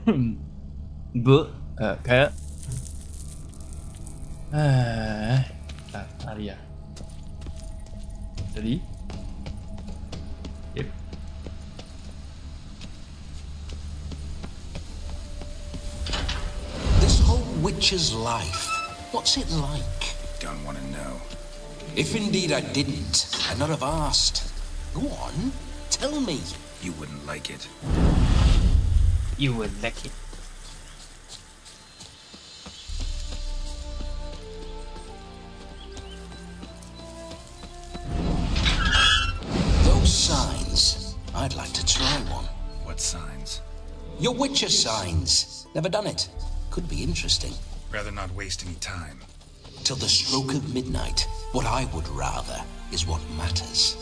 不，开了。哪里啊？这里。Yep. This whole witcher's life, what's it like? Don't want to know. If indeed I didn't, I'd not have asked. Go on, tell me. You wouldn't like it. You would like it. Those signs, I'd like to try one. What signs? Your witcher signs. Never done it. Could be interesting. Rather not waste any time. Till the stroke of midnight, what I would rather is what matters.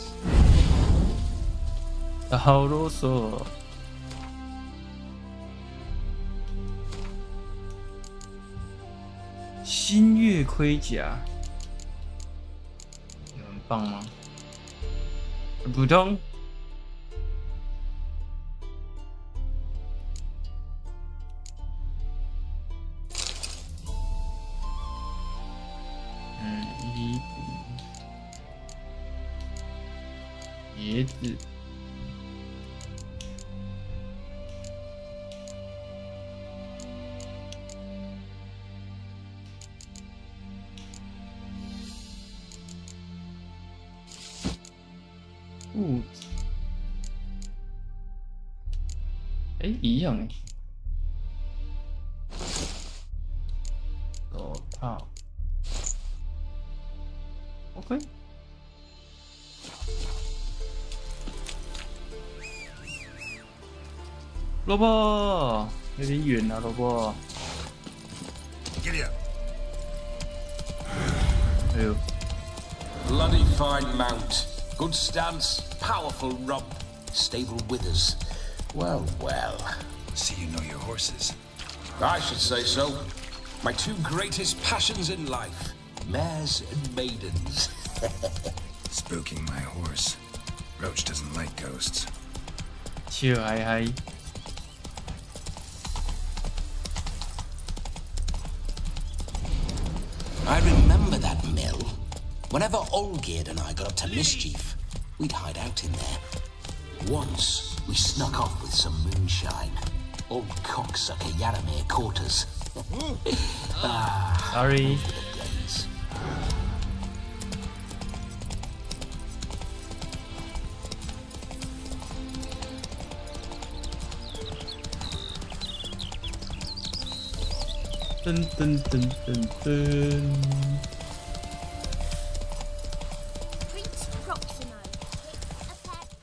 好啰嗦。新月盔甲，有很棒吗？普通。衣服，鞋子。裤子，一样哎。手套 ，OK。萝卜有点远啊，萝卜。Giddy up. 哎呦 Bloody fine mount. Good stance, powerful rump, stable withers. Well, well. See you know your horses. I should say so. My two greatest passions in life, mares and maidens. Spooking my horse. Roach doesn't like ghosts. 笑嗨嗨。I remember that mill. Whenever Olgierd and I got up to mischief, we'd hide out in there. Once, we snuck off with some moonshine. Old cocksucker Yaramir caught us. Sorry. The days. Dun dun dun dun dun.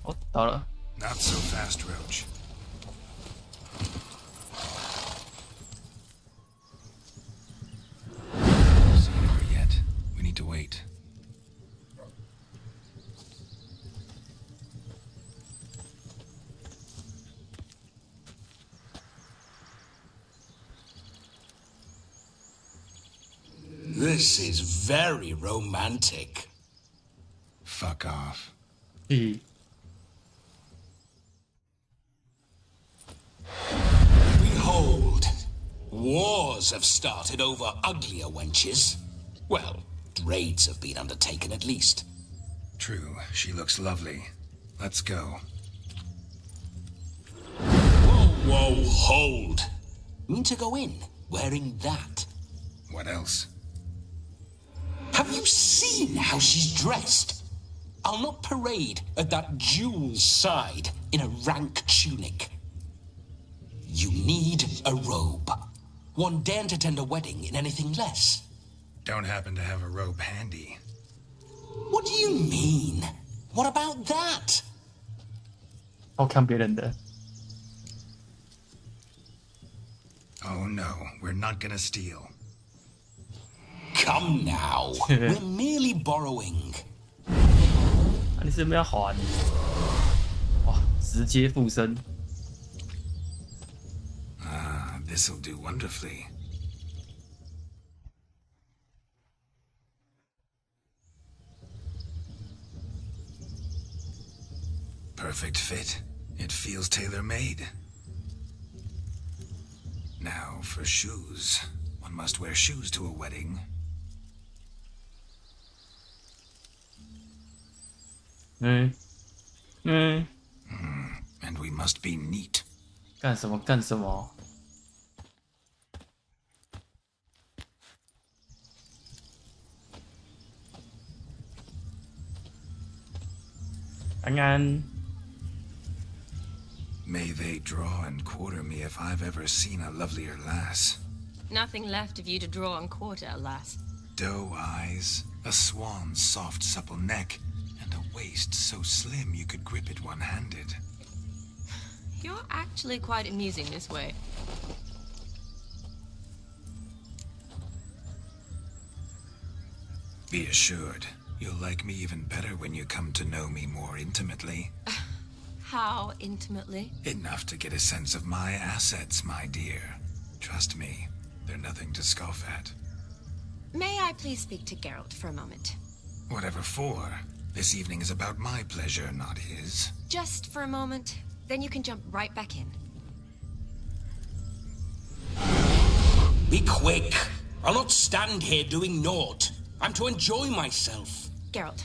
Oh, 到了。 Not so fast, Roach. Isn't over yet. We need to wait. This is very romantic. Fuck off. 嘿， Behold, wars have started over uglier wenches. Well, raids have been undertaken at least. True, she looks lovely. Let's go. Whoa, hold. Mean to go in wearing that? What else? Have you seen how she's dressed? I'll not parade at that jewel's side in a rank tunic. You need a robe. One daren't attend a wedding in anything less. Don't happen to have a robe handy. What do you mean? What about that? 好看别人的。 Oh no, we're not gonna steal. Come now. We're merely borrowing. 啊，你是不是要还？哇，直接附身。 Ah, this'll do wonderfully. Perfect fit. It feels tailor-made. Now for shoes. One must wear shoes to a wedding. And we must be neat. 干什么干什么？安安。 May they draw and quarter me if I've ever seen a lovelier lass. Nothing left of you to draw and quarter, alas. Doe eyes, a swan's soft supple neck, and a waist so slim you could grip it one-handed. You're actually quite amusing this way. Be assured, you'll like me even better when you come to know me more intimately. How intimately? Enough to get a sense of my assets, my dear. Trust me, they're nothing to scoff at. May I please speak to Geralt for a moment? Whatever for. This evening is about my pleasure, not his. Just for a moment, then you can jump right back in. Be quick. I'll not stand here doing naught. I'm to enjoy myself. Geralt,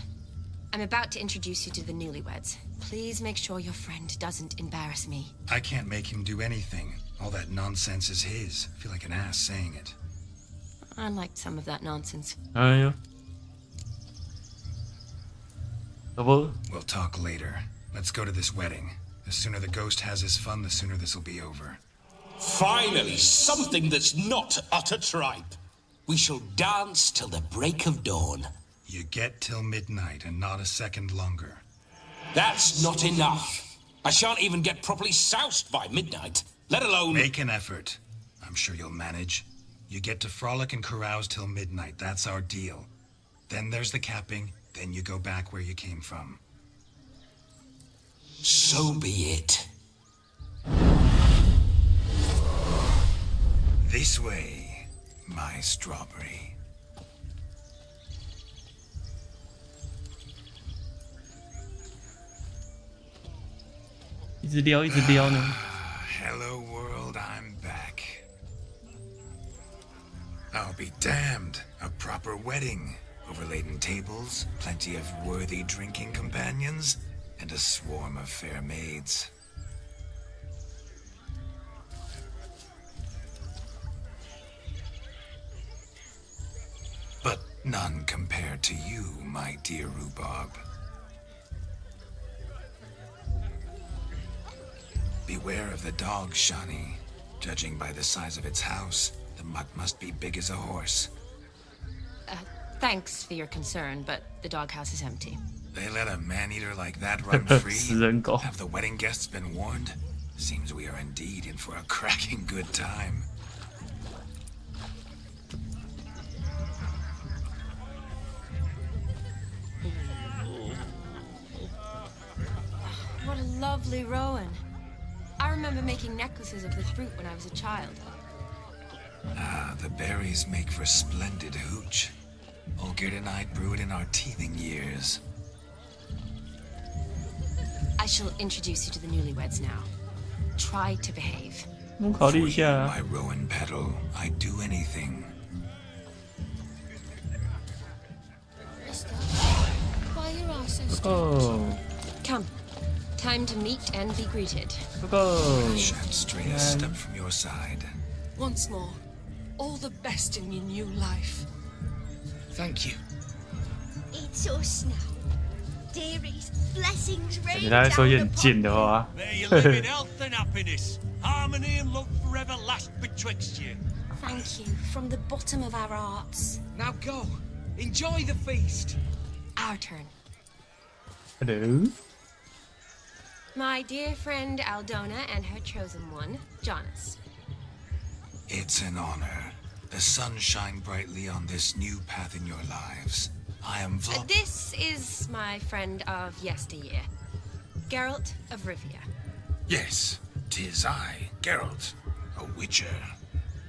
I'm about to introduce you to the newlyweds. Please make sure your friend doesn't embarrass me. I can't make him do anything. All that nonsense is his. I feel like an ass saying it. I liked some of that nonsense. 哎呦，要不 We'll talk later. Let's go to this wedding. The sooner the ghost has his fun, the sooner this'll be over. Finally, something that's not utter tripe. We shall dance till the break of dawn. You get till midnight and not a second longer. That's not enough. I shan't even get properly soused by midnight, let alone... Make an effort. I'm sure you'll manage. You get to frolic and carouse till midnight. That's our deal. Then there's the capping. Then you go back where you came from. So be it. This way, my strawberry. 一直撩一直撩呢。 Hello world, I'm back. I'll be damned. A proper wedding. Overladen tables, plenty of worthy drinking companions, and a swarm of fair maids. But none compared to you, my dear rhubarb. Beware of the dog, Shani. Judging by the size of its house, the mutt must be big as a horse. Thanks for your concern, but the doghouse is empty. They let a man-eater like that run free? 死人狗。 Have the wedding guests been warned? Seems we are indeed in for a cracking good time. What a lovely rowan. I remember making necklaces of the fruit when I was a child. Ah, the berries make for splendid hooch. Olgerd and I brewed in our teething years. I shall introduce you to the newlyweds now. Try to behave. 我考虑一 For 下 you, 啊。 my rowan petal, I'd do anything. Why are your eyes so 哥 strange? 哥 Come. Time to meet and be greeted. 哥哥， Shan't stray a step from your side. Once more, all the best in your new life. Thank you. It's us now. Dearies, blessings 感 rain 觉他在说一些 down 很 upon 贱的话。 May you live in health and happiness. Harmony and love forever last betwixt you. Thank you from the bottom of our hearts. Now go. Enjoy the feast. Our turn. Hello。 My dear friend Aldona and her chosen one, Jonas. It's an honor. The sun shine brightly on this new path in your lives. I am This is my friend of yesteryear, Geralt of Rivia. Yes, 'tis I, Geralt, a witcher.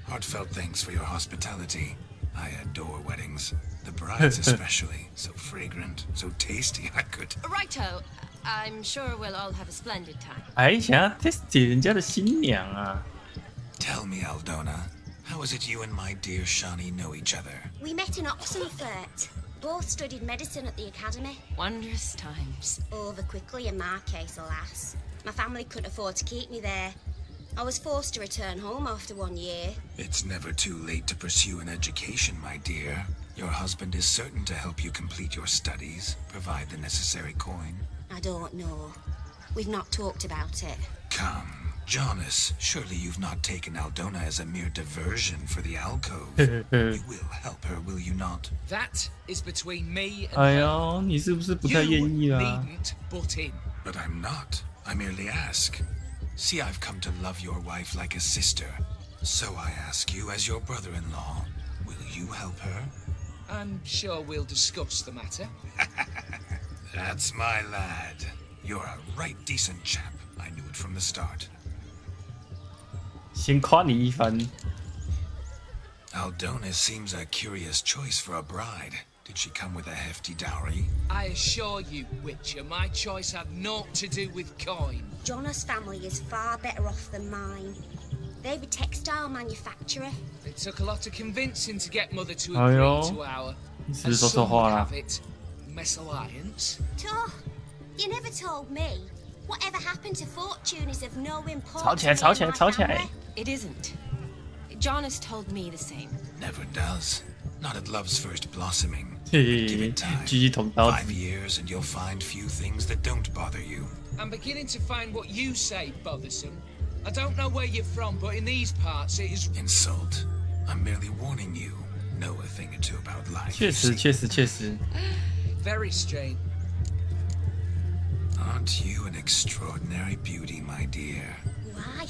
Heartfelt thanks for your hospitality. I adore weddings. The brides especially. So fragrant, so tasty, I could... Righto. I'm sure we'll all have a splendid time. 还想要 test 人家的新娘啊？ Tell me, Aldona, How is it you and my dear Shani know each other? We met in Oxenfurt. Both studied medicine at the academy. Wondrous times. Over quickly in my case, alas. My family couldn't afford to keep me there. I was forced to return home after 1 year. It's never too late to pursue an education, my dear. Your husband is certain to help you complete your studies, provide the necessary coin. I don't know. We've not talked about it. Come, Jonas, surely you've not taken Aldona as a mere diversion for the alcove. You will help her, will you not? That is between me and 哎 her. 呀，你是不是不太 You 愿意啦？ needn't butt in. But I'm not. I merely ask. See, I've come to love your wife like a sister. So I ask you, as your brother-in-law, will you help her? I'm sure we'll discuss the matter. That's my lad. You're a right decent chap. I knew it from the start. 先夸你一番。 Aldona seems a curious choice for a bride. Did she come with a hefty dowry? I assure you, Witcher, my choice had naught to do with coin. Jonas' family is far better off than mine. They're a textile manufacturer. It took a lot of convincing to get Mother to Oh, agree yeah? to our, 你是不 as 是说错 some 话 would 了 have？ it, mesalliance. Toh, you never told me. Whatever happened to fortune is of no importance. 吵起来，吵起来， to me and my 吵起来！ family. It isn't. Jonas told me the same. Never does. Not at love's first blossoming. 嘿 Give 嘿 it time. 继续捅刀 5 子。 years and you'll find few things that don't bother you. I'm beginning to find what you say bothersome. I don't know where you're from, but in these parts it is... Insult. I'm merely warning you. Know a thing or two about life. 确 you 实， see. 确实，确实。 very strange. Aren't you an extraordinary beauty, my dear? Why,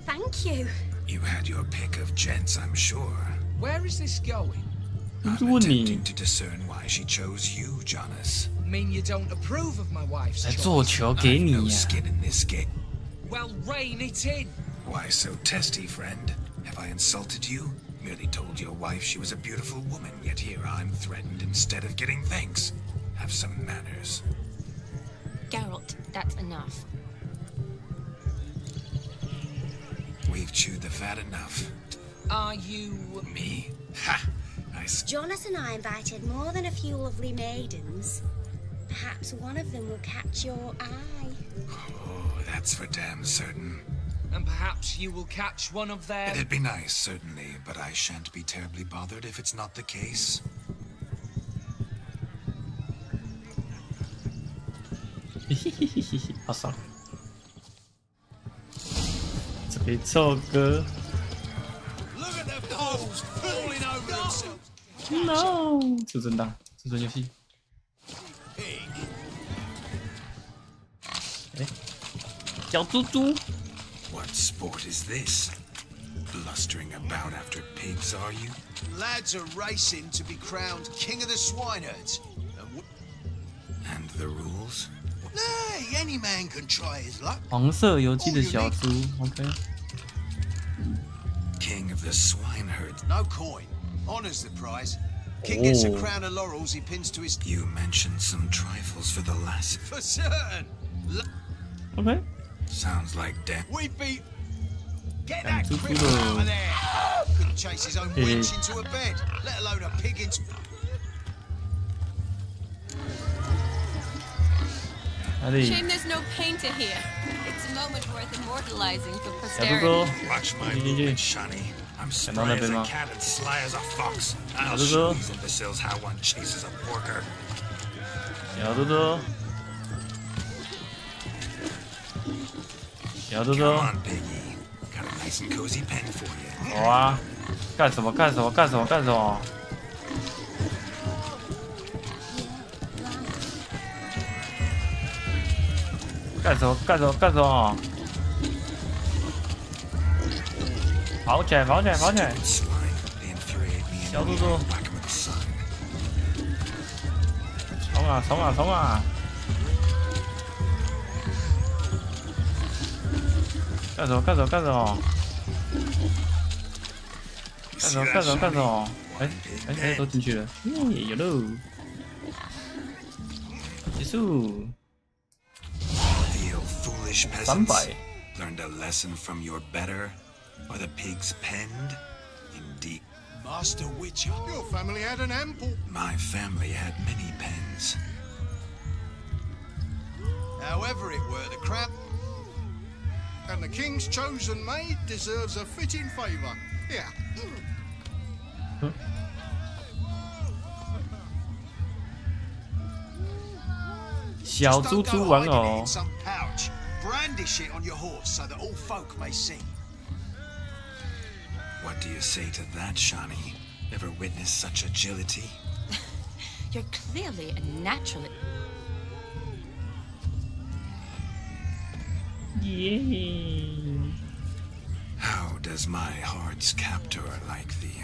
thank you. You had your pick of gents, I'm sure. Where is this going? 不 I'm 是问你 attempting to discern why she chose you, Jonas. Mean you don't approve of my wife's 来做 choice? 球给 I've 你 no 呀、 skin in this game. Well, rein it in. Why so testy, friend? Have I insulted you? Merely told your wife she was a beautiful woman, yet here I'm threatened instead of getting thanks. Have some manners. Geralt, that's enough. We've chewed the fat enough. Are you... Me? Ha! Jonas and I invited more than a few lovely maidens. Perhaps one of them will catch your eye. Oh, that's for damn certain. And perhaps you will catch one of their... It'd be nice, certainly, but I shan't be terribly bothered if it's not the case. 好爽！这边奏歌 Look at the fools falling over themselves. ，no，至尊档，至尊游戏。哎，小猪猪， What sport is this? Blustering about after pigs, are you? Lads are racing to be crowned king of the swineherds. And the rules? Nay, any man can try his luck. 黄色游记的小猪 ，OK。 King of the swineherds. No coin. Honours the prize. King gets a Oh. crown of laurels he pins to his... You mentioned some trifles for the lass. For certain. OK， Sounds like death. We beat... Get And that two cripple people. out of there. Couldn't chase his own wench into a bed, let alone a pig into... 哪里？ Shame there's no painter here. It's a moment worth immortalizing for 小猪 posterity. 哥， Watch my 进进 movement, 去。 Shani. I'm Can spry I as be a ma- cat and sly as a fox. I'll Hello, show girl. these imbeciles how one chases a porker. 小猪猪，小猪 Come 猪， on, Piggy. Got a nice and cozy pen for you. 好啊！干什么？干什么？干什么？干什么？干什么？干什么？干什么？跑起来！跑起来！跑起来！ Stupid swine. They infuriate me and小猪 we 猪， whack 'em with the sun. 冲啊！冲啊！冲啊！干什么？干什么？干什么？ You 干 see 什么？ that, 干什么？干什 Shani? 么？哎 One big 哎哎，都 bend. 进去了，耶，有喽！结束。 Feel foolish 300 peasants. Learned a lesson from your better, or the pigs penned? Indeed. Master Witcher. Your family had an ample. My family had many pens. However it were, the crap. And the king's chosen maid deserves a fitting favour. Here. 小猪猪玩偶。 Some pouch. Brandish it on your horse so that all folk may see. What do you say to that, Shani? Ever witnessed such agility? You're clearly a naturalist. Yeah. How does my heart's captor like the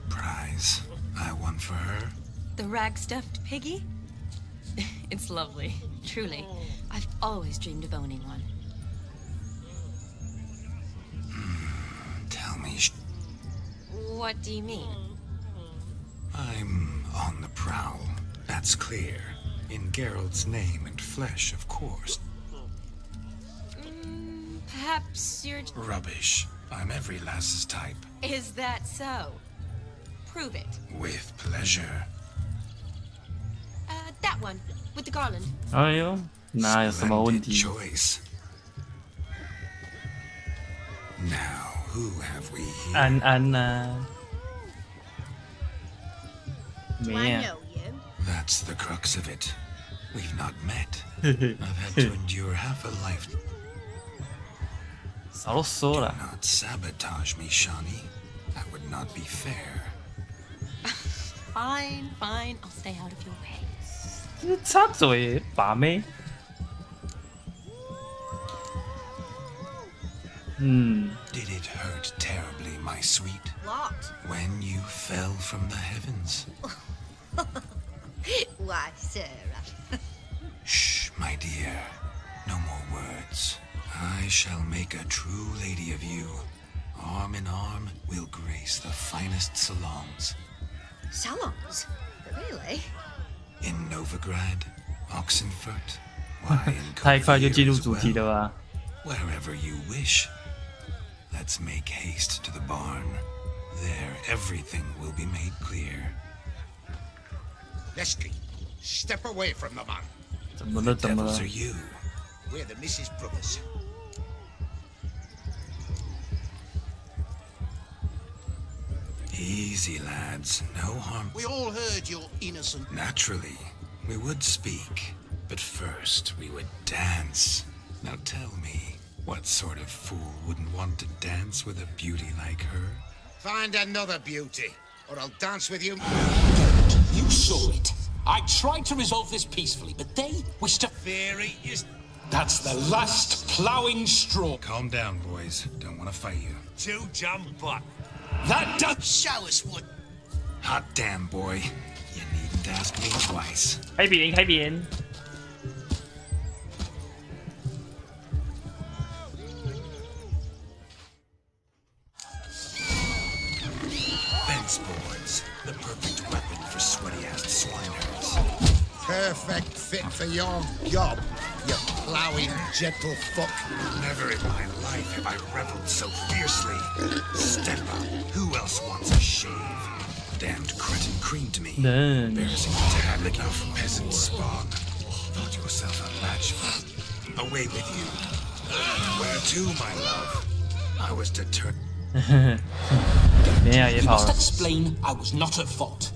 prize I won for her? The rag-stuffed piggy? It's lovely, truly. I've always dreamed of owning one. Tell me, What do you mean? I'm on the prowl. That's clear. In Geralt's name and flesh, of course. Perhaps you're... Rubbish. I'm every lass's type. Is that so? Prove it. With pleasure. That one, with the garland. 哎呦，哪有什么问 Splendid 题？ choice. Now, who have we here? 安安呐、没 I 呀、 know you. That's the crux of it. We've not met. I've had to endure half a life. 少啰嗦了。 Not sabotage me, Shani. That would not be fair. Fine, fine. I'll stay out of your way. 插嘴把妹。Did it hurt terribly, my sweet? What? When you fell from the heavens? Why, Sarah. Shh, my dear. No more words. I shall make a true lady of you. Arm in arm, we'll grace the finest salons. Salons? Really? In Novigrad, Oxenfurt, why in 太快就进入 Kovir as 主题 well. 了吧？ Wherever you wish. Let's make haste to the barn. There, everything will be made clear. Lesky, step away from the man. 怎么了？怎么 Devils 了 are？you? We're the Mrs. Brothers. Easy, lads. No harm. We all heard your innocent... Naturally, we would speak. But first, we would dance. Now tell me, what sort of fool wouldn't want to dance with a beauty like her? Find another beauty, or I'll dance with you. You saw it. I tried to resolve this peacefully, but they wish to... Theory is That's the last ploughing straw. Calm down, boys. Don't want to fight you. too jump butt. That does... Show us what. Hot damn, boy. You needn't ask me twice. 开扁，开扁。 Fence boards. The perfect weapon for sweaty-ass swineherds. Perfect fit for your job, you ploughing gentle fuck. Never in my life have I reveled so fiercely. Step up. Who else wants a shave? Damned cretin creamed me. Then Embarrassing to have enough peasant spawn. Thought yourself a match for... Away with you. Where to, my love? I was determined. 没呀，也 You 跑 must 了。 explain I was not at fault.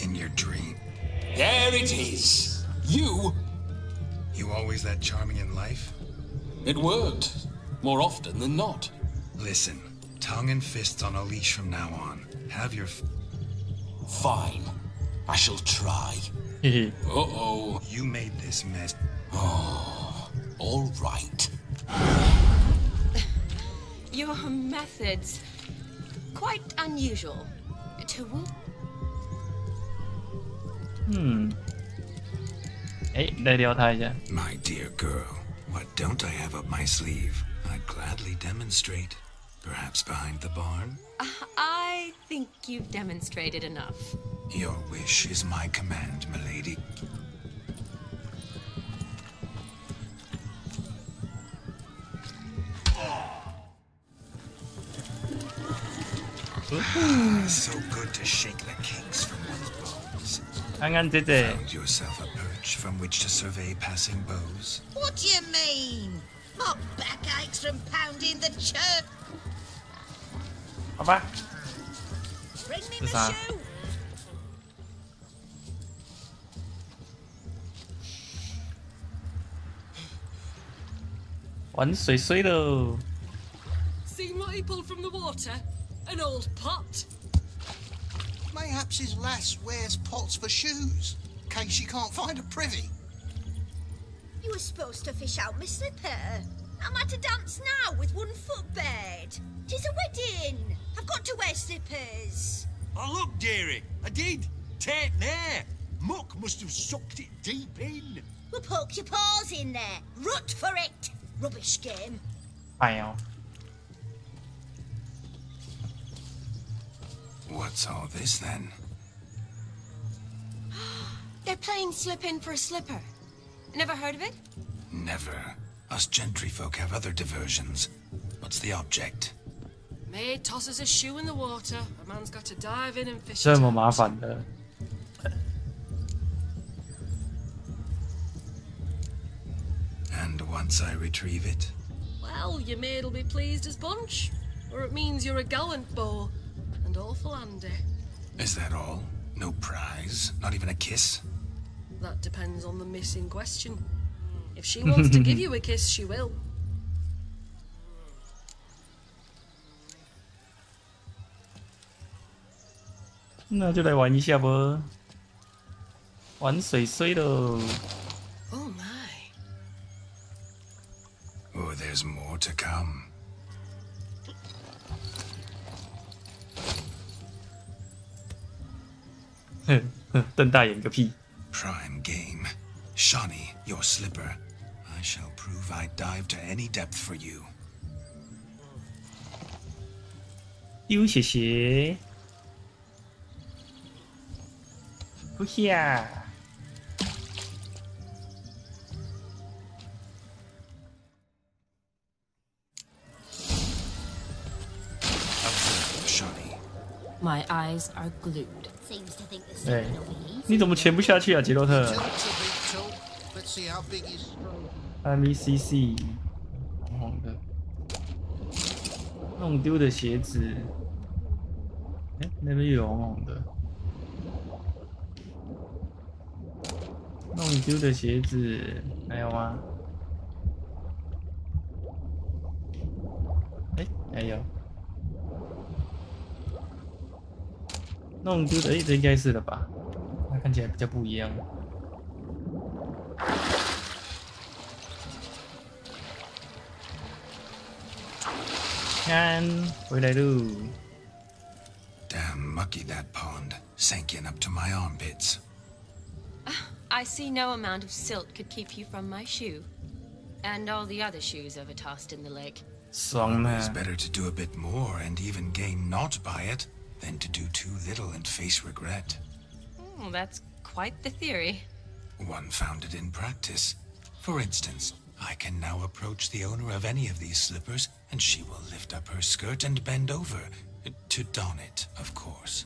In your dream. There it is. You... You always that charming in life? It worked. More often than not. Listen, tongue and fists on a leash from now on. Have your... Fine. I shall try. 嘿嘿， Uh-oh. You made this mess. All right. Your methods... quite unusual. To woo... 哎，来撩他一下。 My dear girl, what don't I have up my sleeve? I'd gladly demonstrate. Perhaps behind the barn? I think you've demonstrated enough. Your wish is my command, milady. So good to shake the kinks from one's bones. 看看这这， Found yourself a perch from which to survey passing bows. What do you mean? My back aches from pounding the church. 好吧， Bring me 这 my 啥？ shoe. 玩水水喽！ Seen what he pulled from the water? An old pot. Mayhaps his lass wears pots for shoes, in case she can't find a privy. You were supposed to fish out my slipper. I'm at a dance now with one foot bared. 'Tis a wedding. I've got to wear slippers. Oh, look, dearie, I did. Take there. Muck must have sucked it deep in. Well, poke your paws in there. Rut for it. Rubbish game. 哎呦， What's all this then? They're playing slip in for a slipper. Never heard of it? Never. Us gentry folk have other diversions. What's the object? Maid tosses a shoe in the water. A man's got to dive in and fish it 这么 out. 麻烦的， And once I retrieve it, Well, your maid'll be pleased as punch. Or it means you're a gallant beau. And awful handy. is that all? No prize? Not even a kiss? That depends on the miss in question. If she wants to give you a kiss, she will. 那就来玩一下不？玩水水喽！ Oh my. Oh, there's more to come. 哼哼，瞪大眼个屁！ Prime game. Shawnee, your slipper. I shall prove I dive to any depth for you. 丢谢谢。不呀！ Observe, Shawnee. My eyes are glued. Seems to think the 哎 slipping will be easy. 你怎么潜不下去啊，杰洛特 Tilt's a big tilt. Let's see how big his strong. ？MECC，红红的，弄丢的鞋子。哎，那边有红红的。弄丢的鞋子还有吗？哎，还有。弄丢的，哎，这应该是了吧？它看起来比较不一样。看，回来喽。 Damn mucky that pond. Sank in up to my armpits. I see no amount of silt could keep you from my shoe. And all the other shoes overtossed in the lake. 爽呢 It's better to do a bit more and even gain naught by it than to do too little and face regret. That's quite the theory. One founded in practice. For instance, I can now approach the owner of any of these slippers, and she will lift up her skirt and bend over. To don it, of course.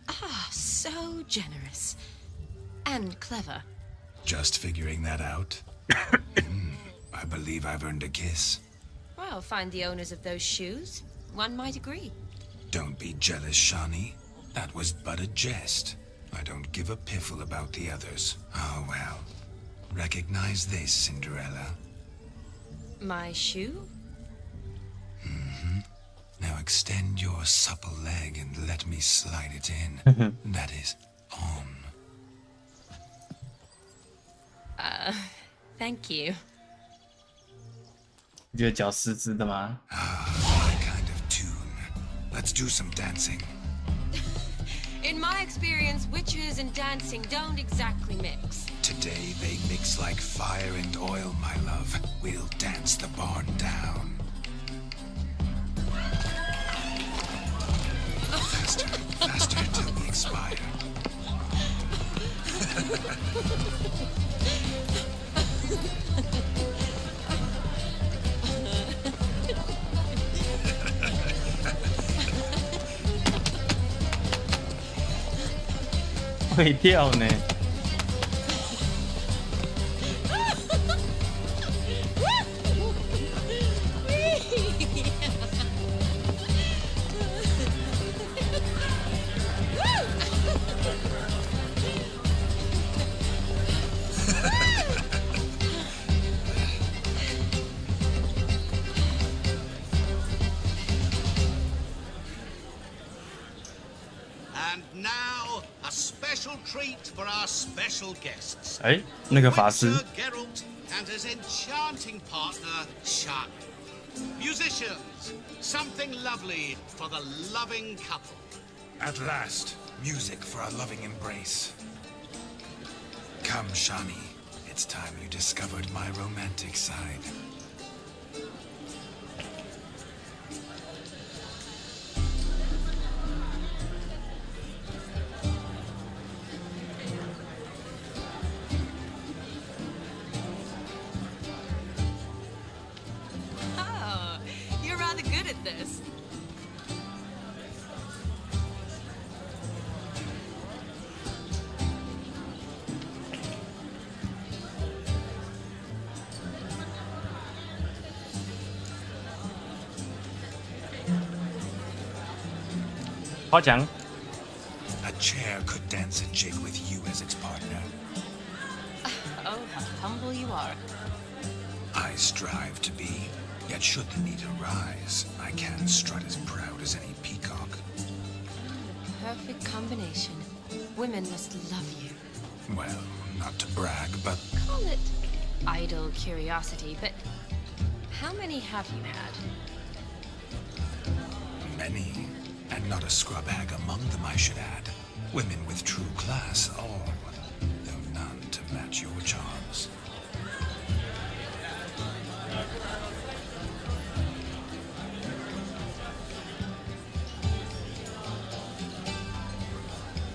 Ah, so generous. And clever. Just figuring that out. I believe I've earned a kiss. Well, find the owners of those shoes. One might agree. Don't be jealous, Shawnee. That was but a jest. I don't give a piffle about the others. Oh well. Recognize this, Cinderella. My shoe? Now extend your supple leg and let me slide it in. That is, on. Thank you. 你觉得脚湿湿的吗？ My kind of tune. Let's do some dancing. In my experience, witches and dancing don't exactly mix. Today they mix like fire and oil, my love. We'll dance the barn down. Faster, faster till we expire. 会跳呢。And now, a special treat for our special guests. 哎，那个法师。 Sir Geralt and his enchanting partner, Shani. Musicians, something lovely for the loving couple. At last, music for our loving embrace. Come, Shani. It's time you discovered my romantic side. Oh, you're rather good at this. A chair could dance a jig with you as its partner. Oh, how humble you are. I strive to be, yet should the need arise, I can strut as proud as any peacock. The perfect combination. Women must love you. Well, not to brag, but Call it idle curiosity, but how many have you had? many, and not a scrub hag among them, I should add. Women with true class, all, though none to match your charms.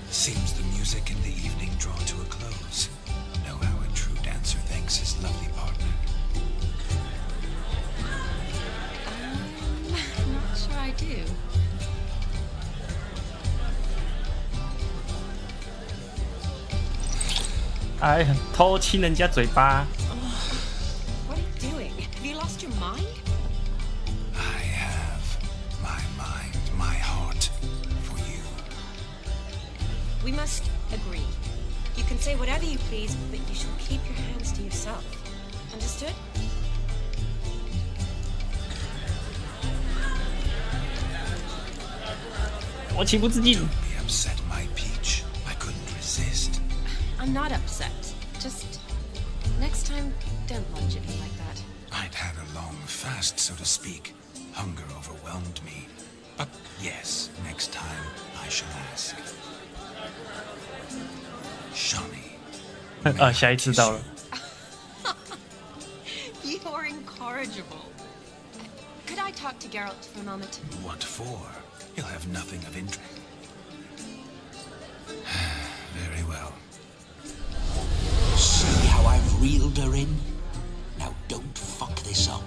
Seems the music in the evening draw to a close. Know how a true dancer thanks his lovely partner. I'm not sure I do.哎，偷亲人家嘴巴。 What are you doing? Have you lost your mind? I have my mind, my heart for you. We must agree. You can say whatever you please, but you shall keep your hands to yourself. Understood?我情不自禁。 Don't be upset, my peach. I couldn't resist. I'm not upset. Just next time, don't lunge at me like that. I'd had a long fast, so to speak. Hunger overwhelmed me. But yes, next time I shall ask. Shani. 啊，下一次到了。 You're incorrigible. Could I talk to Geralt for a moment? What for? He'll have nothing of interest. Very well. See how I've reeled her in? Now don't fuck this up.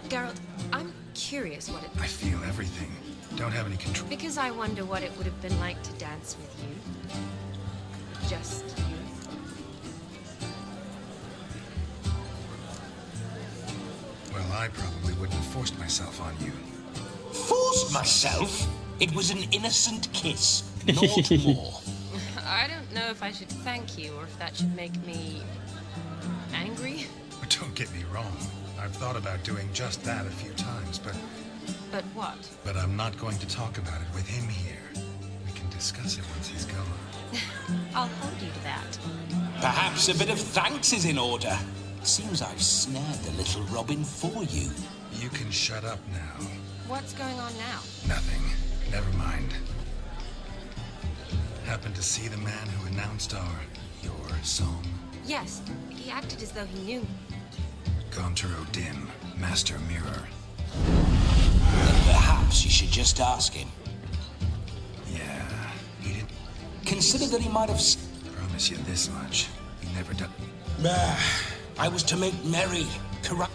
Geralt, I'm curious what it... I feel everything. Don't have any control. Because I wonder what it would have been like to dance with you. Just you. Well, I probably wouldn't have forced myself on you. Forced myself? It was an innocent kiss, naught more. I don't know if I should thank you or if that should make me... angry? But don't get me wrong. I've thought about doing just that a few times, but what? But I'm not going to talk about it with him here. We can discuss it once he's gone. I'll hold you to that. Perhaps a bit of thanks is in order. Seems I've snared the little Robin for you. You can shut up now. What's going on now? Nothing. Never mind. Happened to see the man who announced your song? Yes, he acted as though he knew. Gontaro Din, Master Mirror. Then perhaps you should just ask him. Yeah, he didn't... Consider that he might have... Promise you this much. He never done... I was to make merry, corrupt...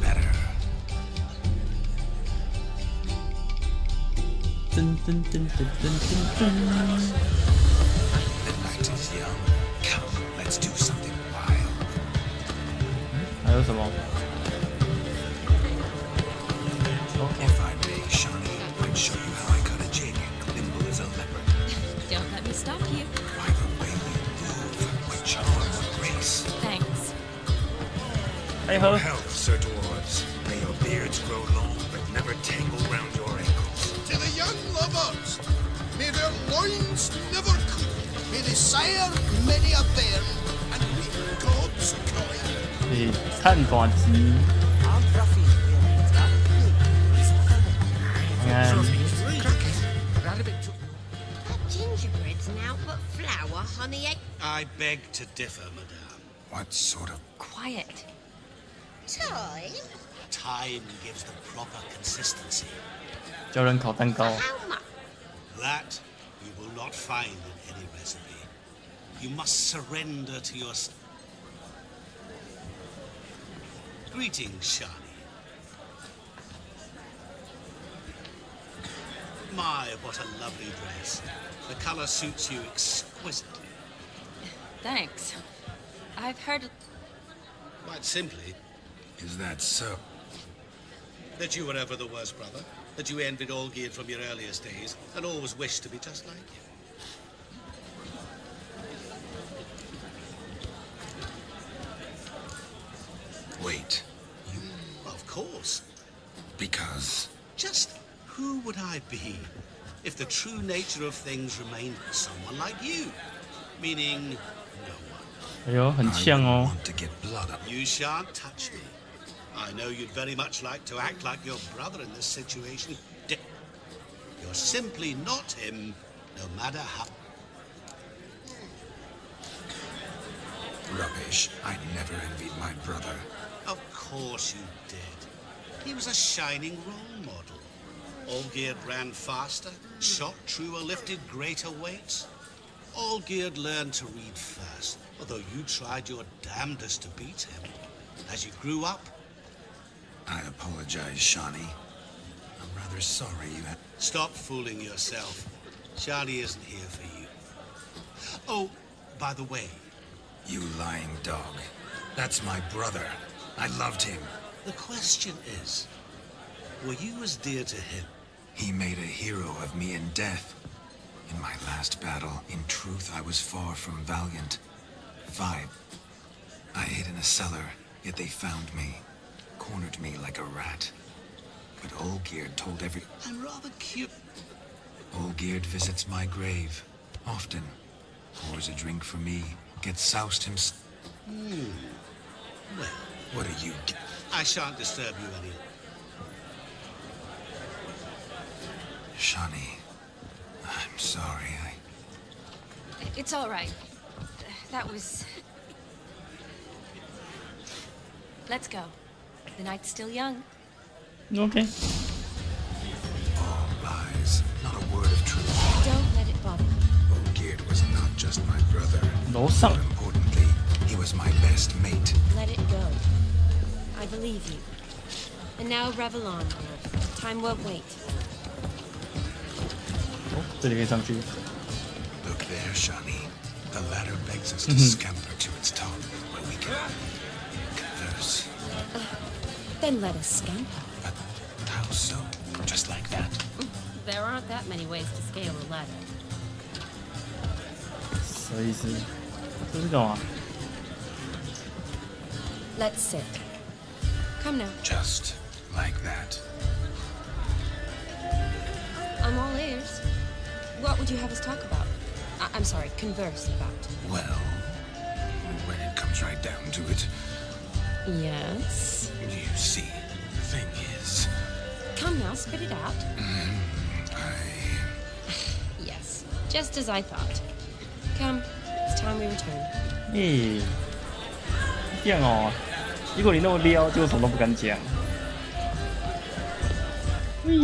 Better. 噔噔噔噔噔噔噔。 The night is young. Come, let's do something wild. 还有什么？ If I may, Shawnee, I'd show you how I cut a jig, nimble as a leopard. Don't let me stop you. By the way you move, what charm, what grace. Thanks. 哎呵 Your， health, Sir Dwarves. May your beards grow long, but never tangle round your ankles. To the young lovers, may their loins never cool. May they sire many a bairn and reap God's coin. 诶，碳短机，你看， That gingerbread's now but flour, honey egg. I beg to differ, madame. What sort of... Quiet. Time? Time gives the proper consistency. 叫人烤蛋糕， How much? That you will not find in any recipe. You must surrender to your... Greetings, Shani. My, what a lovely dress. The color suits you exquisitely. Thanks. I've heard. Quite simply, Is that so? that you were ever the worst brother, that you envied Olgierd from your earliest days, and always wished to be just like him. Wait, Of course. because... Just who would I be if the true nature of things remained someone like you? Meaning, no one. 哎呦，很 I 像 wouldn't 哦。 want to get blood up. You shan't touch me. I know you'd very much like to act like your brother in this situation. You're simply not him, no matter how... Rubbish. I never envied my brother. Of course you did. He was a shining role model. Olgierd ran faster, shot truer, lifted greater weights. Olgierd learned to read first, although you tried your damnedest to beat him. As you grew up, I apologize, Shawnee. I'm rather sorry you had... stop fooling yourself. Shani isn't here for you. Oh, by the way, You lying dog. That's my brother. I loved him. the question is, were you as dear to him? He made a hero of me in death. In my last battle, in truth, I was far from valiant. 5. I hid in a cellar, yet they found me. Cornered me like a rat. But Olgierd told every... I'm rather cute. Olgierd visits my grave. Often. Pours a drink for me. Gets soused himself. Well, What are you... I shan't disturb you any. Shawnee. I'm sorry, It's all right. That was. Let's go. The night's still young. OK， All lies. Not a word of truth. Don't let it bother you. Olgierd was not just my brother. 楼上 More importantly, he was my best mate. Let it go. I believe you. And now revel on. Time won't wait. 哦，这里可以上去。 Look there, Shawnee. The ladder begs us to scamper to its top, where we can converse. Then let us scamper. But how so? Just like that? There aren't that many ways to scale a ladder. 什么意思？这是干嘛？ Let's sit. Come now. Just like that. I'm all ears. What would you have us talk about? I'm sorry, converse about. Well, when it comes right down to it, Yes. you see, the thing is, Come now, spit it out. I... Yes, just as I thought. Come, it's time we return. 咦，这样哦。如果你那么撩，就什么都不敢讲。喂，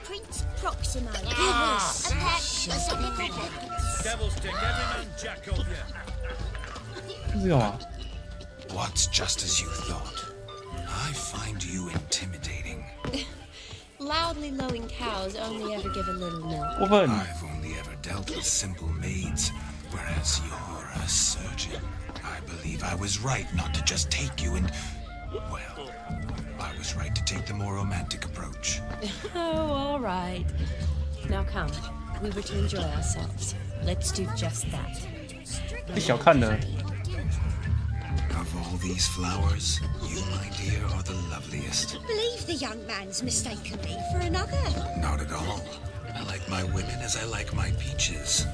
Prince Proximo. A peck, a little peck. Devil's Dick, every man jack of you. 这是干嘛？ What's just as you thought? I find you intimidating. loudly lowing cows only ever give a little milk. I've only ever dealt with simple maids, whereas you're a surgeon. I believe I was right not to just take you and... Well, I was right to take the more romantic approach. Oh, all right. Now come. We were to enjoy ourselves. Let's do just that. 被小看了。 Of all these flowers, you, my dear, are the loveliest. Believe the young man's mistaken me for another. Not at all. I like my women as I like my peaches.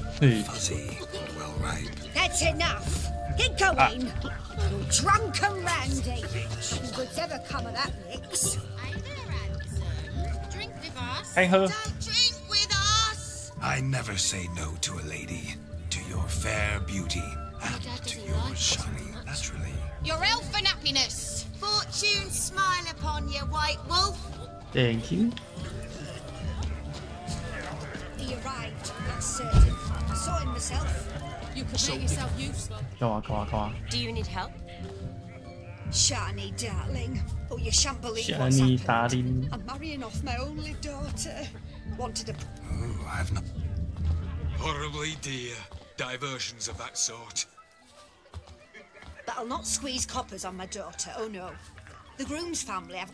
Fuzzy and well ripe. That's enough. Get going. You drunken Randy. Nothing good's ever come of that mix. Drink with us. Hey, her. Don't drink with us. I never say no to a lady. To your fair beauty and to yours, Shani, naturally. Your elfin happiness. Fortune smile upon you, White Wolf. Thank you. He arrived, that's certain. I saw him myself. You could make yourself useful. Go on. Do you need help? Shani, darling. Oh, you shan't believe Shani, what's happened. darling. I'm marrying off my only daughter. Wanted a... Ooh, I've not... Horribly dear diversions of that sort. But I'll not squeeze coppers on my daughter, oh no. The groom's family have...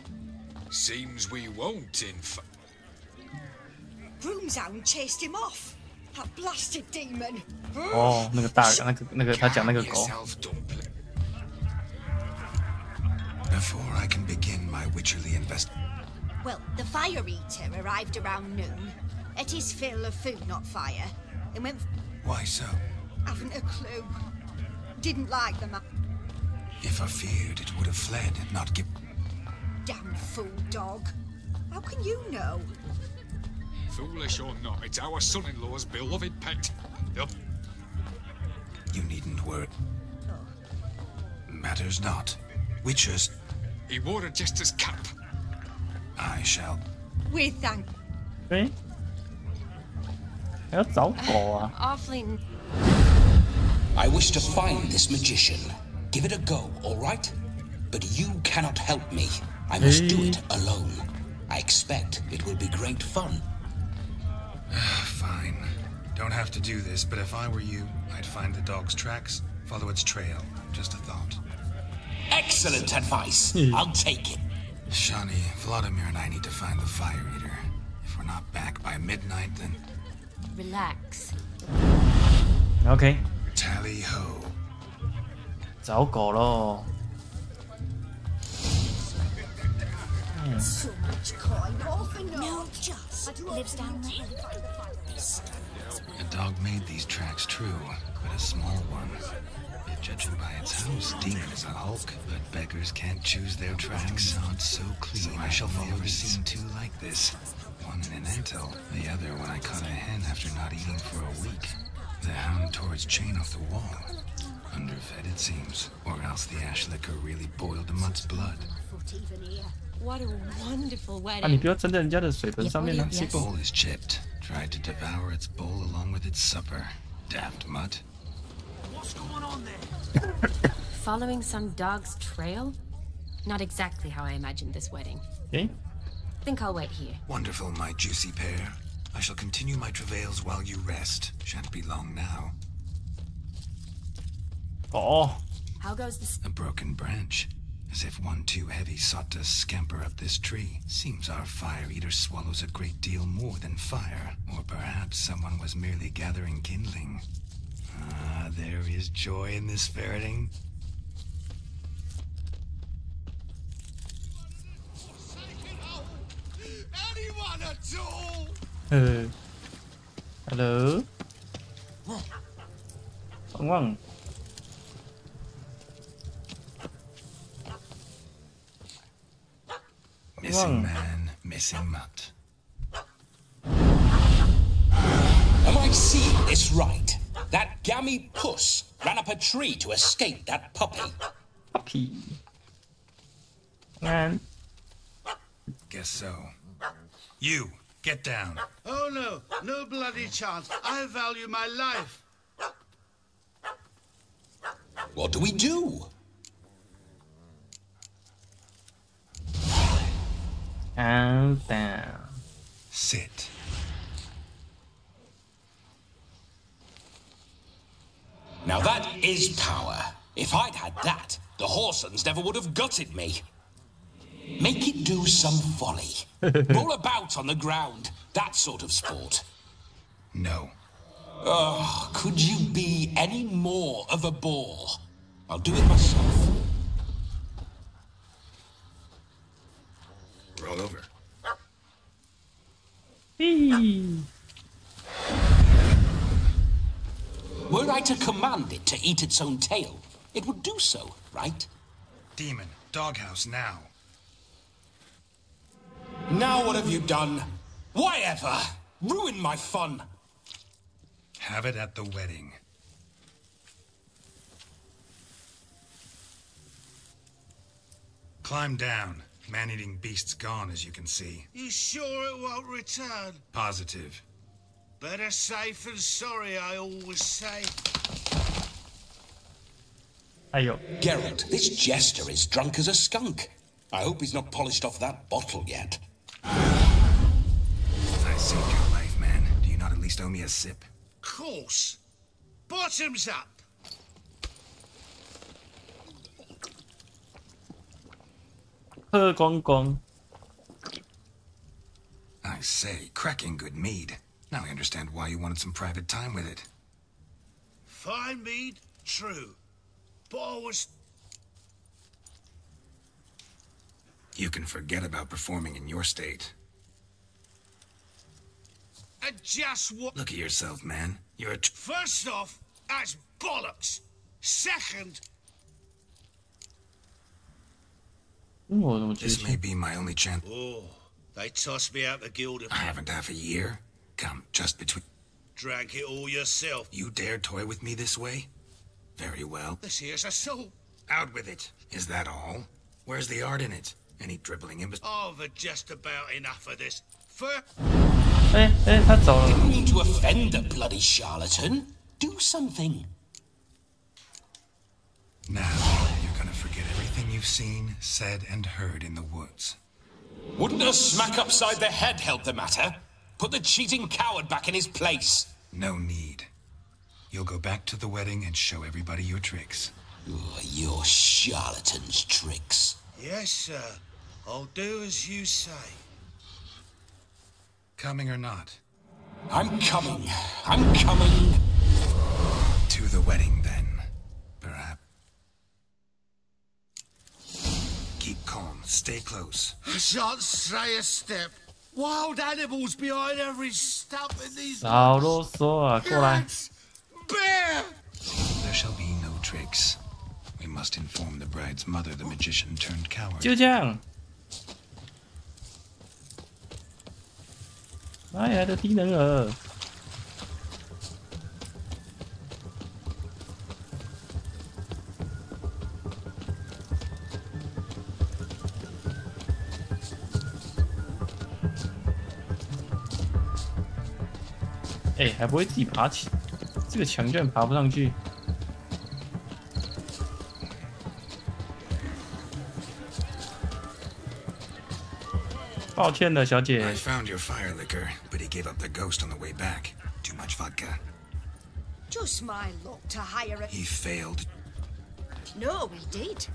Seems we won't, in fact. Groom's hound chased him off. That blasted demon. 哦，那个大，那个他讲那个狗。 Yourself, dumpling. Before I can begin my witcherly invest... Well, the fire eater arrived around noon. Ate his fill of food, not fire. And went... Why so? Haven't a clue. Didn't like the man. If I feared, it would have fled, not give... Damn fool dog. How can you know? Foolish or not, it's our son-in-law's beloved pet. Yup. You needn't worry. Matters not. Witchers... He wore a jester's cap. I shall... We thank... 哎，还要找狗啊？ Awfully. I wish to find this magician. Give it a go, all right? But you cannot help me. I must do it alone. I expect it will be great fun. Fine. Don't have to do this, but if I were you, I'd find the dog's tracks, follow its trail. Just a thought. Excellent advice. I'll take it. Shani, Vladimir and I need to find the fire eater. If we're not back by midnight, then... Relax. OK， Tally ho. 找狗喽。 So much coin, all for no. No, just lives down the hill. A dog made these tracks true, but a small one. Judging by its house, demon is a hulk, but beggars can't choose their tracks. Not so clean. So I shall never seen two like this. One in an anthill, the other when I caught a hen after not eating for a week. The hound tore its chain off the wall. Underfed, it seems, or else the ash liquor really boiled the mutt's blood. What a wonderful 啊，你 wedding. 不要站在人家的水盆上面呢。 Its bowl is chipped. Tried to devour its bowl along with its supper. Daft mutt. What's going on there? Following some dog's trail? Not exactly how I imagined this wedding. OK， Think I'll wait here. Wonderful, my juicy pair. I shall continue my travails while you rest. Shan't be long now. 哦， How goes this? A broken branch. As if one too heavy sought to scamper up this tree. Seems our fire eater swallows a great deal more than fire. Or perhaps someone was merely gathering kindling. Ah, there is joy in this ferreting. Anyone at all? Hello， 汪汪。 Missing man, missing mutt. Am I seeing this right? That gammy puss ran up a tree to escape that puppy. Puppy。安。 Guess so. You, get down. Oh no, no bloody chance. I value my life. What do we do? Calm down. Sit. Now that is power. If I'd had that, the Horsons never would have gutted me. Make it do some folly. Roll about on the ground. That sort of sport. No. Oh, could you be any more of a bore? I'll do it myself. Roll over. Were I to command it to eat its own tail, it would do so, right? Demon, doghouse now. Now what have you done? Why ever? Ruin my fun. Have it at the wedding. Climb down. Man-eating beast's gone, as you can see. You sure it won't return? Positive. Better safe than sorry, I always say. Ayo. Geralt, this jester is drunk as a skunk. I hope he's not polished off that bottle yet. I saved your life, man. Do you not at least owe me a sip? Course. Bottoms up.喝光光。 I say, cracking good mead. Now I understand why you wanted some private time with it. Fine mead, true. But I was... You can forget about performing in your state. And just what... Look at yourself, man. You're a... First off, that's bollocks. Second... This may be my only chance. Oh, they tossed me out the guild of... I haven't half a year. Come, just between... Drank it all yourself. You dare toy with me this way? Very well. This here's assault. Out with it. Is that all? Where's the art in it? Any dribbling imbecile? I've had just about enough of this.他走了。 Didn't mean to offend the bloody charlatan. Do something. Now, you're gonna forget everything you've seen, said, and heard in the woods. Wouldn't a smack upside the head help the matter? Put the cheating coward back in his place. No need. You'll go back to the wedding and show everybody your tricks. Oh, your charlatan's tricks. Yes, sir. I'll do as you say. Coming or not? I'm coming. I'm coming. To the wedding, then. Perhaps. Keep calm. Stay close. I shan't stray a step. Wild animals behind every stump in these... 少啰嗦啊，过来。 Bear! There shall be no tricks. We must inform the bride's mother the magician turned coward. 就这样。哪里来的低能儿？哎，还不会自己爬起，这个墙居然爬不上去。抱歉了，小姐。 I found your fire liquor, but he gave up the ghost on the way back. Too much vodka. Just my luck to hire a... He failed. No, we did.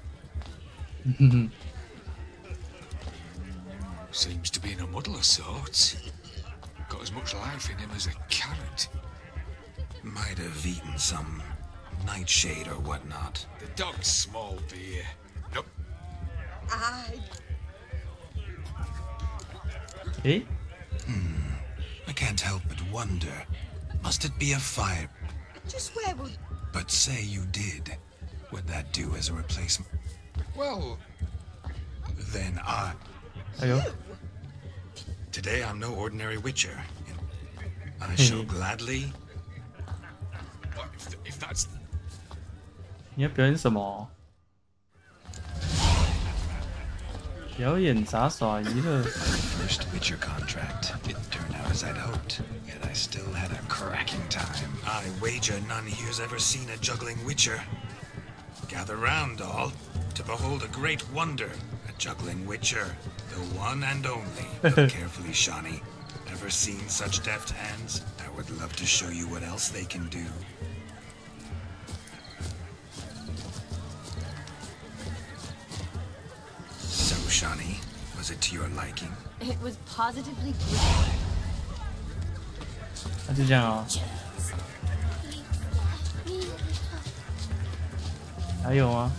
Seems to be in a muddle of sorts. Got as much life in him as a carrot. Might have eaten some nightshade or whatnot. The dog's small beer. Nope. Eh? I can't help but wonder. Must it be a fire? Just where would... But say you did. Would that do as a replacement? Well... Then I... Ayo. Today I'm no ordinary witcher. I shall gladly... If that's... 你要表演什么？表演杂耍娱乐。 First Witcher contract. Didn't turn out as I'd hoped. Yet I still had a cracking time. I wager none here's ever seen a juggling Witcher. Gather round, all, to behold a great wonder. A juggling Witcher. The one and only. Look carefully, Shani. Ever seen such deft hands? I would love to show you what else they can do. So, Shani, was it to your liking? It was positively great. 那就这样啊。还有吗？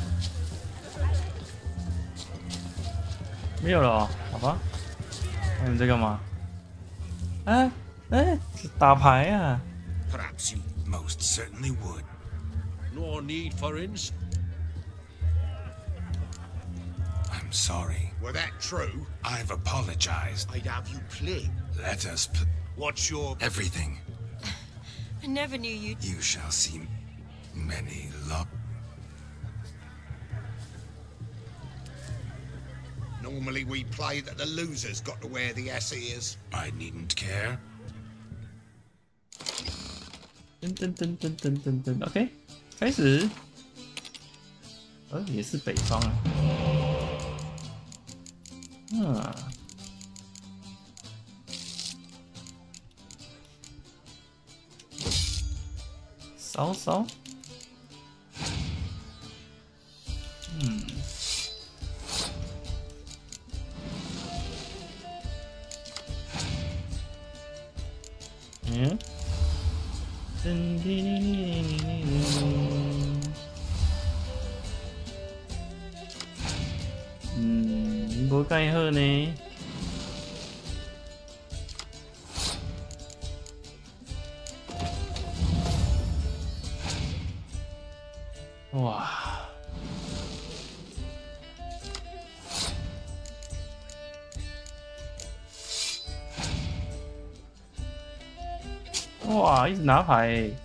没有了哦，好吧。那你在干嘛？哎哎，打牌啊！ Perhaps you Most certainly would. no need for insult. I'm sorry. Were that true? I've apologized. I'd have you play. Let us What's your... everything. I never knew you. You shall see many love. Normally we play that the loser's got to wear the ass ears. I needn't care. 噔噔噔噔噔噔噔 ，OK， 开始。也是北方啊。烧烧。无介好呢。哇！哇！一直拿牌欸。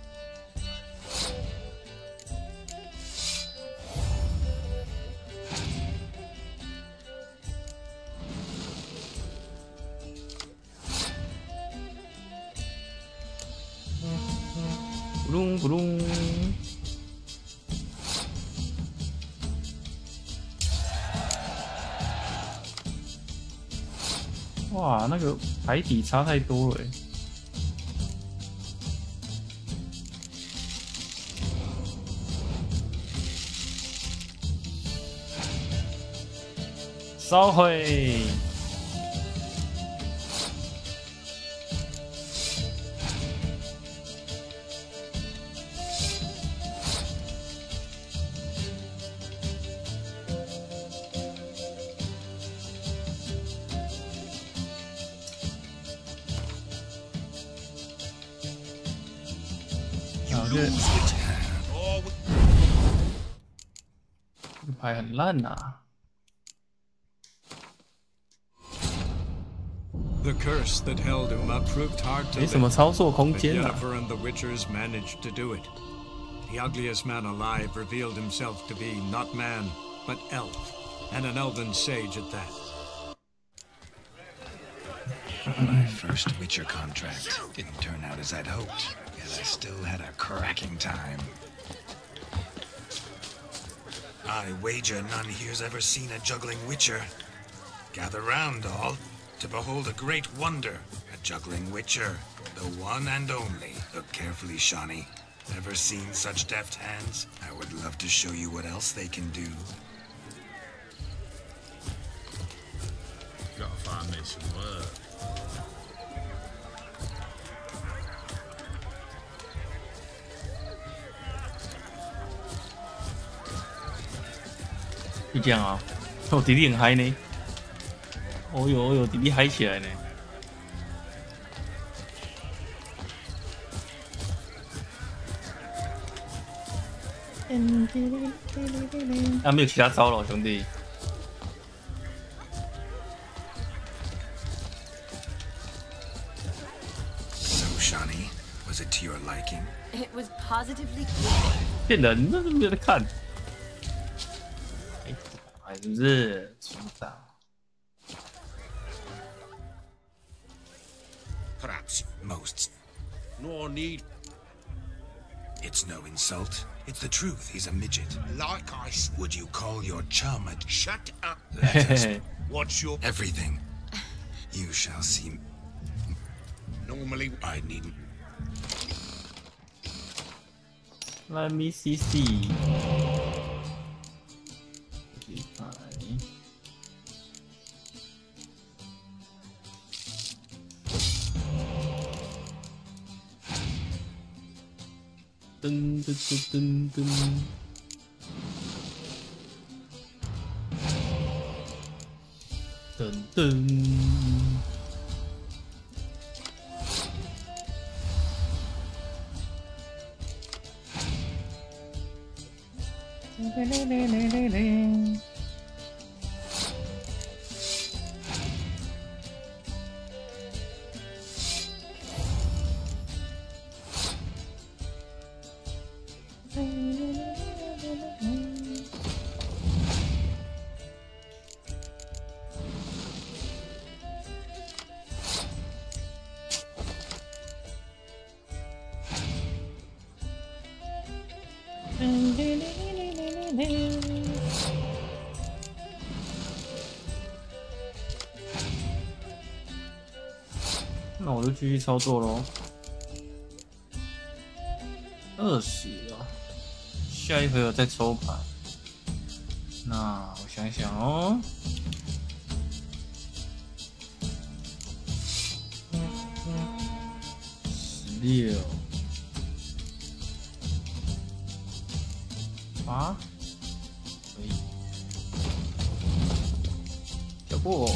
咕隆咕隆。哇，那个牌体差太多了欸。烧毁。这牌很烂呐。 The curse that held him up proved hard to 没什么操作空间啊。 but Yennefer and the Witchers managed to do it. The ugliest man alive revealed himself to be not man, but elf, and an elven sage at that. My first Witcher contract didn't turn out as I'd hoped, yet I still had a cracking time. I wager none here's ever seen a juggling Witcher. Gather round, all, to behold a great wonder, a juggling Witcher, the one and only. Look carefully, Shani. Ever seen such deft hands? I would love to show you what else they can do. Gotta find me some work.就这样啊，我弟弟很嗨呢。哦呦哦呦，弟弟嗨起来呢。啊，没有其他招了，兄弟。So, Shani, was it to your liking? It was positively great. 骗人，那都没有在看。哎，还是不是组长？ Perhaps Most. no need. It's no insult. It's the truth. He's a midget. Like I said. Would you call your chum a... Shut up. Let us... What's your... Everything. You shall see Normally, I needn't. Let me see. 噔噔噔噔噔。噔噔。那我就继续操作咯。20啊，下一回合再抽牌。那我想想哦。16、8，可以。跳过。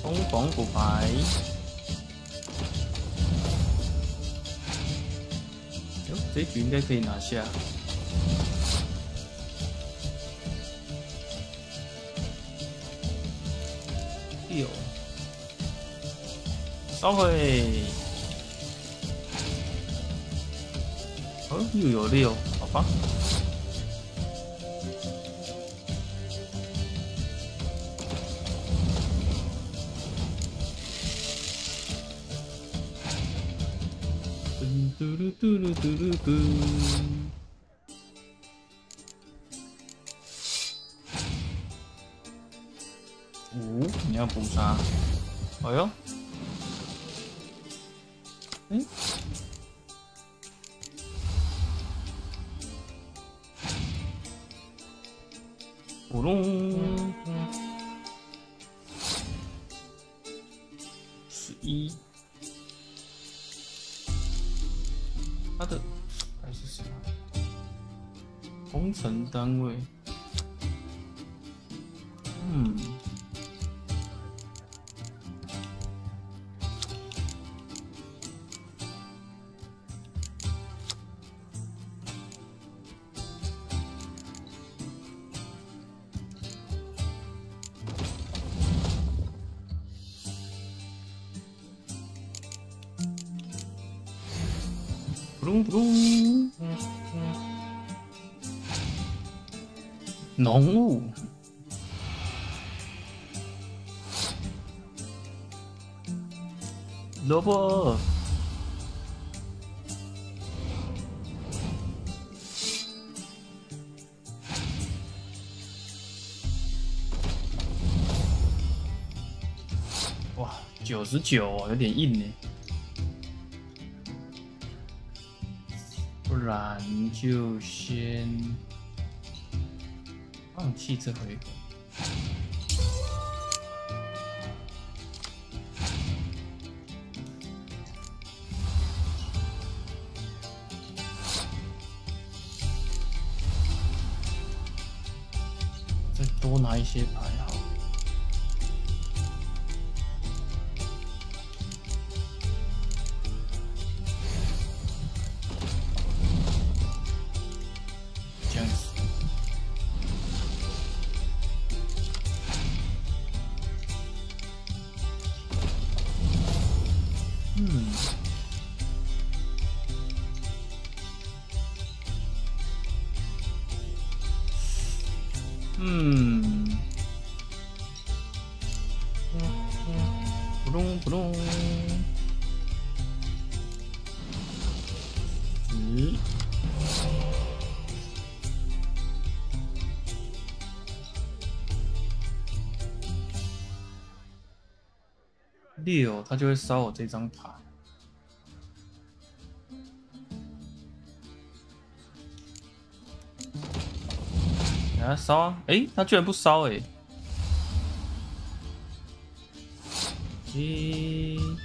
疯狂补牌，哟，这一局应该可以拿下。6，烧毁。哦，又有6，好吧。嘟噜嘟噜嘟噜嘟。5，你要补啥？哎呦，补龙，11。它的还是什么？工程单位。扑隆扑隆，浓雾，萝卜，哇，99哦，有点硬呢。不然就先放弃这回合。再多拿一些牌好。咕咚。咦？6，他就会烧我这张牌。给他烧啊！诶，他居然不烧诶！咦？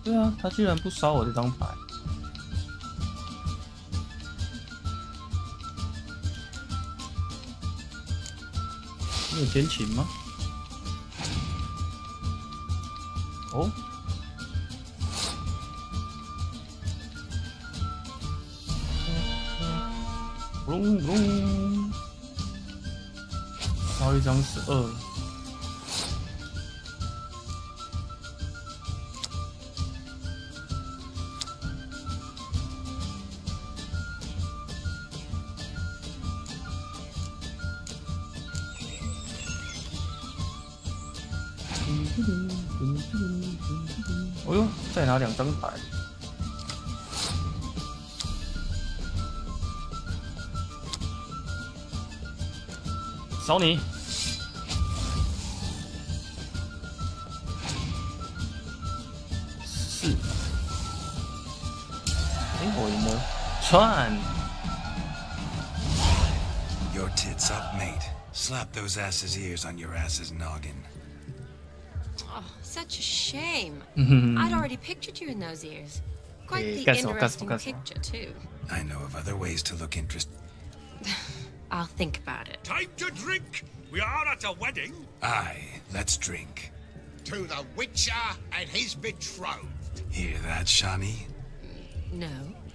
对啊，他居然不烧我这张牌。你有天晴吗？哦。隆隆，烧一张12。哦呦，再拿2张牌。烧你！4。哎，我赢了。串。Your tits up, mate. Slap those asses' ears on your ass's noggin. Oh, such a shame. Mhm. I'd already pictured you in those ears. Quite the interesting picture, too. I know of other ways to look interesting. I'll think about it. Time to drink! We are at a wedding. Aye, let's drink. To the Witcher and his betrothed. Hear that, Shani? No.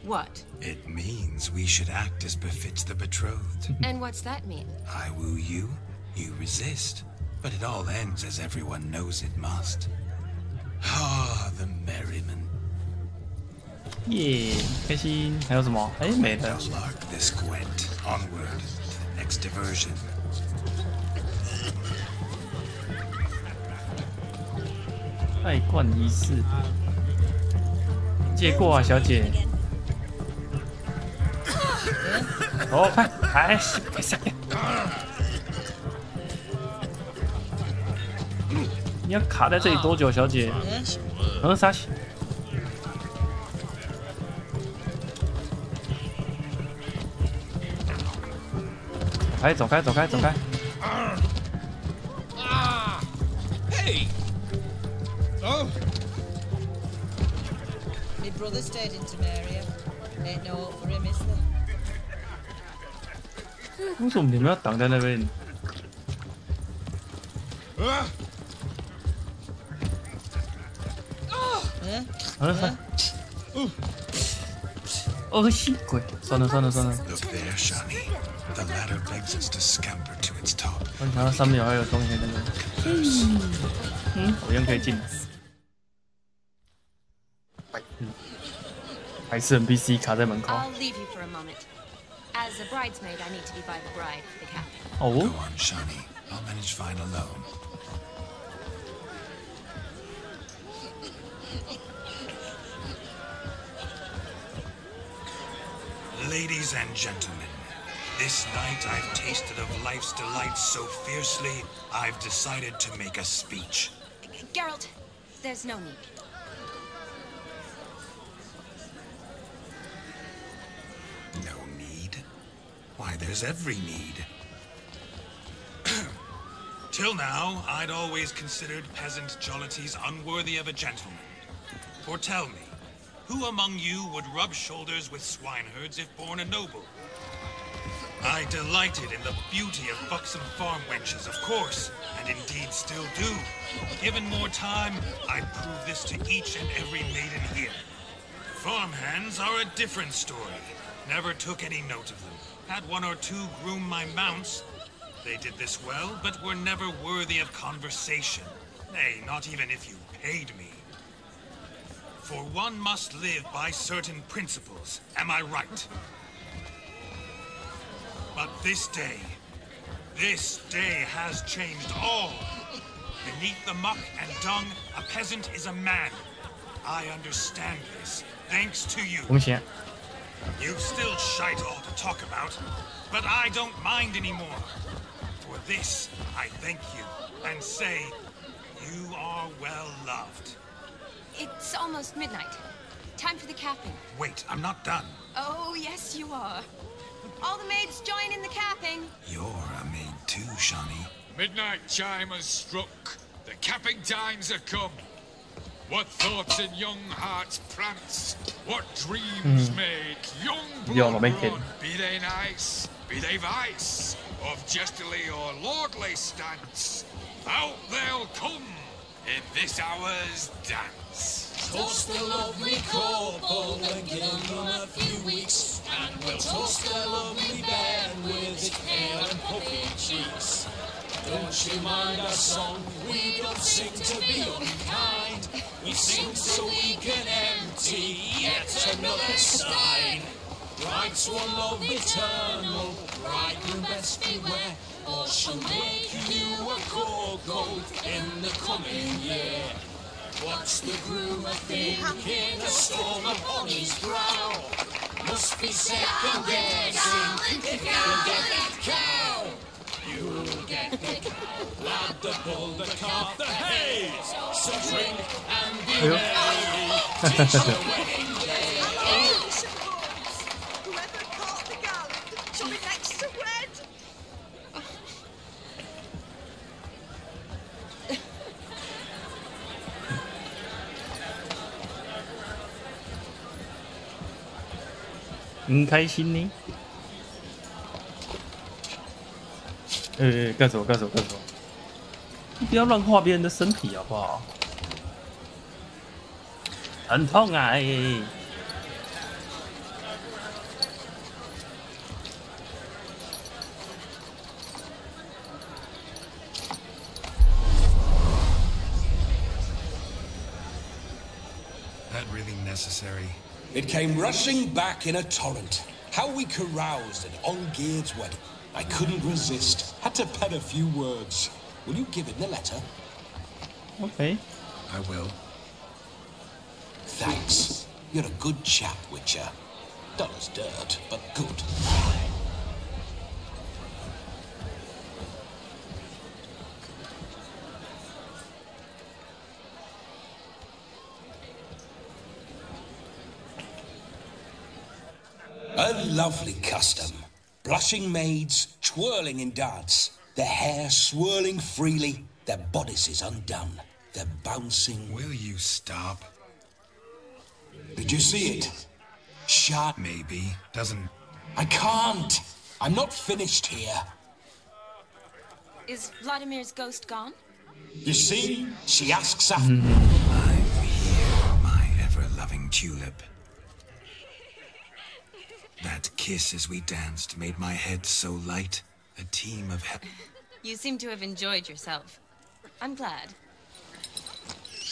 What? It means we should act as befits the betrothed. And what's that mean? I woo you, you resist. But it all ends as everyone knows it must. Ah, the merriment. 耶，开心！还有什么？哎，没了。 Lark this Gwent. Onward to the next diversion. 拜冠仪式，借过啊，小姐。哦，快，哎，快下来！你要卡在这里多久，小姐？啥？哎，走开，走开，走开！ Hey! Oh! My brother stayed in Temeria. Ain't no hope for him, is there? 为什么你们要挡在那边？恶心鬼！算了算了算了。 Look there, Shani. The ladder begs us to scamper to its top. 观察到上面还有东西那个。好像可以进。还是 NPC 卡在门口。 I'll leave you for a moment. As a bridesmaid, I need to be by the bride for the captain. Oh. Go on, Shani. I'll manage fine alone. Ladies and gentlemen, this night I've tasted of life's delights so fiercely, I've decided to make a speech. Geralt, there's no need. No need? Why, there's every need. Till now, I'd always considered peasant jollities unworthy of a gentleman. For tell me, who among you would rub shoulders with swineherds if born a noble? I delighted in the beauty of buxom farm wenches, of course, and indeed still do. Given more time, I'd prove this to each and every maiden here. Farmhands are a different story. Never took any note of them. Had one or two groom my mounts. They did this well, but were never worthy of conversation. Nay, not even if you paid me. For one must live by certain principles, am I right? But this day has changed all. Beneath the muck and dung, a peasant is a man. I understand this, thanks to you. 红鞋。 You've still shite all to talk about, but I don't mind anymore. For this, I thank you and say you are well loved. It's almost midnight. Time for the capping. Wait, I'm not done. Oh, yes, you are. All the maids join in the capping. You're a maid too, Shawnee. Midnight chime has struck. The capping times are come. What thoughts in young hearts prance? What dreams make young blood run? Be they nice, be they vice, of jestily or lordly stance, out they'll come in this hour's dance. Toast the lovely couple and give them a few weeks, and we'll toast the lovely band with its pale and puffy cheeks. Don't you mind our song? We don't sing to be unkind. We sing so we can empty yet another stein. Bride's one love eternal, bridegroom best beware, or she'll make you a cold in the coming year. What's the groom a thinking? A storm upon his brow. Must be second guessing if you can get that cow. You'll get the cow, lad, the bull, the calf, the hay. So drink and be merry. Teach the wedding day. Whoever caught the garland shall be next to wed.开心呢。干什么？干什么？干什么？你不要乱画别人的身体好不好？很痛啊！That really necessary? It came rushing back in a torrent. How we caroused at Olgierd's wedding. I couldn't resist. Had to pen a few words. Will you give him the letter? Okay. I will. Thanks. You're a good chap, Witcher. Dull as dirt, but good. A lovely custom. Blushing maids, twirling in dance, their hair swirling freely, their bodices undone, their bouncing... Will you stop? Did you see it? Shot. Maybe. Doesn't... I can't. I'm not finished here. Is Vladimir's ghost gone? You see? She asks after... I'm here, my ever-loving tulip. That kiss as we danced made my head so light. A team of... You seem to have enjoyed yourself. I'm glad.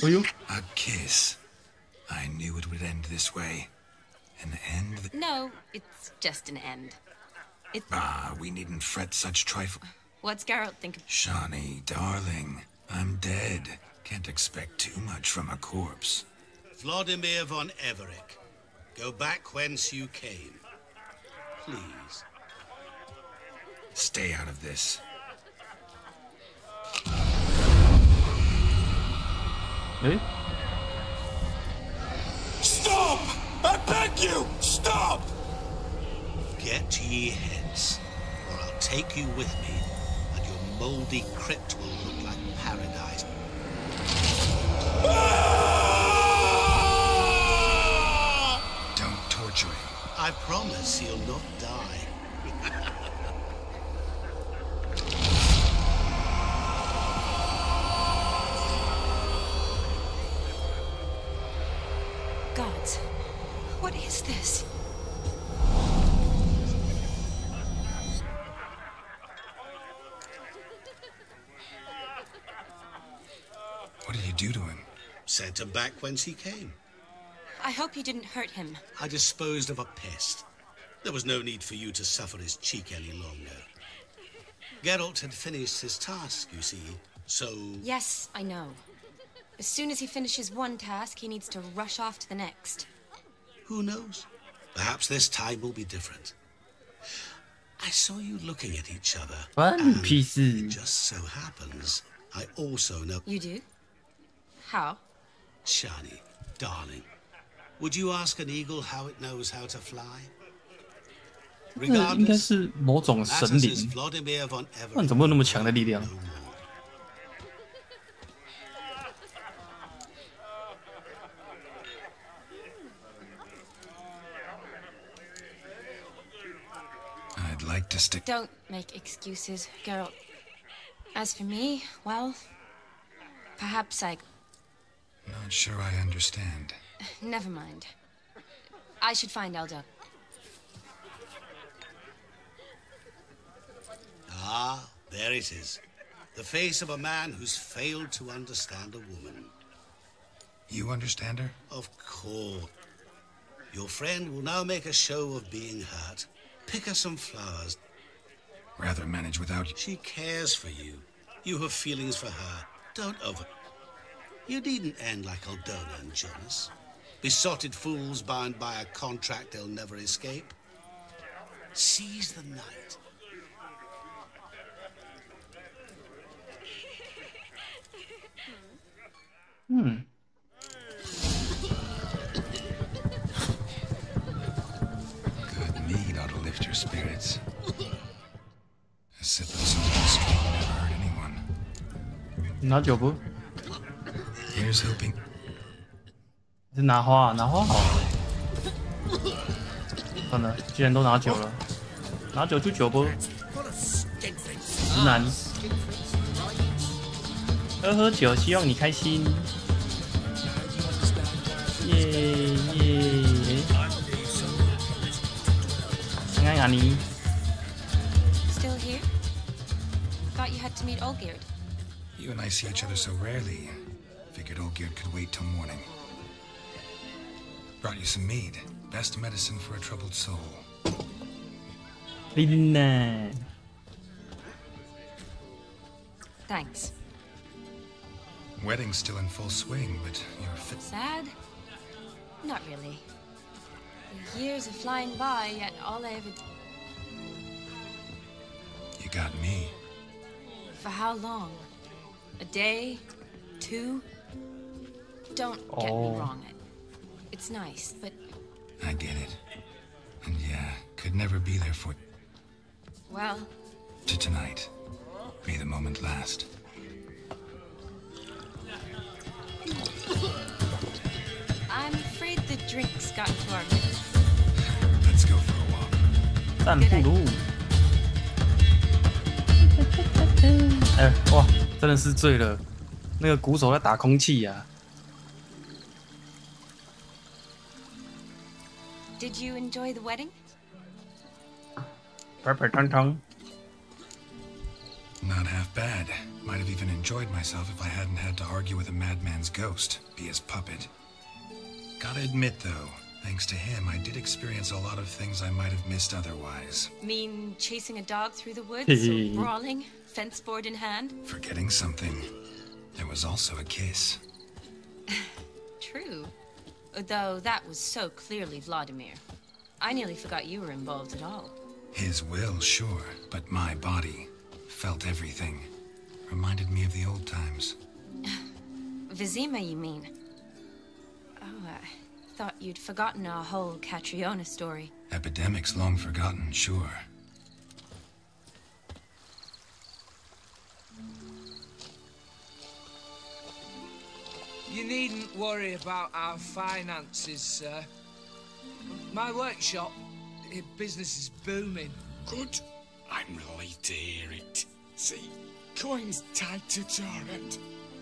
A kiss. I knew it would end this way. An end that... No, it's just an end. we needn't fret such trifle... What's Geralt think of... Shawnee, darling, I'm dead. Can't expect too much from a corpse. Vladimir von Everec, go back whence you came. Please. Stay out of this. Stop! I beg you! Stop! Get ye hence, or I'll take you with me, and your mouldy crypt will look like paradise. Don't torture him. I promise he'll not die. Gods, what is this? What did you do to him? Sent him back whence he came. I hope you didn't hurt him. I disposed of a pest. There was no need for you to suffer his cheek any longer. Geralt had finished his task, you see. So... Yes, I know. As soon as he finishes one task, he needs to rush off to the next. Who knows? Perhaps this time will be different. I saw you looking at each other. One piece. It just so happens I also know... You do? How? Shani, darling, would you ask an eagle how it knows how to fly? 那应该是某种神灵，那你怎么有那么强的力量？ I'd like to stick. Don't make excuses, Geralt. As for me, well, perhaps I... Not sure I understand. Never mind. I should find Elda. Ah, there it is. The face of a man who's failed to understand a woman. You understand her? Of course. Your friend will now make a show of being hurt. Pick her some flowers. Rather manage without you. She cares for you. You have feelings for her. Don't over... You needn't end like Aldona and Jonas. Besotted fools bound by a contract they'll never escape. Seize the night. Good mead ought to lift your spirits. A sip of something strong never hurt anyone. 拿酒不？ Here's hoping. 是拿花啊，拿花好。算了，既然都拿酒了，拿酒就酒不？直男。喝酒，希望你开心。耶耶！安安阿妮。 Still here? Thought you had to meet Olgierd. You and I see each other so rarely. Figured Olgierd could wait till morning. Brought you some mead. Best medicine for a troubled soul. Thanks. Wedding's still in full swing, but you're fit. Sad? Not really. The years are flying by, yet all I ever... You got me. For how long? A day? 2? Don't get me wrong. It's nice, but... I get it. And yeah, could never be there for... Well... To tonight. May the moment last. I'm afraid the drinks got into our... Let's go for a walk. 散步路。哎，哇，真的是醉了。那个鼓手在打空气呀。 Did you enjoy the wedding? 白白汤汤。 Not half bad. Might have even enjoyed myself if I hadn't had to argue with a madman's ghost, be his puppet. Gotta admit, though, thanks to him, I did experience a lot of things I might have missed otherwise. Mean chasing a dog through the woods, or brawling, fence board in hand? Forgetting something. There was also a kiss. True. Though that was so clearly Vladimir. I nearly forgot you were involved at all. His will, sure, but my body felt everything. Reminded me of the old times. Vizima, you mean? Oh, I thought you'd forgotten our whole Catriona story. Epidemics long forgotten, sure. You needn't worry about our finances, sir. My workshop, business is booming. Good. I'm relieved to hear it. See, coin's tied to Torrent,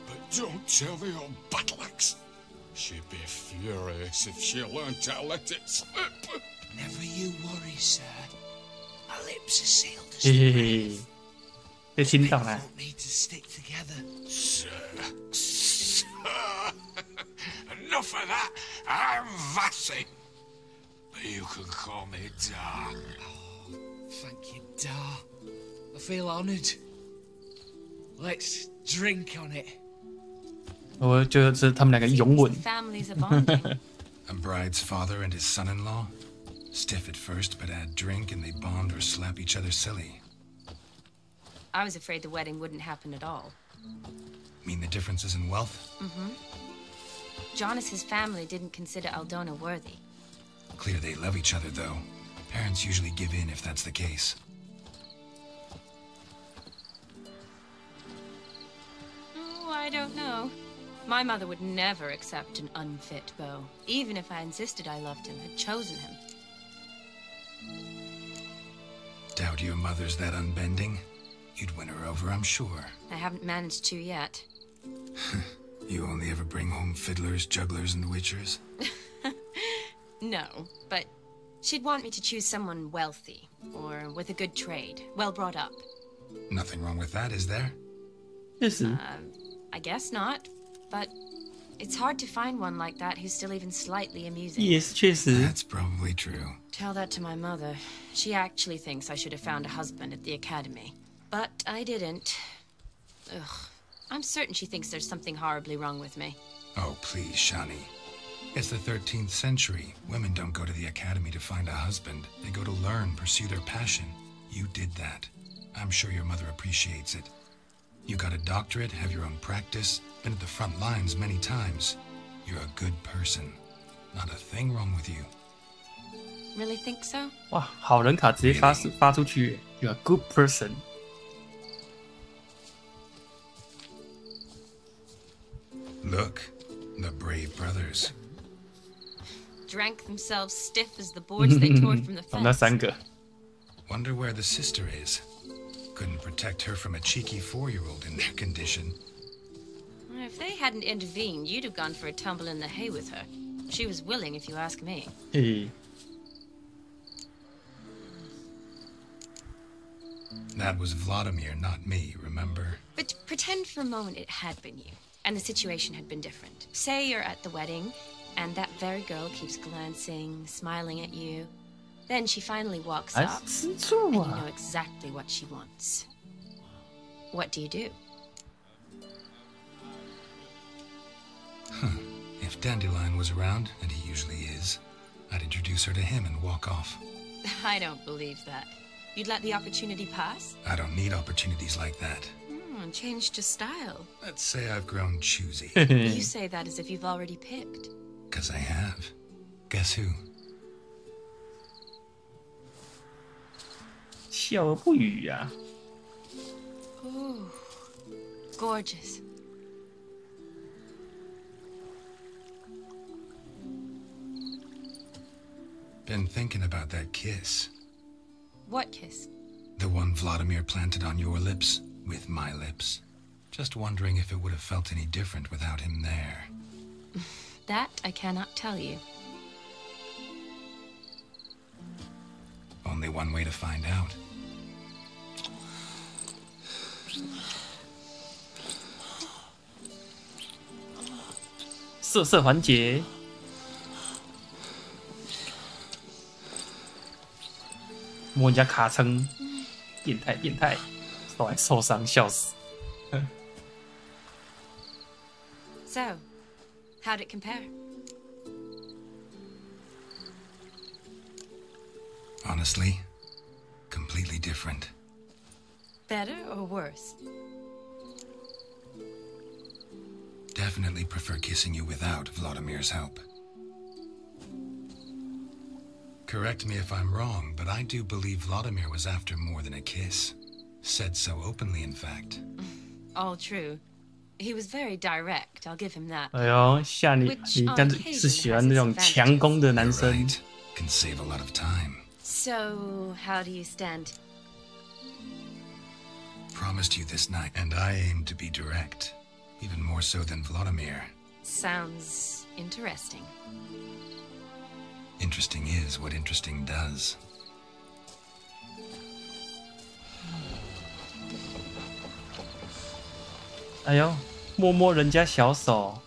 but don't tell the old battle-axe. She'd be furious if she learned to let it slip. Never you worry, sir. My lips are sealed as 嘿嘿嘿，被听到了。 need to stick together. Sir. Enough of that. I'm Vassy. But you can call me Dar. Thank you, Dar. I feel honoured. Let's drink on it. 我觉得是他们两个拥吻。 Families are bonding. A bride's father and his son-in-law? Stiff at first, but add drink and they bond or slap each other silly. I was afraid the wedding wouldn't happen at all. Mean the differences in wealth? Mm-hmm. Jonas's family didn't consider Aldona worthy. Clear they love each other, though. Parents usually give in if that's the case. Oh, I don't know. My mother would never accept an unfit beau, even if I insisted I loved him, had chosen him. Doubt your mother's that unbending? You'd win her over, I'm sure. I haven't managed to yet. You only ever bring home fiddlers, jugglers, and witchers? No, but she'd want me to choose someone wealthy, or with a good trade, well brought up. Nothing wrong with that, is there? I guess not, but it's hard to find one like that who's still even slightly amusing. Yes, 确实。 That's probably true. Tell that to my mother. She actually thinks I should have found a husband at the academy. But I didn't. Ugh. I'm certain she thinks there's something horribly wrong with me. Oh, please, Shani. It's the 13th century. Women don't go to the academy to find a husband. They go to learn, pursue their passion. You did that. I'm sure your mother appreciates it. You got a doctorate, have your own practice, been at the front lines many times. You're a good person. Not a thing wrong with you. Really think so? 哇，好人卡直接发出去。You're a good person. Look, the brave brothers. Drank themselves stiff as the boards they tore from the 他们那 fence. 三个。 Wonder where the sister is. Couldn't protect her from a cheeky 4-year-old in their condition. If they hadn't intervened, you'd have gone for a tumble in the hay with her. She was willing, if you ask me. 嘿， That was Vladimir, not me, remember? But pretend for a moment it had been you, and the situation had been different. Say you're at the wedding, and that very girl keeps glancing, smiling at you. Then she finally walks I up, see and too. you know exactly what she wants. What do you do? If Dandelion was around, and he usually is, I'd introduce her to him and walk off. I don't believe that. You'd let the opportunity pass? I don't need opportunities like that. Changed your style. Let's say I've grown choosy. You say that as if you've already picked. 'Cause I have. Guess who? 笑而不语呀、 Ooh, gorgeous. Been thinking about that kiss. What kiss? The one Vladimir planted on your lips, with my lips. Just wondering if it would have felt any different without him there. That I cannot tell you. Only one way to find out. 色色环节。摸人家卡称，变态变态，手还受伤，笑死。 So, how'd it compare? Honestly, completely different. Better or worse? Definitely prefer kissing you without Vladimir's help. Correct me if I'm wrong, but I do believe Vladimir was after more than a kiss. Said so openly, in fact. All true. He was very direct, I'll give him that. 哎呦，夏你但是是喜欢那种强攻的男生。 Right. Can save a lot of time. So, how do you stand? Promised you this night, and I aim to be direct. Even more so than Vladimir. Sounds interesting. Interesting is what interesting does. 哎呦，摸摸人家小手，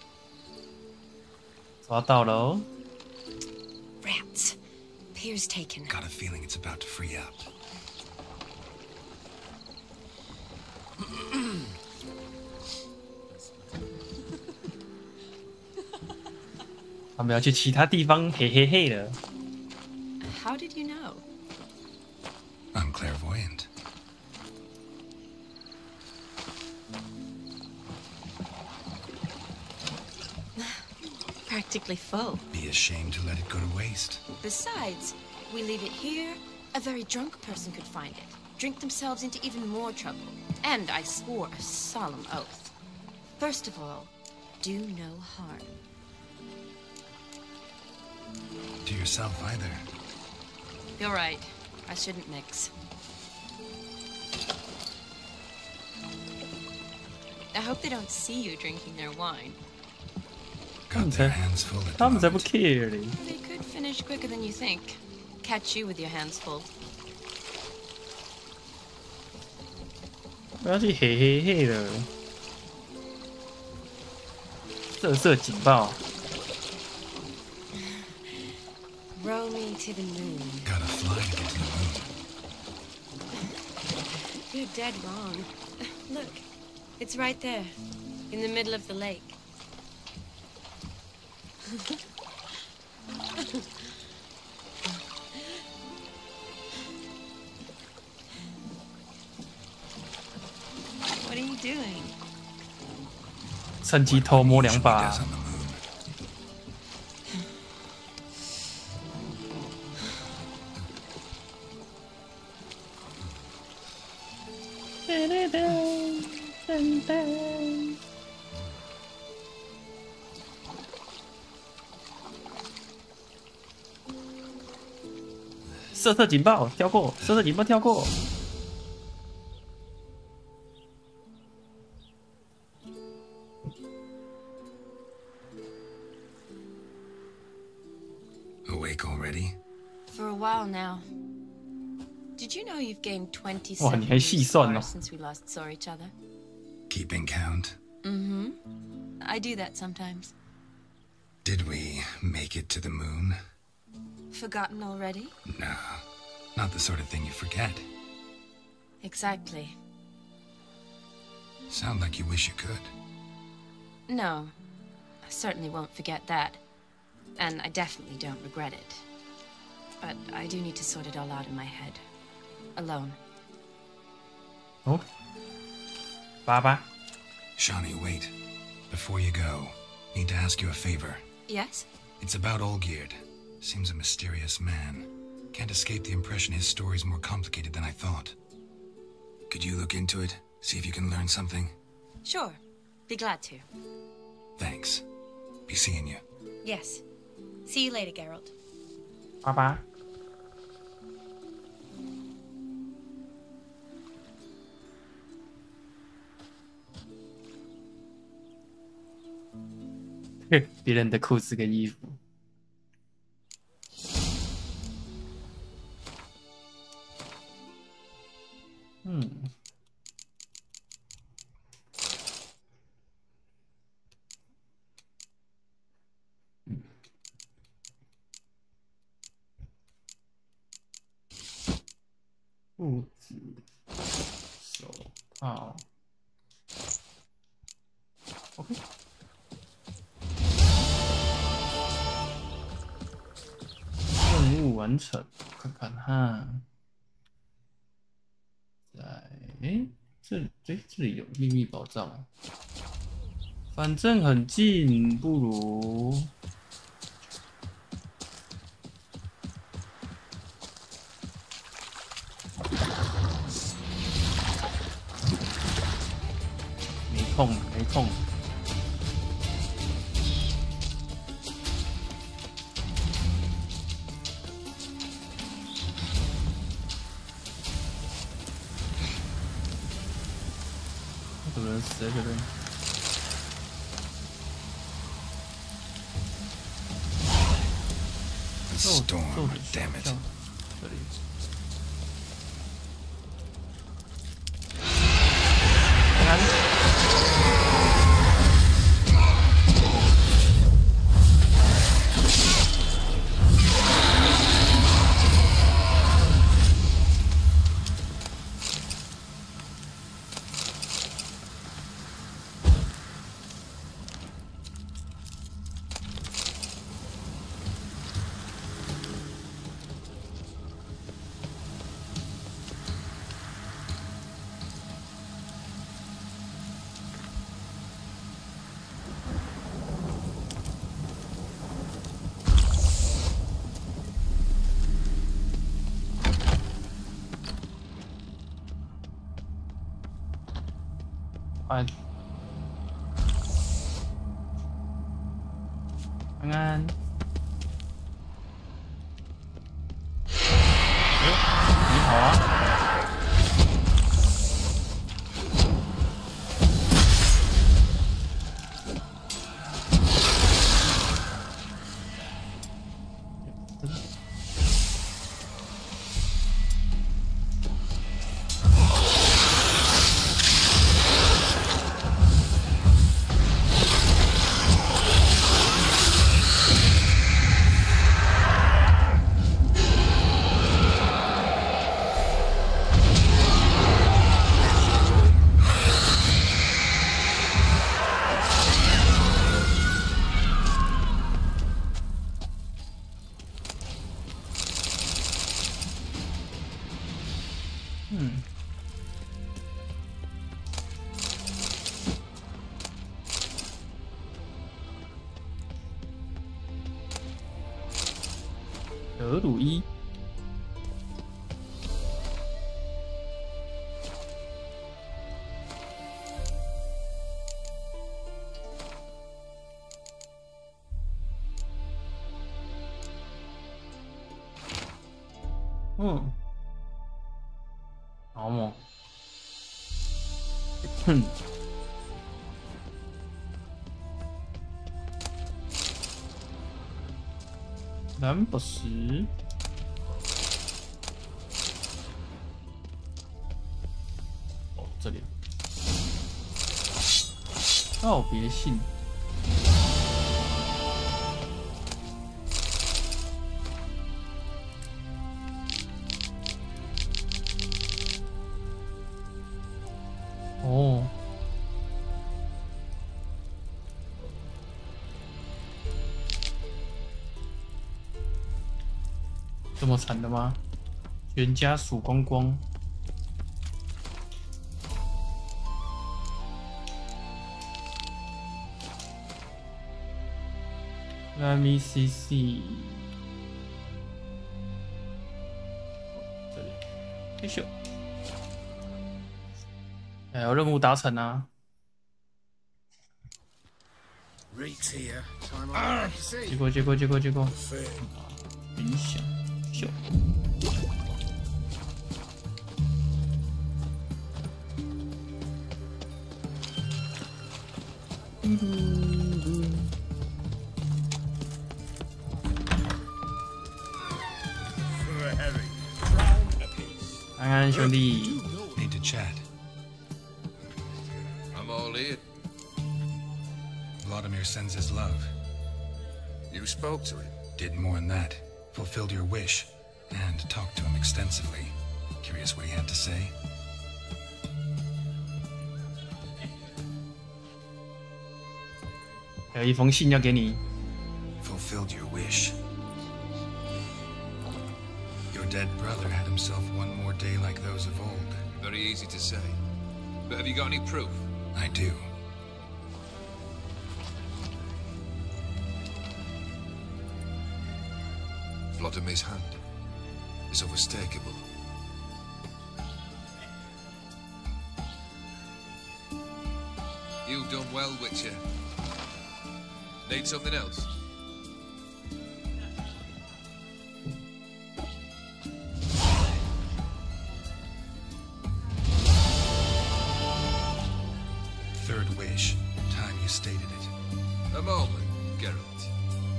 抓到了哦。 Rats. Pier's taken. Got a feeling it's about to free up. 他们要去其他地方，嘿嘿嘿的。How did you know? I'm clairvoyant. Practically full. Be ashamed to let it go to waste. Besides, we leave it here, a very drunk person could find it, drink themselves into even more trouble. And I swore a solemn oath. First of all, do no harm. To yourself either. You're right. I shouldn't mix. I hope they don't see you drinking their wine. Got their hands full at the Tom's ever moment. cared. They could finish quicker than you think. Catch you with your hands full. 我要去嘿嘿嘿的。色警报。 Row me to the moon. Gotta fly to get to the moon. You're dead wrong. Look, it's right there, in the middle of the lake. What are you doing? 趁机偷摸2把。 色色警报，跳过！色色警报，跳过！ Awake already? For a while now. Did you know you've gained 20 哇，你还细算哦。 since we last saw each other? Keeping count? Mm-hmm. I do that sometimes. Did we make it to the moon? Forgotten already? No, not the sort of thing you forget. Exactly. Sound like you wish you could. No, I certainly won't forget that. And I definitely don't regret it. But I do need to sort it all out in my head. Alone. Oh. Baba. Shani, wait. Before you go, need to ask you a favor. Yes? It's about Olgierd. Seems a mysterious man. Can't escape the impression his story's more complicated than I thought. Could you look into it? See if you can learn something? Sure. Be glad to. Thanks. Be seeing you. Yes. See you later, Geralt. 爸爸。别人的裤子跟衣服。裤子、手套 ，OK。任务完成，看看哈。这里有秘密宝藏，反正很近，不如。 痛没痛？有人死在这边。Storm, damn it！ 这里。安安。你好啊。德鲁伊，好嘛，蓝宝石，哦，这里，告别信。哦。这么惨的吗？全家数光光。Let me see。这里，退休。哎，有任务达成啊！结果，影响。秀。安安兄弟 ，Need to chat. I'm all ear. Vladimir sends his love. You spoke to him? Did more than that. Fulfilled your wish, and talked to him extensively. Curious what he had to say? Fulfilled your wish. Your dead brother had himself one more day like those of old. Very easy to say. But have you got any proof? I do. Vladimir's hand is unmistakable. You've done well, Witcher. Need something else? Third wish. Time you stated it. A moment, Geralt.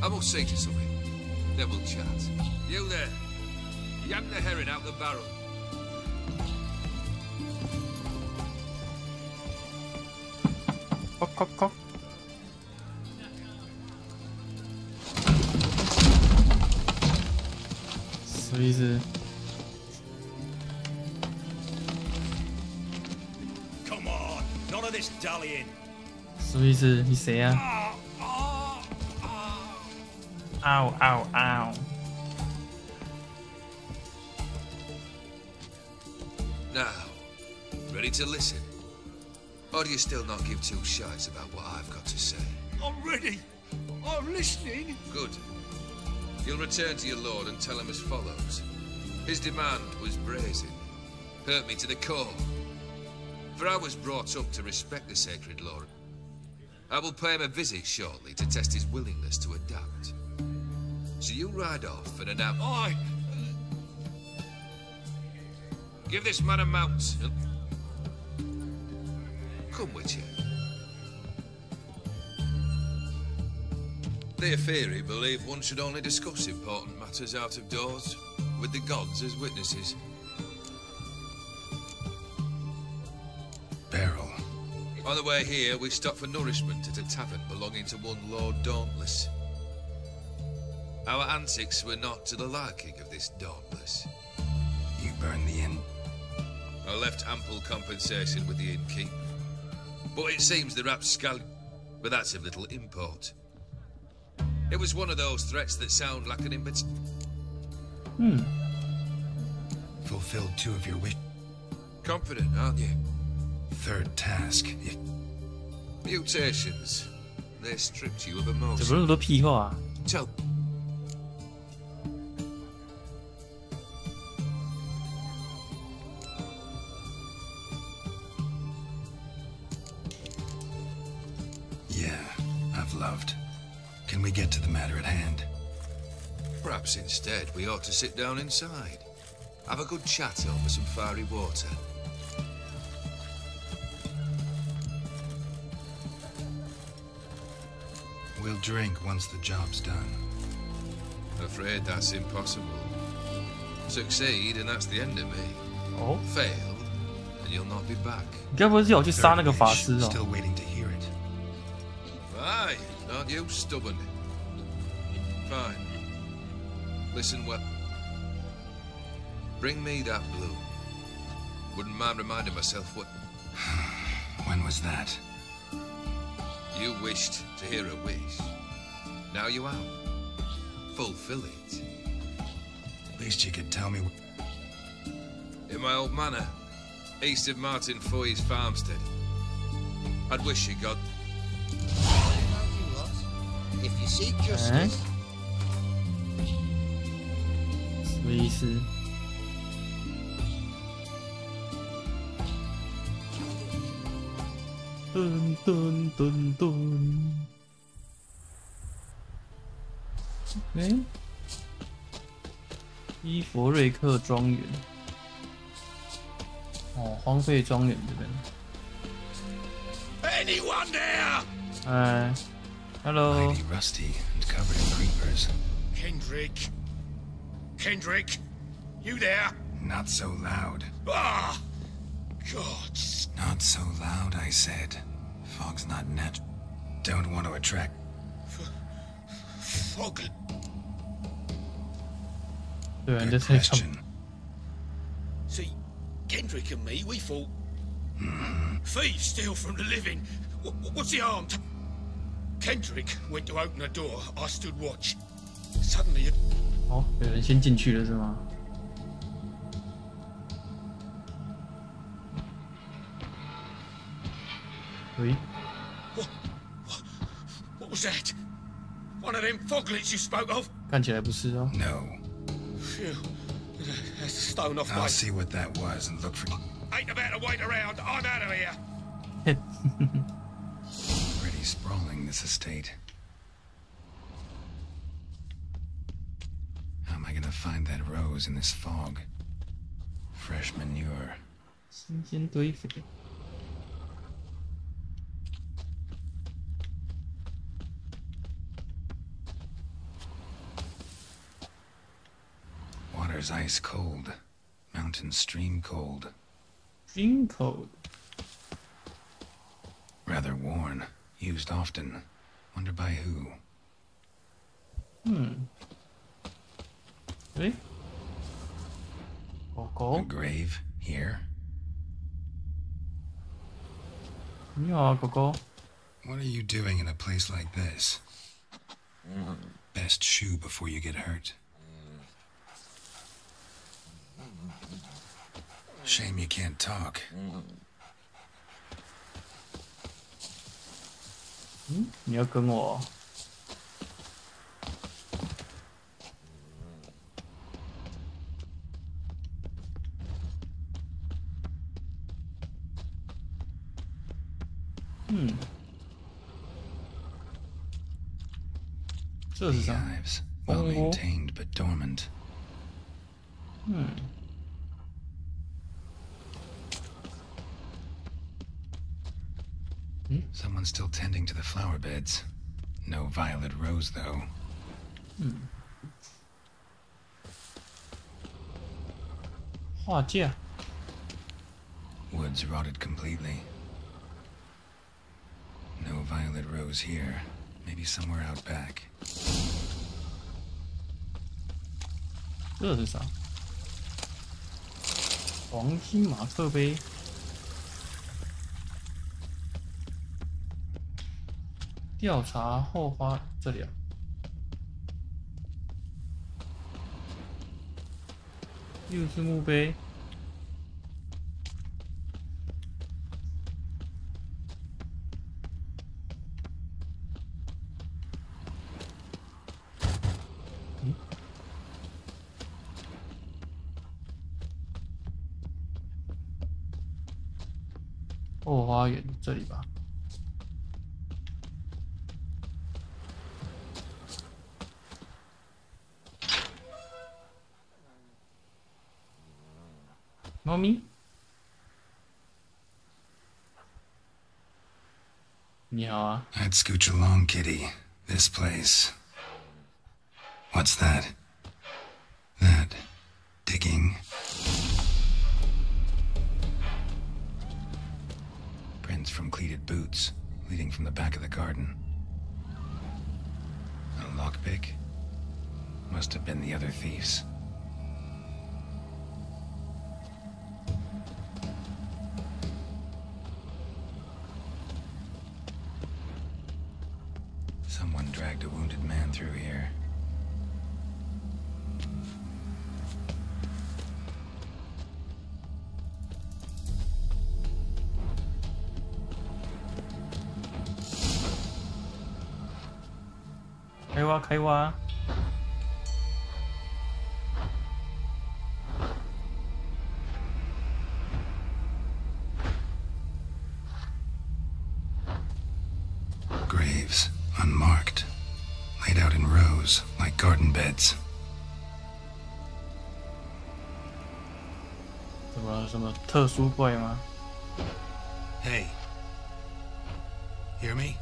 I must say to something. Then we'll chat. You there. Yank the herring out the barrel. Cock. Come on, none of this dallying. 什么意思？你谁啊？嗷嗷嗷 Now, ready to listen? Or do you still not give two shites about what I've got to say? I'm ready. I'm listening. Good. You'll return to your lord and tell him as follows. His demand was brazen. Hurt me to the core. For I was brought up to respect the sacred law. I will pay him a visit shortly to test his willingness to adapt. So you ride off and announce... Oi! Give this man a mount and... Come with you. The Aetheri believe one should only discuss important matters out of doors, with the gods as witnesses. Beryl. On the way here, we stopped for nourishment at a tavern belonging to one Lord Dauntless. Our antics were not to the liking of this Dauntless. You burned the inn? I left ample compensation with the innkeep. But it seems the rapscal... But that's of little import. It was one of those threats that sound like an invitation. Fulfilled 2 of your wishes. Confident, aren't you? 3rd task. Mutations. They stripped you of 怎么那么 emotion. 多屁话啊？ Tell. Yeah, I've loved. Can we get to the matter at hand? Perhaps instead we ought to sit down inside. Have a good chat over some fiery water. We'll drink once the job's done. Afraid that's impossible. Succeed and that's the end of me. Oh. Fail and you'll not be back. 你该不会是有去杀那个法师哦？ Still waiting to hear it. Aye, aren't you stubborn? Fine. Listen well. Bring me that blue. Wouldn't mind reminding myself what... When was that? You wished to hear a wish. Now you have. Fulfill it. At least you could tell me... In my old manor, east of Martin Foy's farmstead. I'd wish you God... If you seek justice... 什么意思？噔噔噔噔。哎，伊佛瑞克庄园。哦，荒废庄园这边。 Anyone there? 哎 ，Hello。 Mighty rusty and covered in creepers. Kendrick. Kendrick, you there? Not so loud. Ah! God. Not so loud, I said. Fog's not net. Don't want to attract... Fog. 对啊，你 Good 在这里干 question. See, Kendrick and me, we thought... Thieves steal from the living. What's the harm? Kendrick went to open the door. I stood watch. Suddenly... 哦，有人先进去了是吗？喂， What was that? One of them foglets you spoke of? 看起来不是哦。 No. Phew. That's a stone off I'll my... see what that was and look for... Ain't about to wait around. I'm out of here. Pretty sprawling, this estate. How am I gonna find that rose in this fog? Fresh manure. 新鲜堆肥。 Water's ice cold. Mountain stream cold. Stream cold. Rather worn. Used often. Wonder by who? Eh? A grave here? 你好啊，狗狗。 What are you doing in a place like this? Best shoe before you get hurt. Shame you can't talk. 你要跟我？这是啥？ Beehives, well maintained but dormant. Someone's still tending to the flower beds. No violet rose, though. 画架。 Woods rotted completely. No violet rose here. Maybe somewhere out back. 这是啥？黄金马克杯。调查后发这里啊。又是墓碑。 后花园这里吧。猫咪，你好啊。 I'd scooch along, kitty. This place. What's that? That. Digging. Prints from cleated boots, leading from the back of the garden. A lockpick? Must have been the other thieves. Someone dragged a wounded man through here.开挖。 Graves, unmarked, laid out in rows like garden beds. 怎么了？什么特殊怪吗？ Hey. Hear me?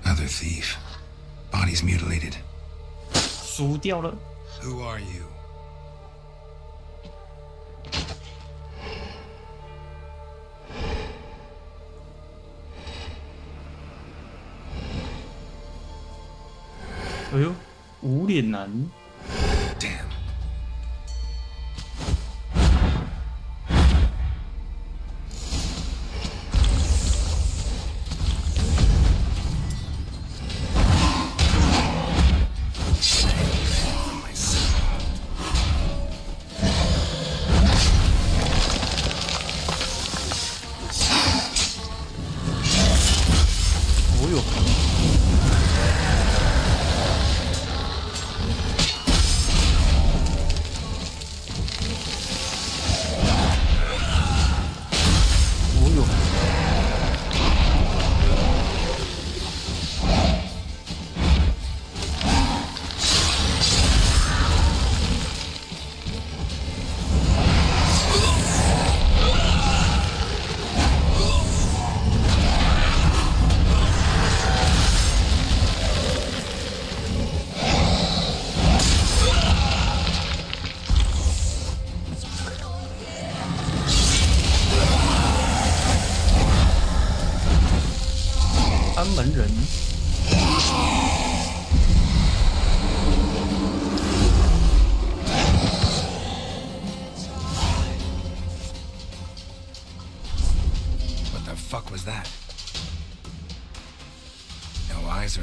Another thief. Bodies mutilated. 输掉了。 Who are you? Eh呦，无脸男。 Damn.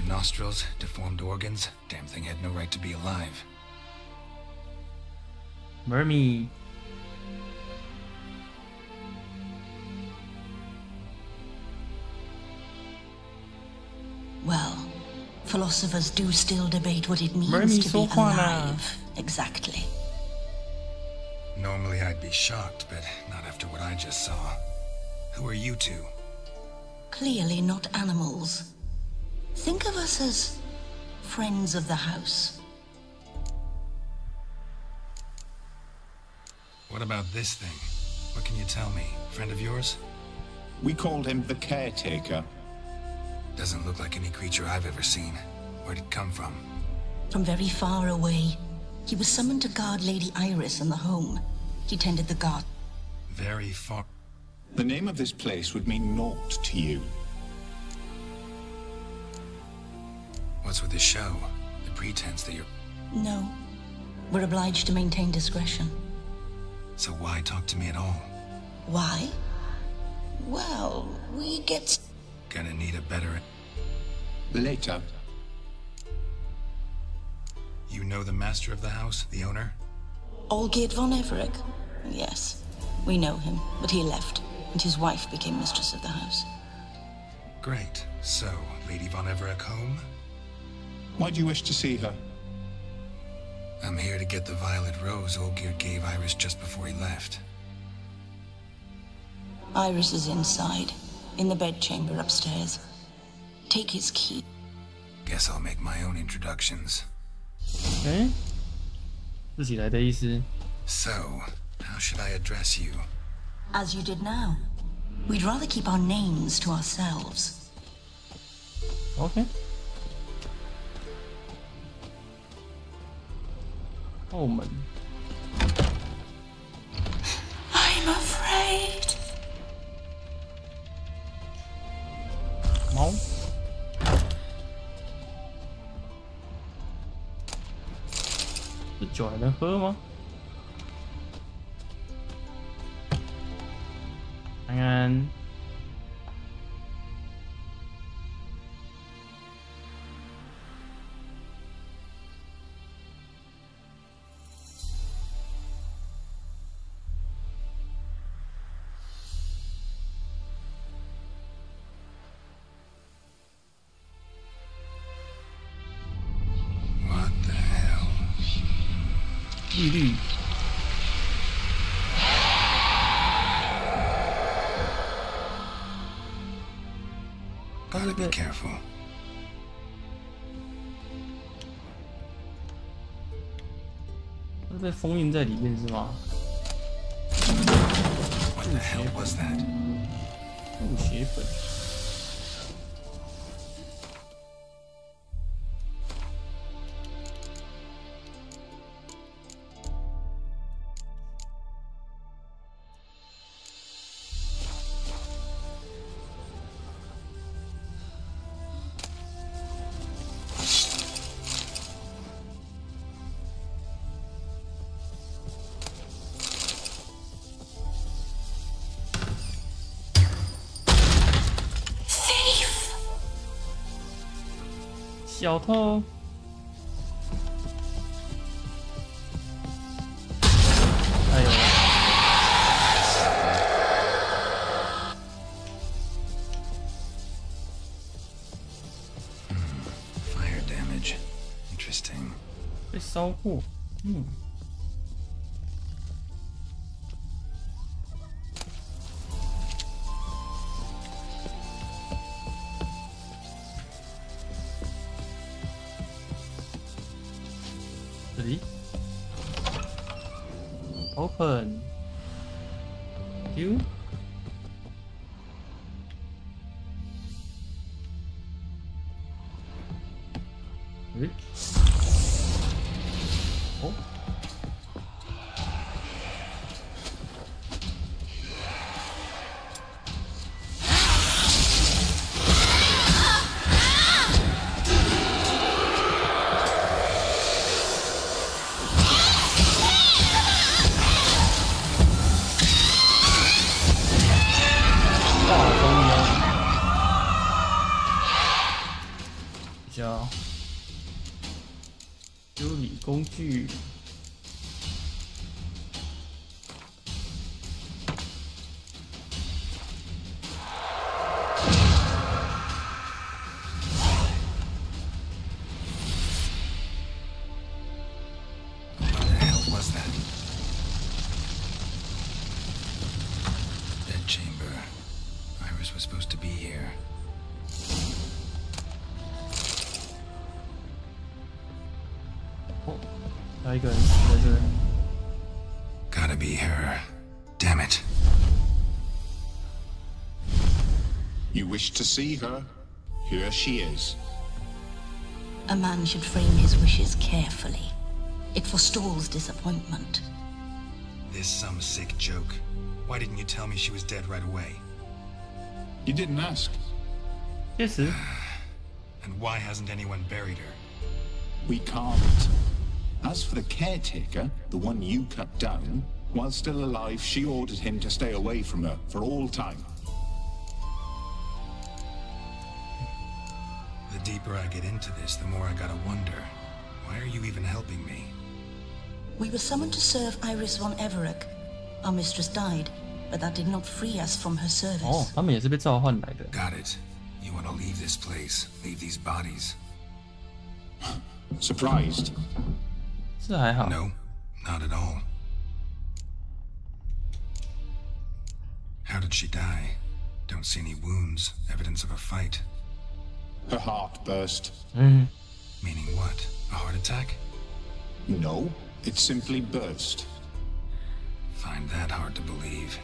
Nostrils, deformed organs. Damn thing had no right to be alive. Mermy. Philosophers do still debate what it means Remy to be Sofana. alive. Exactly. Normally I'd be shocked, but not after what I just saw. Who are you two? Clearly not animals. Think of us as friends of the house. What about this thing? What can you tell me? Friend of yours? We called him the Caretaker. Doesn't look like any creature I've ever seen. Where'd it come from? From very far away. He was summoned to guard Lady Iris in the home. He tended the guard. Very far. The name of this place would mean naught to you. What's with the show? The pretense that you're... No. We're obliged to maintain discretion. So why talk to me at all? Why? Well, we get... Gonna need a better... Later. You know the master of the house, the owner? Olgierd von Everec? Yes. We know him, but he left, and his wife became mistress of the house. Great. So, Lady von Everec home? Why do you wish to see her? I'm here to get the violet rose Olgierd gave Iris just before he left. Iris is inside, in the bedchamber upstairs. Take his key. Guess I'll make my own introductions. 自己来的意思。 So, how should I address you? As you did now. We'd rather keep our names to ourselves. Okay. 后门。 I'm afraid. 猫。这酒还能喝吗？安安。 绿绿。 Gotta be careful. 它被封印在里面是吗？ What the hell was that? 入血粉。 小偷。哎呦！ Fire damage. Interesting. 被烧过。嗯。 这里 ，open， you， 诶，哦，修理工具。was supposed to be here. Oh, 还有一个人死在这。Gotta be her. Damn it. You wish to see her? Here she is. A man should frame his wishes carefully. It forestalls disappointment. This some sick joke. Why didn't you tell me she was dead right away? You didn't ask. Yes, sir. And why hasn't anyone buried her? We can't. As for the caretaker, the one you cut down, while still alive, she ordered him to stay away from her for all time. The deeper I get into this, the more I gotta wonder. Why are you even helping me? We were summoned to serve Iris von Everec. Our mistress died, but that did not free us from her service. 哦，他们也是被召唤来的。Got it. You want to leave this place, leave these bodies. Surprised? 是还好。 No, not at all. How did she die? Don't see any wounds, evidence of a fight. Her heart burst. Meaning what? A heart attack? No, it simply burst. Find that hard to believe.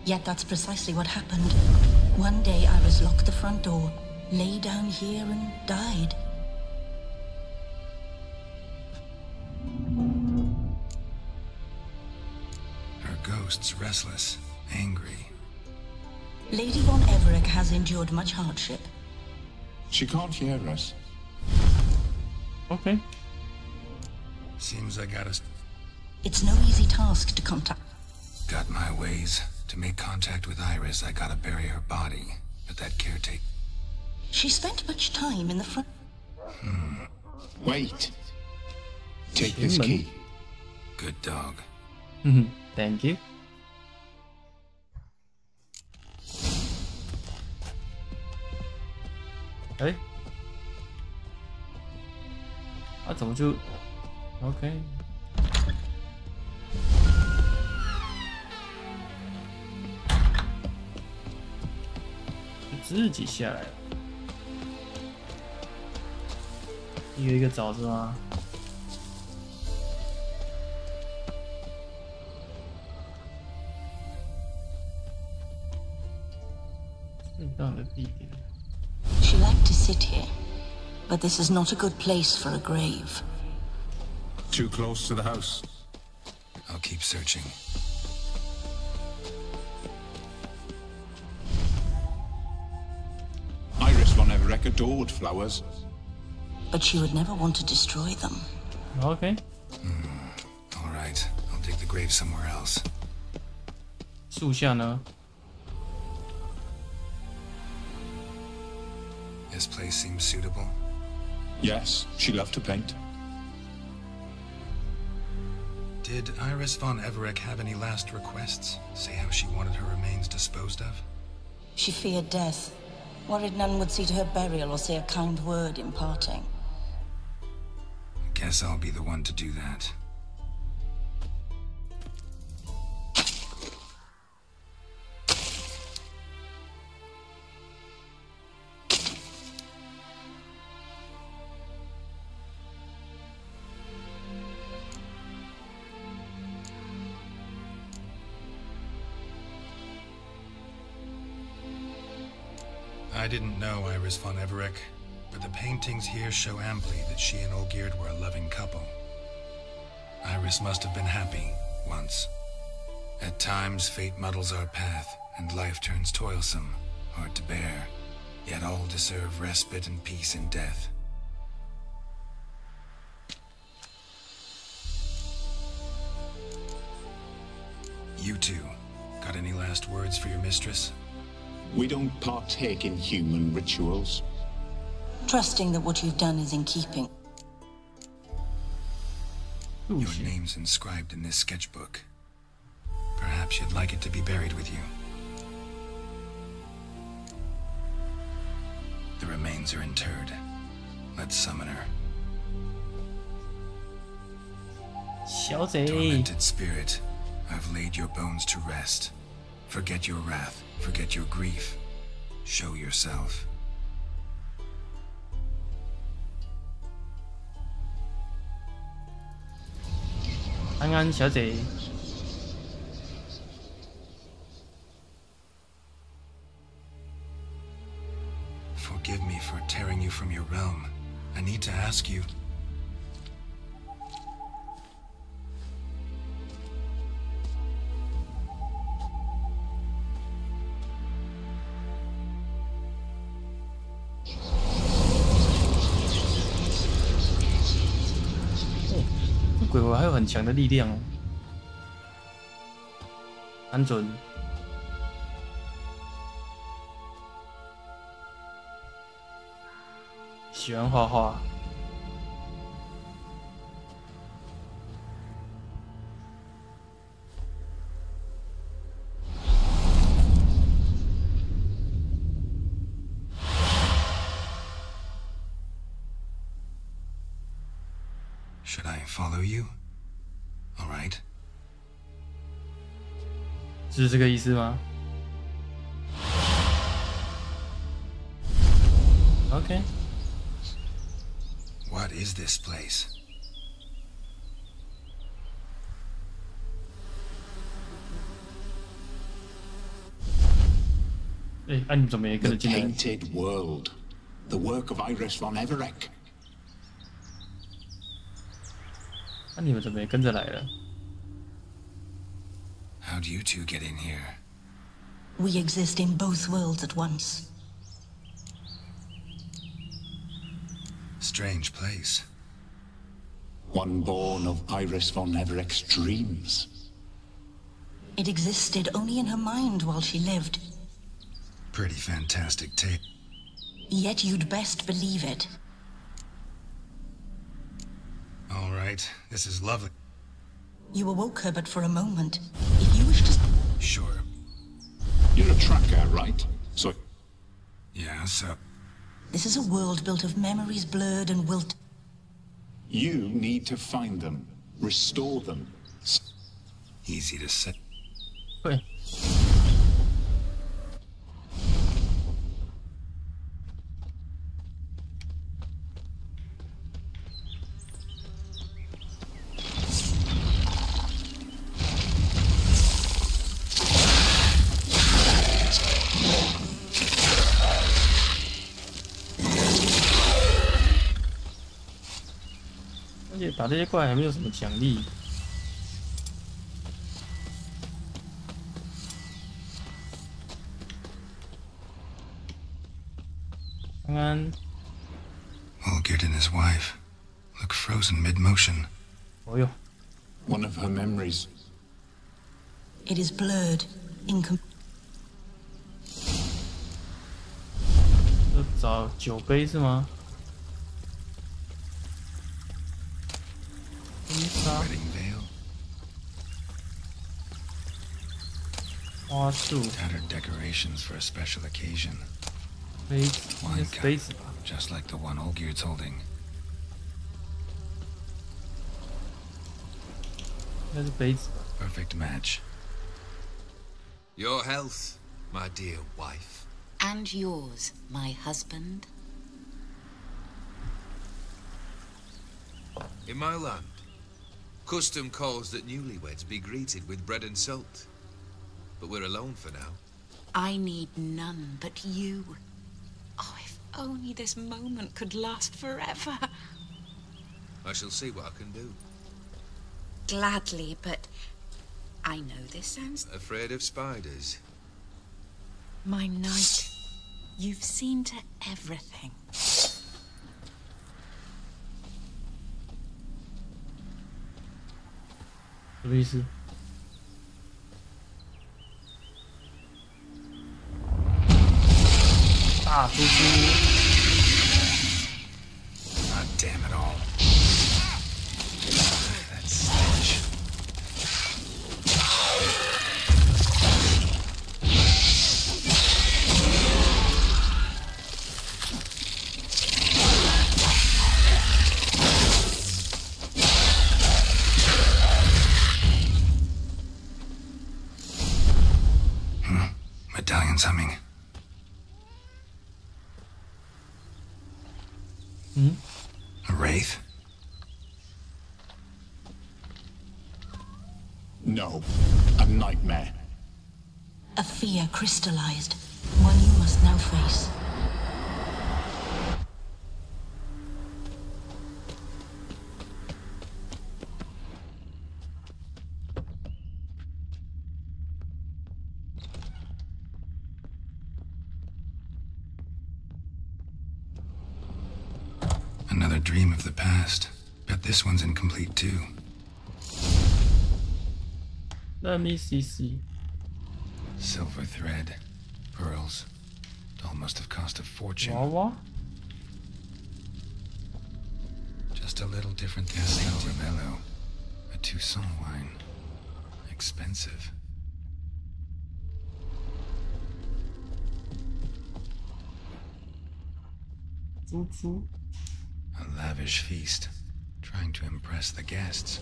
Yet that's precisely what happened. One day Iris locked the front door, lay down here and died. Her ghost's restless, angry. Lady von Everec has endured much hardship. She can't hear us. Okay. Seems I gotta... It's no easy task to contact. Got my ways. To make contact with Iris, I gotta bury her body. But that caretaker... She spent much time in the front... Wait. Take this key. Good dog. Thank you. Hey. 啊，怎么就 OK？ 就自己下来了，一个一个找是吗？适当的地点。 She liked to sit here, but this is not a good place for a grave. Too close to the house. I'll keep searching. Iris von Everec adored flowers. But she would never want to destroy them. Okay. All right, I'll dig the grave somewhere else. 树下呢？ This place seems suitable. Yes, she loved to paint. Did Iris von Everec have any last requests? Say how she wanted her remains disposed of? She feared death, worried none would see to her burial or say a kind word in parting. Guess I'll be the one to do that. I didn't know Iris von Everec, but the paintings here show amply that she and Olgierd were a loving couple. Iris must have been happy, once. At times, fate muddles our path, and life turns toilsome, hard to bear. Yet all deserve respite and peace in death. You two, got any last words for your mistress? We don't partake in human rituals. Trusting that what you've done is in keeping. Your name's inscribed in this sketchbook. Perhaps you'd like it to be buried with you. The remains are interred. Let's summon her. 小贼。 Tormented spirit, I've laid your bones to rest. Forget your wrath, forget your grief. Show yourself. 安安小姐， Forgive me for tearing you from your realm. I need to ask you. Oh, 这鬼魂还有很强的力量哦。安准。 喜欢画画。Should I follow you? All right. 是这个意思吗 ？OK。 What is this place? 哎，你们怎么也跟着 The 进来？ Painted World, the work of Iris von Everec. 那你们怎么也跟着来了？ How'd you two get in here? We exist in both worlds at once. Strange place. One born of Iris von Everec's dreams. It existed only in her mind while she lived. Pretty fantastic tale. Yet you'd best believe it. All right, this is lovely. You awoke her but for a moment. If you wish to... Sure. You're a tracker, right? So... Yeah, so... This is a world built of memories blurred and wilt. You need to find them, restore them. Easy to say. 对。而且打这些怪还没有什么奖励。安安， Olgierd and his wife look frozen mid-motion. 哦哟， One of her memories. It is blurred, incomplete. 这找酒杯是吗？ Wedding veil. 花束， Tattered decorations for a special occasion. 杯子，应该是杯子吧？ Just like the one Olgierd's holding. 应该是杯子吧？ Perfect match. Your health, my dear wife. And yours, my husband. In my land, custom calls that newlyweds be greeted with bread and salt. But we're alone for now. I need none but you. Oh, if only this moment could last forever. I shall see what I can do. Gladly, but I know this sounds... Afraid of spiders? My knight, you've seen to everything. 什么意思？大叔叔。 God damn it all. That stench. Medallion's humming. A wraith? No, a nightmare. A fear crystallized, one you must now face. Another dream of the past. Bet this one's incomplete too. Let me see. Silver thread, pearls. Doll must have cost a fortune. What? Just a little different than Castel Rebello. A Toussaint wine. Expensive. A lavish feast, trying to impress the guests.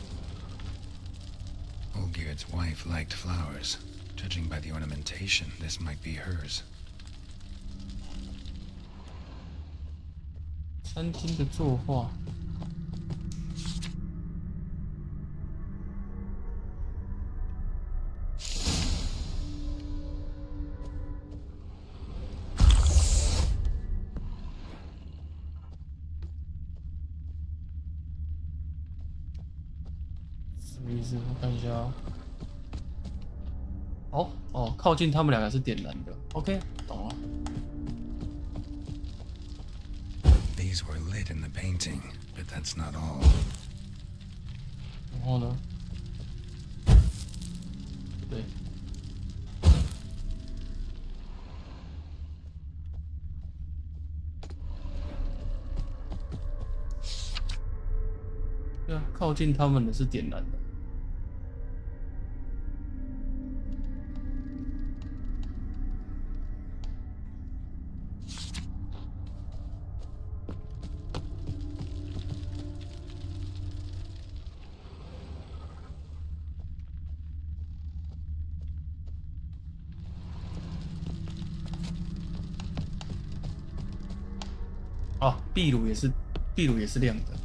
Olgierd's wife liked flowers. Judging by the ornamentation, this might be hers. 餐厅的作画。什么意思？我看一下啊。哦，靠近他们两个是点燃的。OK， 懂了。 These were lit in the painting, but that's not all. 然后呢？对。对啊，靠近他们的是点燃的。 哦，壁炉也是亮的。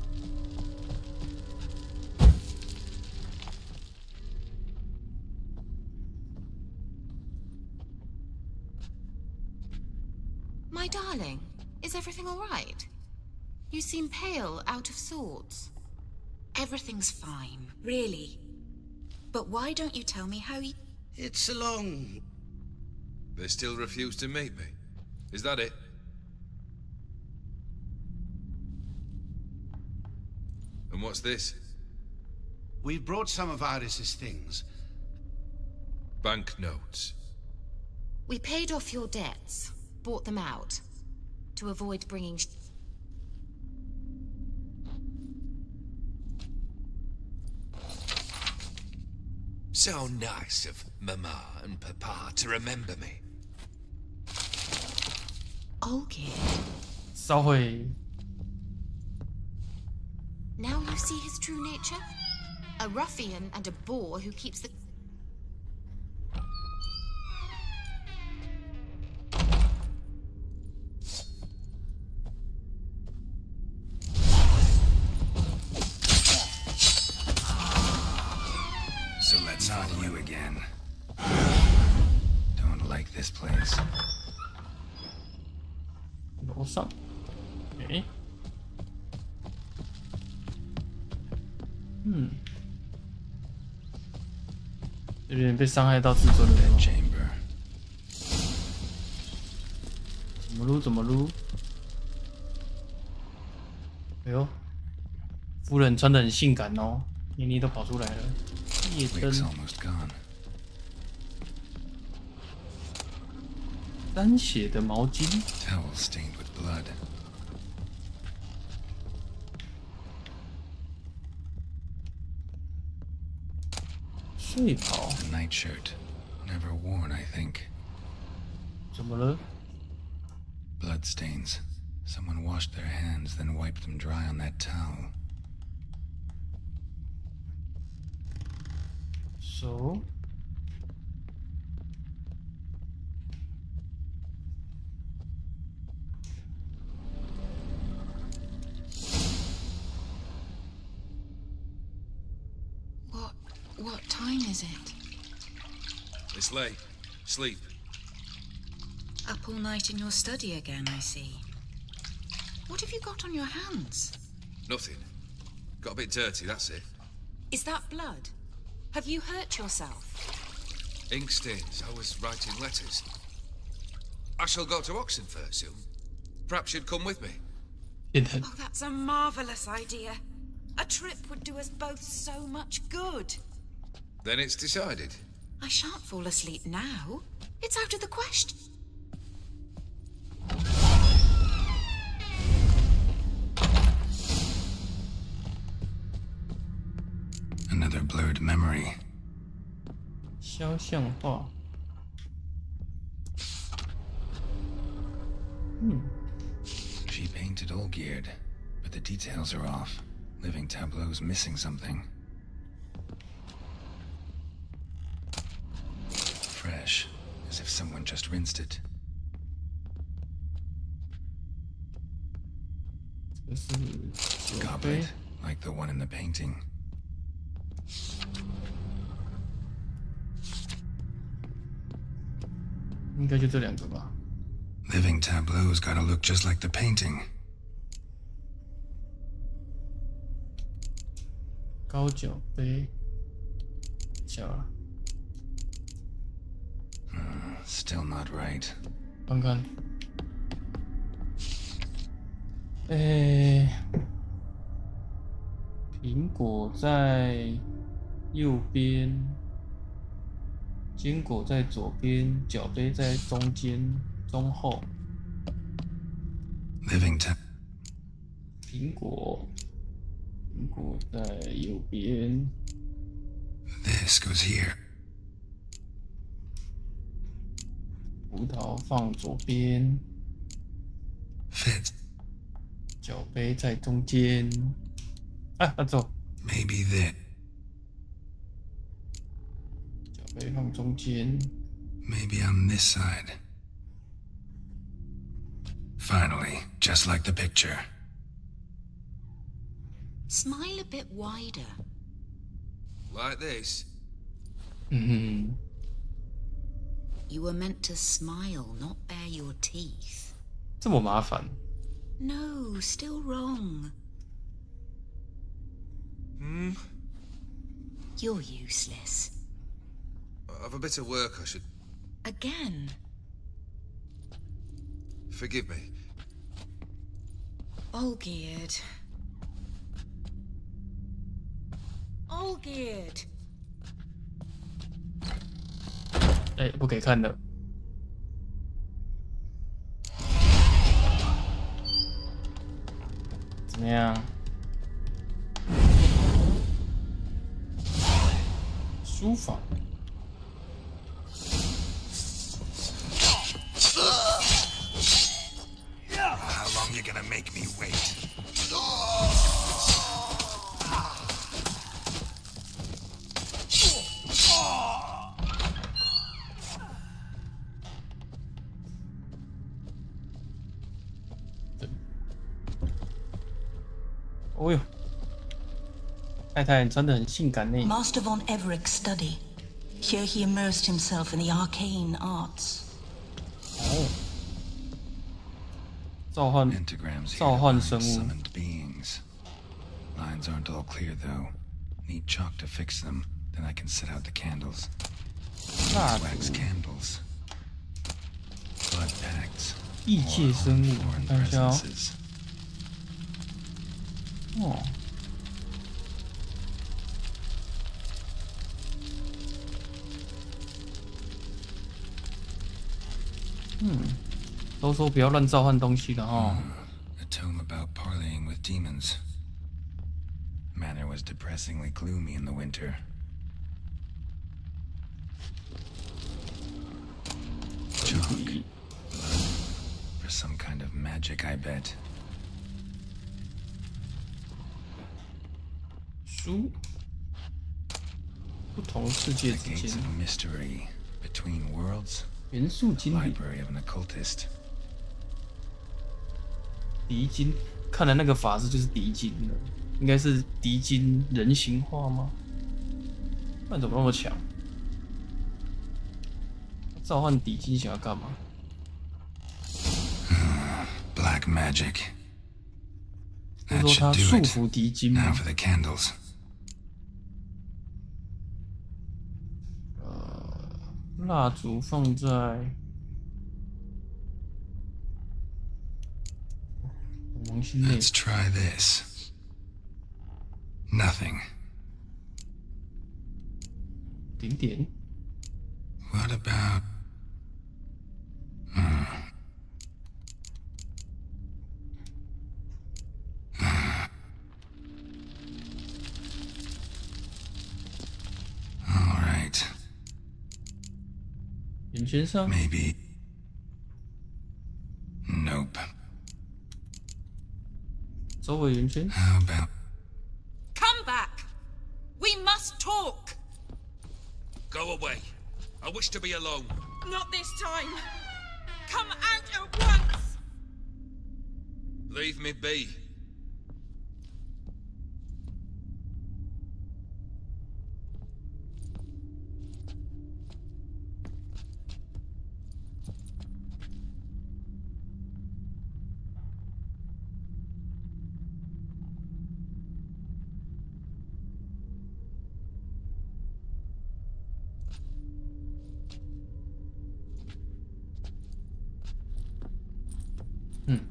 My darling, is everything all right? You seem pale, out of sorts. Everything's fine, really. But why don't you tell me how you... It's a long... They still refuse to meet me. Is that it? And what's this? We've brought some of Iris's things. Banknotes. We paid off your debts, bought them out, to avoid bringing... So nice of Mama and Papa to remember me. Olgierd. 稍微 Now you see his true nature? A ruffian and a boor who keeps the... So let's not you again. Don't like this place. 楼上，哎。 有点被伤害到自尊了。怎么撸？哎呦，夫人穿得很性感哦，妮妮都跑出来了。夜灯。沾血的毛巾。Towel stained with blood. 睡袍。 A nightshirt, never worn, I think. 怎么了？ Blood stains. Someone washed their hands, then wiped them dry on that towel. So. time is it? It's late. Sleep. Up all night in your study again, I see. What have you got on your hands? Nothing. Got a bit dirty, that's it. Is that blood? Have you hurt yourself? Ink stains. I was writing letters. I shall go to Oxenfurt soon. Perhaps you'd come with me. Oh, that's a marvellous idea. A trip would do us both so much good. Then it's decided. I shan't fall asleep now. It's out of the question. Another blurred memory. 肖像画。She painted Olgierd, but the details are off. Living tableau's missing something. Fresh, as if someone just rinsed it. Goblet, like the one in the painting. Living tableau's gotta look just like the painting. 高脚杯，小了， Still not right. 看看，苹果在右边，坚果在左边，脚杯在中间，中后。 Living tab. 苹果在右边。 This goes here. 葡萄放左边。 Fit. 酒杯在中间。啊，拿走。 Maybe that. 酒杯放中间。 Maybe on this side. Finally, just like the picture. Smile a bit wider. Like this? Mm-hmm. You were meant to smile, not bare your teeth. 这么麻烦 No, still wrong. You're useless. I've a bit of work I should... Again? Forgive me. Olgierd. Olgierd. 哎，不给看的。怎么样？书法。 How long you gonna make me wait? Oh, 哟，太太穿得很性感呢。 Master von Evereck's study. Here he immersed himself in the arcane arts. 哦。 召唤生物。 Summoned beings. Lines aren't all clear though. Need chalk to fix them. Then I can set out the candles. Wax candles. Blood pacts. 异界生物，看一下哦。哦。都说不要乱召唤东西的哈。A tome about parleying with demons. Manor was depressingly gloomy in the winter. Chalk. Blood. For some kind of magic, I bet. 书。不同世界之 Gates 间。 of mystery between worlds. 元素精灵。 Library of an occultist. 狄金，看来那个法师就是狄金了，应该是狄金人形化吗？那怎么那么强？召唤敌机想要干嘛 ？Black magic. 就说他束缚敌机吗 Now for the candles. 蜡烛放在王星内。 Let's try this. Nothing. 点点。 What about? All right. 圆圈上 Maybe. Nope. 周围圆圈。 How about? Come back. We must talk. Go away. I wish to be alone. Not this time. Come out at once. Leave me be.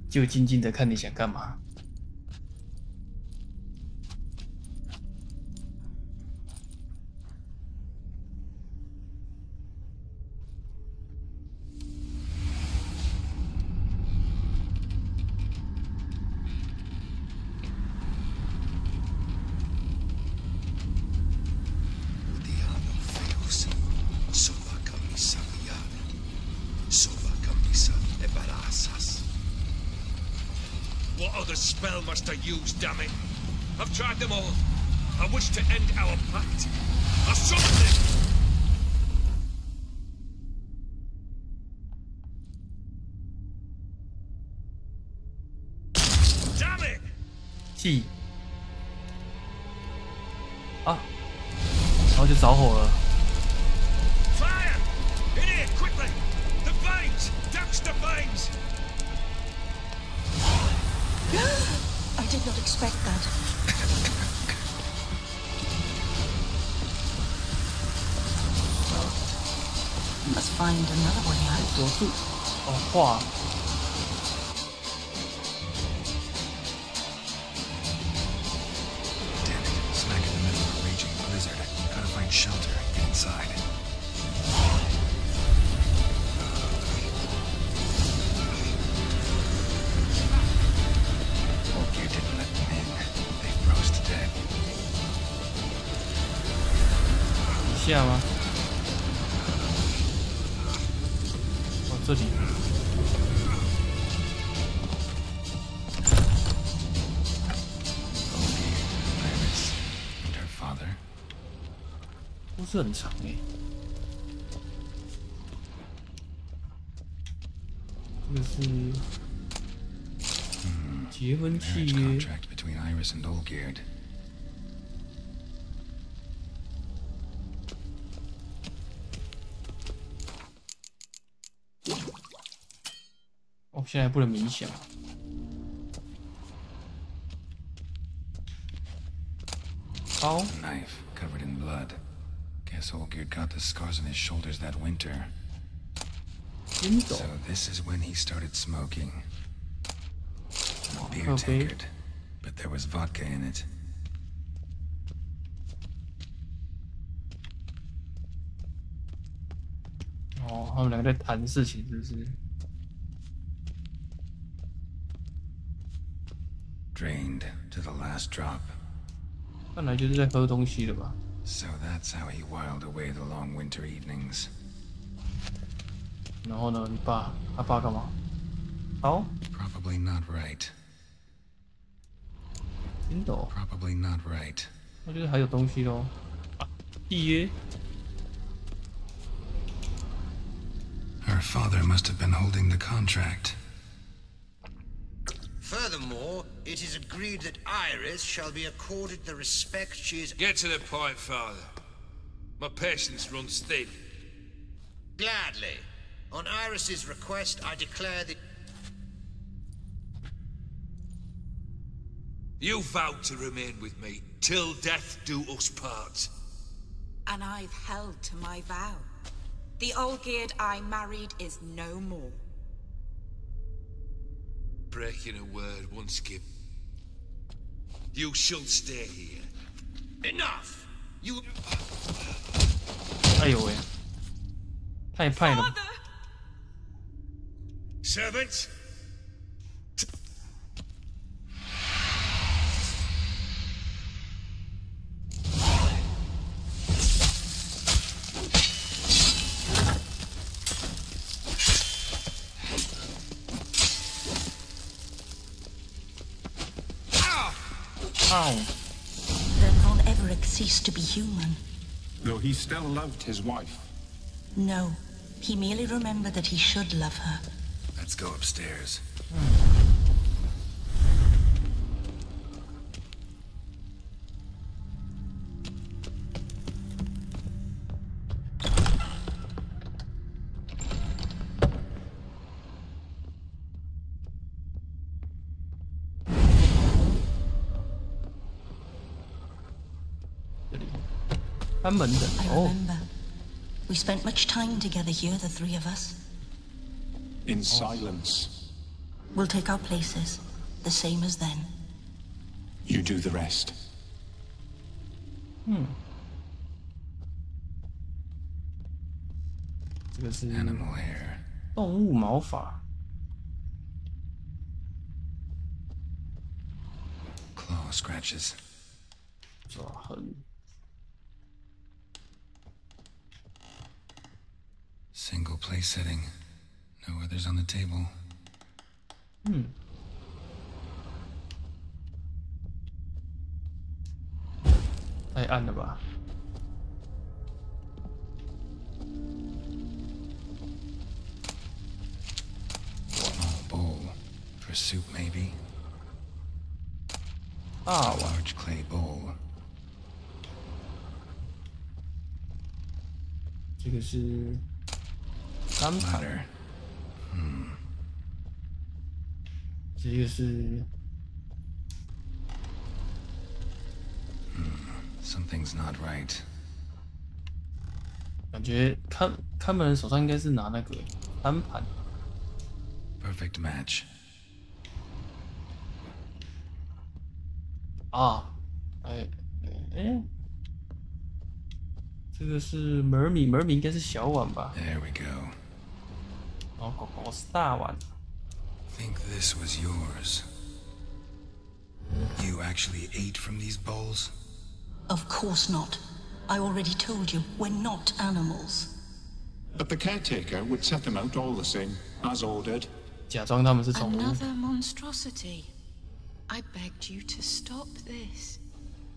“就静静的看你想干嘛。” What other spell must I use, damn it? I've tried them all. I wish to end our pact. I summon it! Damn it! 气啊，然后就着火了。 Fire! In here, quickly! The flames! Douse the flames! I did not expect that. Must find another way out. 躲住！哦，画。 Damn it! Smack in the middle of a raging blizzard. Gotta find shelter. Get inside. Oldgear didn't let them in. They froze to death. 一下吗？哦，这里。 故事很长哎，这个是结婚契约。 Contract between Iris and Olgierd. 哦，现在不能冥想。刀。 Knife covered in blood. Guess Olgierd got the scars on his shoulders that winter. So this is when he started smoking. Beer tankard, but there was vodka in it. Oh, 他们两个在谈事情，是不是？ Drained to the last drop. 看来就是在喝东西了吧？ So that's how he whiled away the long winter evenings. 然后呢？你爸，他爸干嘛？刀？ Probably not right. 筋斗 Probably not right. 我觉得还有东西咯。契约。 Her father must have been holding the contract. Furthermore, it is agreed that Iris shall be accorded the respect she is... Get to the point, Father. My patience runs thin. Gladly. On Iris's request, I declare that... You vowed to remain with me till death do us part. And I've held to my vow. The Olgierd I married is no more. Breaking a word once given. You shall stay here. Enough! You... 哎呦喂，太派了。 Servants! Then Von Everec ceased to be human. Though he still loved his wife. No, he merely remembered that he should love her. Let's go upstairs. I remember. We spent much time together here, the three of us. In silence. We'll take our places, the same as then. You do the rest. Animal hair. 动物毛发。 Claw scratches. 爪痕。 Single place setting. No others on the table. 太暗了吧？ Small bowl. For soup, maybe? A large clay bowl. 这个是单盘。这个是。 Something's not right. 感觉看门人手上应该是拿那个单盘。 Perfect match. 啊，这个是门米，门米应该是小碗吧 There we go. 然后狗狗是大碗。 Think this was yours. You actually ate from these bowls? Of course not. I already told you, we're not animals. But the caretaker would set them out all the same, as ordered. 假装他们是宠物。 Another monstrosity. I begged you to stop this.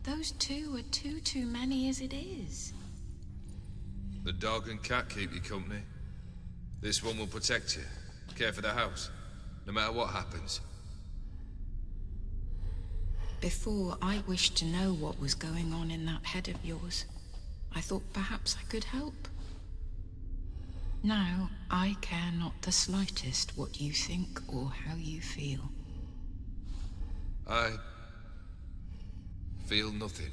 Those two are too many as it is. The dog and cat keep you company. This one will protect you, care for the house, no matter what happens. Before, I wished to know what was going on in that head of yours. I thought perhaps I could help. Now, I care not the slightest what you think or how you feel. I feel nothing.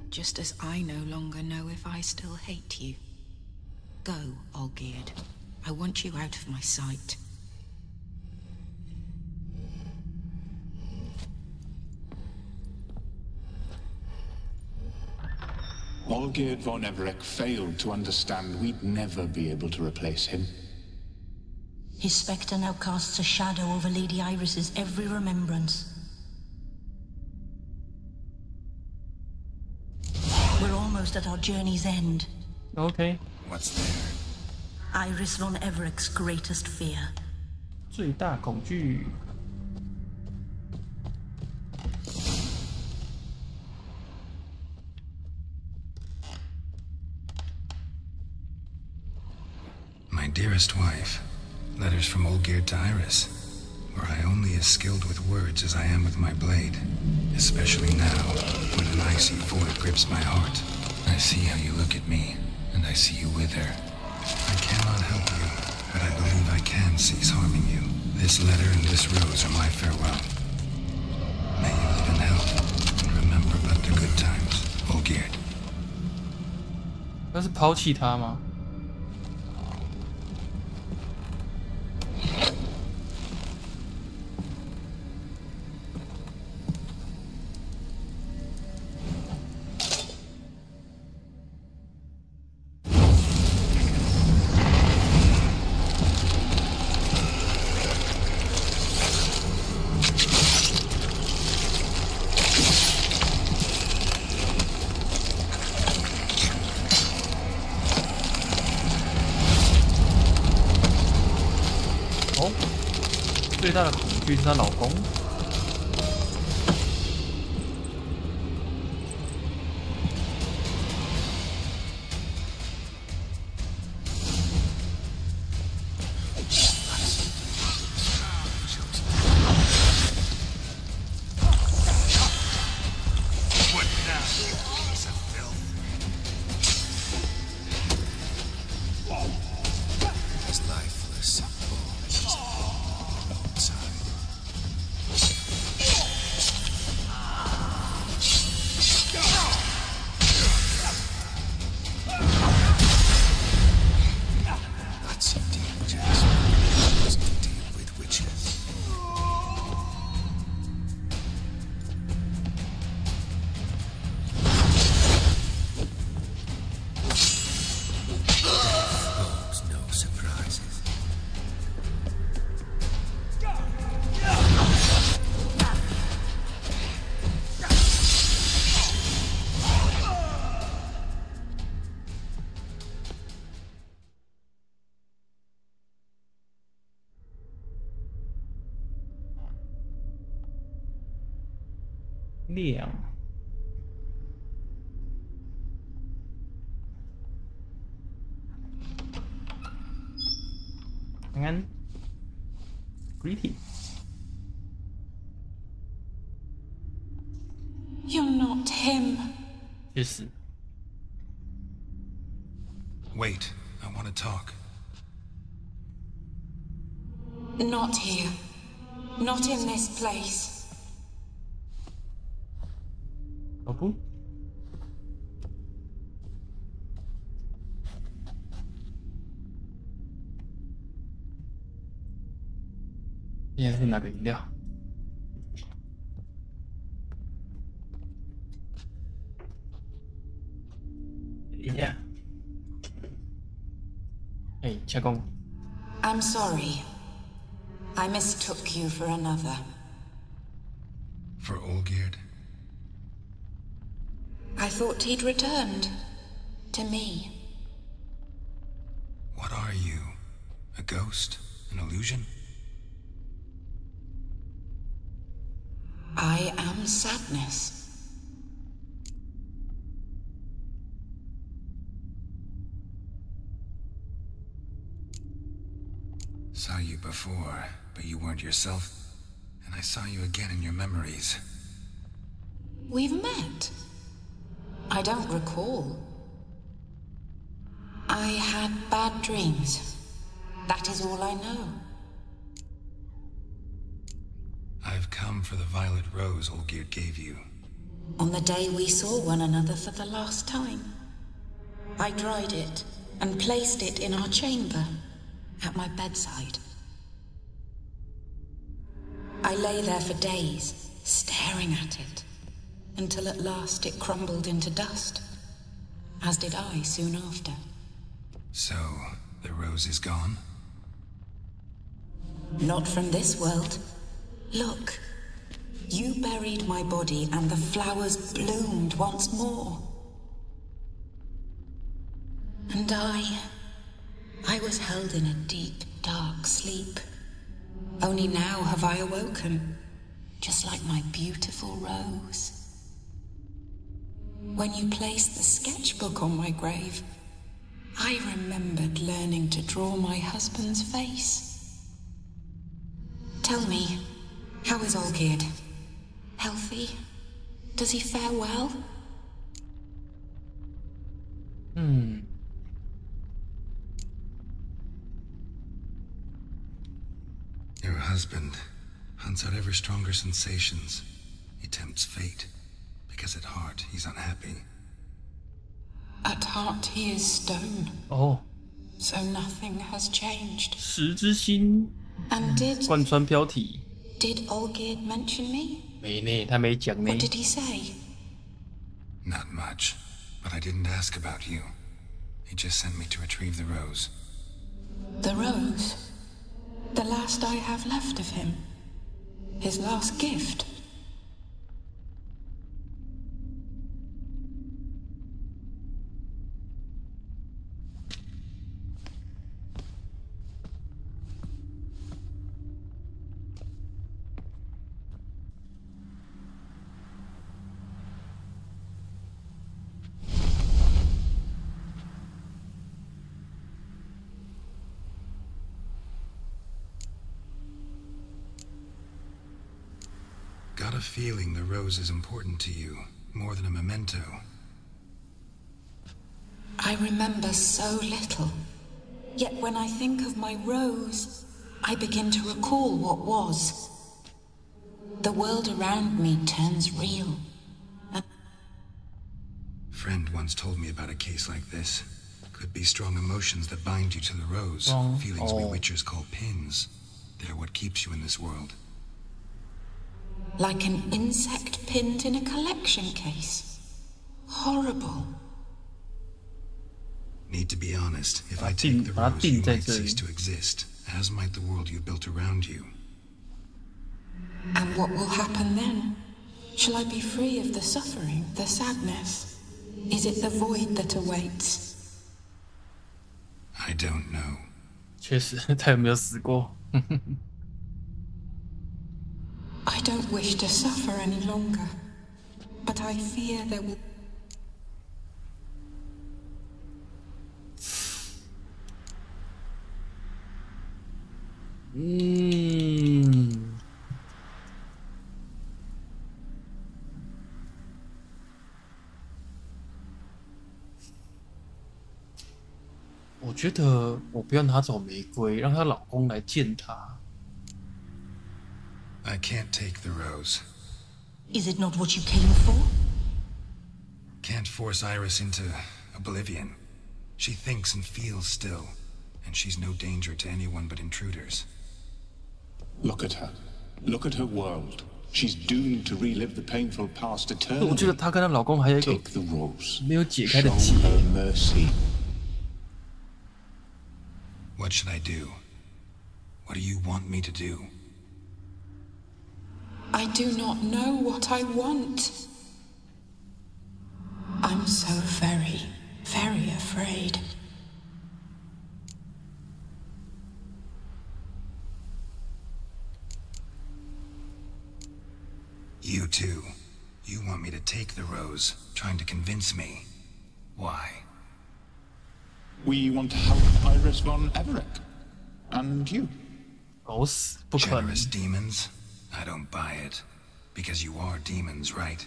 Just as I no longer know if I still hate you. Go, Olgierd. I want you out of my sight. Olgierd von Everec failed to understand we'd never be able to replace him. His spectre now casts a shadow over Lady Iris's every remembrance. We're almost at our journey's end. Okay. What's there? Iris von Everec's greatest fear. 最大恐惧。 My dearest wife. Letters from Olgierd to Iris. were I only as skilled with words as I am with my blade. Especially now, when an icy void grips my heart. I see how you look at me, and I see you wither. I cannot help you, but I believe I can cease harming you. This letter and this rose are my farewell. May you live in health, and remember but the good times, Olgierd. 那是抛弃他吗？最大的恐惧是她老公。亮。安 ，Greeting。 You're not him. 去死。 Wait, I want to talk. Not here. Not in this place. 哦不。 今天是哪个饮料？饮料。哎，恰公。 I'm sorry. I mistook you for another. For Olgierd? I thought he'd returned. To me. What are you? A ghost? An illusion? I am sadness. Saw you before, but you weren't yourself. And I saw you again in your memories. We've met. I don't recall. I had bad dreams. That is all I know. I've come for the violet rose Olgierd gave you. On the day we saw one another for the last time, I dried it and placed it in our chamber, at my bedside. I lay there for days, staring at it, until at last it crumbled into dust, as did I soon after. So, the rose is gone? Not from this world. Look, you buried my body and the flowers bloomed once more. And I was held in a deep, dark sleep. Only now have I awoken, just like my beautiful rose. When you placed the sketchbook on my grave, I remembered learning to draw my husband's face. Tell me, how is Olgierd? Healthy? Does he fare well? Your husband hunts out ever stronger sensations. He tempts fate, because at heart he's unhappy. At heart he is stone. Oh. So nothing has changed. 十之心 And did 贯穿标题 Did Olgierd mention me? 没呢，他没讲呢。 What did he say? Not much, but I didn't ask about you. He just sent me to retrieve the rose. The rose? The last I have left of him? His last gift? Got a feeling the rose is important to you, more than a memento. I remember so little. Yet when I think of my rose, I begin to recall what was. The world around me turns real. Friend once told me about a case like this. Could be strong emotions that bind you to the rose. Feelings we witchers call pins. They're what keeps you in this world. Like an insect pinned in a collection case. Horrible. Need to be honest. If I take the rose, you might cease to exist, as might the world you built around you. And what will happen then? Shall I be free of the suffering, the sadness? Is it the void that awaits? I don't know. 确实，他有没有死过？ I don't wish to suffer any longer, but I fear there will. Mm. 我觉得我不要拿走玫瑰，让她老公来见她。 I can't take the rose. Is it not what you came for? Can't force Iris into oblivion. She thinks and feels still, and she's no danger to anyone but intruders. Look at her. Look at her world. She's doomed to relive the painful past eternally. 我觉得她跟她老公还有一个 Take the rose. 没有解开的 Show 结。 her mercy. What should I do? What do you want me to do? I do not know what I want. I'm so very, very afraid. You too. You want me to take the rose, trying to convince me. Why? We want to help Iris von Everett. And you. Generous demons? I don't buy it. Because you are demons, right?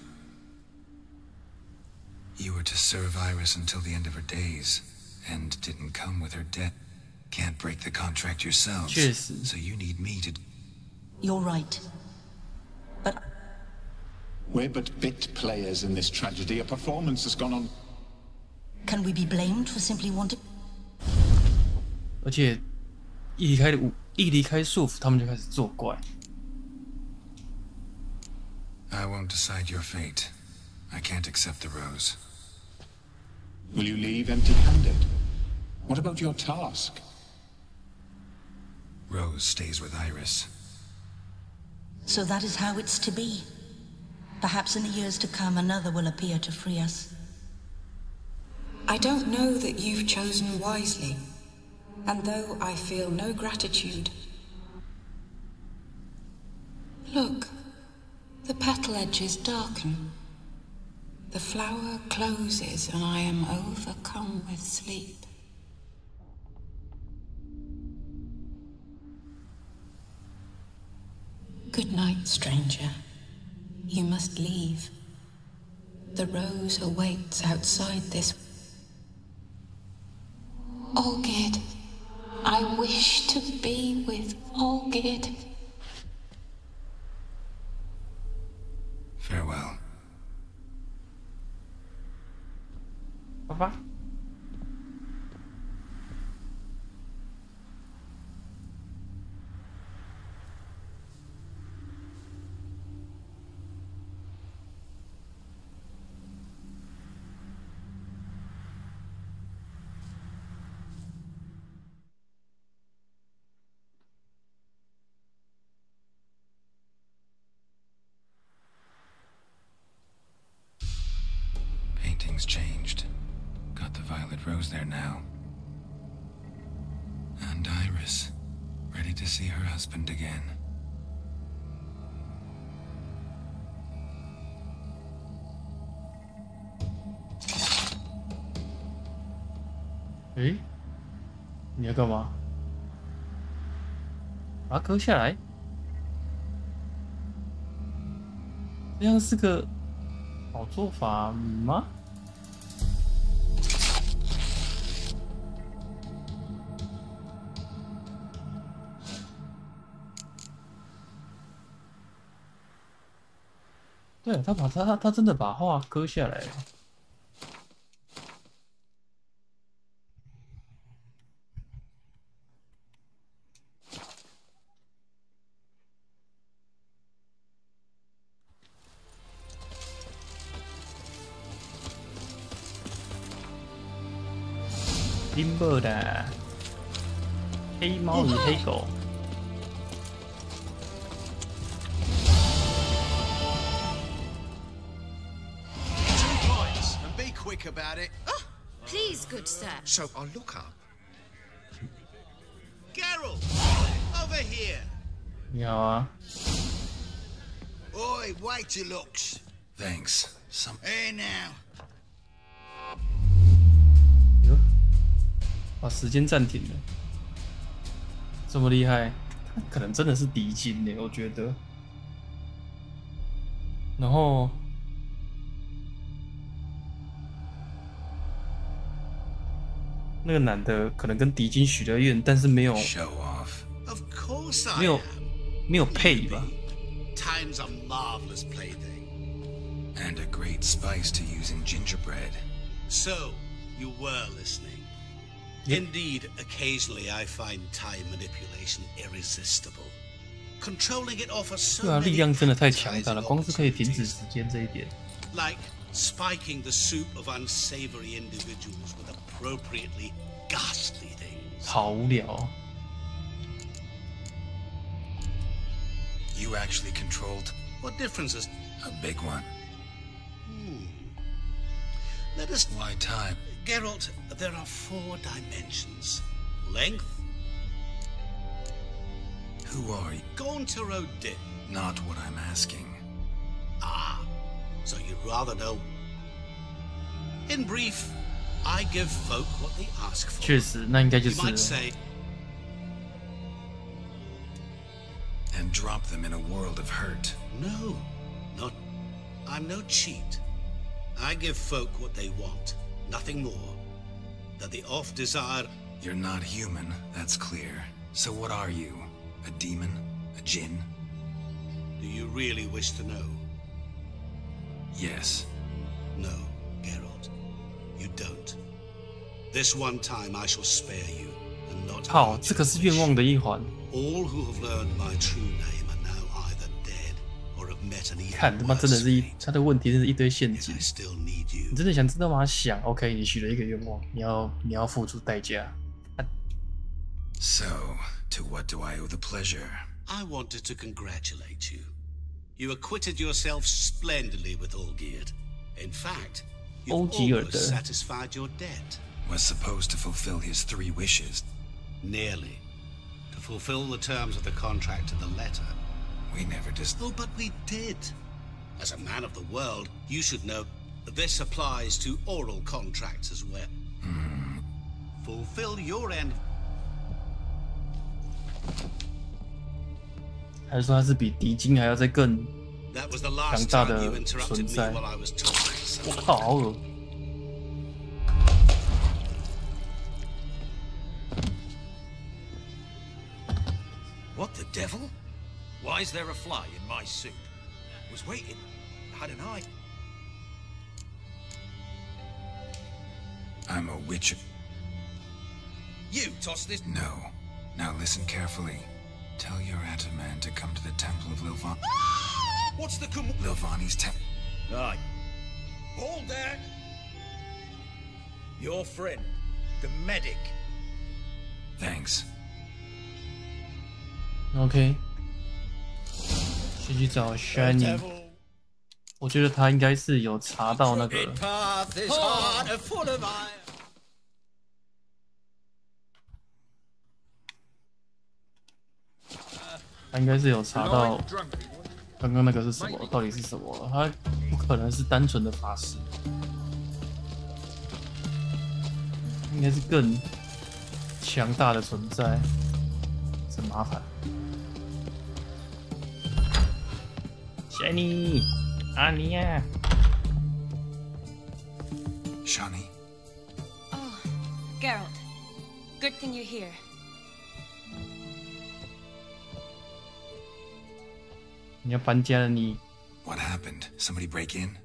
You were to serve Iris until the end of her days, and didn't come with her debt. Can't break the contract yourselves. So you need me to... You're right. But... We're but bit players in this tragedy. A performance has gone on. Can we be blamed for simply wanting... 而且一离开束缚，他们就开始作怪。 I won't decide your fate. I can't accept the rose. Will you leave empty-handed? What about your task? Rose stays with Iris. So that is how it's to be. Perhaps in the years to come, another will appear to free us. I don't know that you've chosen wisely, and though I feel no gratitude... Look, the petal edges darken. The flower closes and I am overcome with sleep. Good night, stranger. You must leave. The rose awaits outside this. Olgierd, I wish to be with Olgierd. Farewell. 拜拜。Painting's changed. Got the violet rose there now. And Iris, ready to see her husband again.诶，你要干嘛？把它割下来？这样是个好做法吗？对，他真的把画割下来了。冰雹的黑猫与黑狗。Quick about it. Oh, please, good sir. So I'll look up. Geralt, over here. 你好啊。Oi, wait your looks. Thanks. Here now. 哟，把时间暂停了，这么厉害，他可能真的是敌军呢，我觉得。然后。那个男的可能跟敌军许了愿，但是没有配吧。Time's a marvelous plaything. And a great spice to use in gingerbread. So, you were listening. Indeed, occasionally I find time manipulation irresistible. Controlling it offers so 对啊， many 力量真的太强大了，光是可以停止时间这一点。 like spiking the soup of unsavory individuals with appropriately ghastly things. 好无聊哦。 You actually controlled What differences? a big one. Let us. Why time? Geralt, there are 4 dimensions. Length. Who are you? Gauntero Din. Not what I'm asking. Ah, so you'd rather know. In brief, I give folk what they ask for. 确实，那应该就 You 是 might say, And drop them in a world of hurt. no, not. I'm no cheat. I give folk what they want, nothing more. That the oft desire. You're not human, that's clear. So what are you? A demon? A djinn? Do you really wish to know? Yes. No, Geralt. You don't. This one time I shall spare you, and not. 好，这个是愿望的一环。 All who have learned my true name are now either dead or have met an even 看他妈真的是他的问题，真是一堆陷阱。 I still need you. 你真的想知道吗？想 ，OK， 你许了一个愿望，你要付出代价。So, to what do I owe the pleasure? I wanted to congratulate you. You acquitted yourself splendidly with Olgierd. In fact, you've almost satisfied your debt. Was supposed to fulfill his 3 wishes. Nearly. To fulfill the terms of the contract to the letter. We never just. Oh, but we did. As a man of the world, you should know that this applies to oral contracts as well. Fulfill your end. 还是说它是比敌金还要再更 That was the 强 last 大 time 的 you 存 interrupted me 在？ while I was talking. 我靠，好恶！ What the devil? Why is there a fly in my soup? Was waiting. Had an eye. I'm a witcher. You tossed this. No. Now listen carefully. Tell your Ataman to come to the Temple of Lilvan. What's the Lilvani's temple. Aye. Hold there. Your friend, the medic. Thanks. OK， 先去找 Shiny。我觉得他应该是有查到那个。他应该是有查到刚刚那个是什么，到底是什么？他不可能是单纯的法师，应该是更强大的存在，真麻烦。Shiny， 阿尼亚。 Shani. Oh, Geralt. Good thing you're here. What happened? Somebody break in?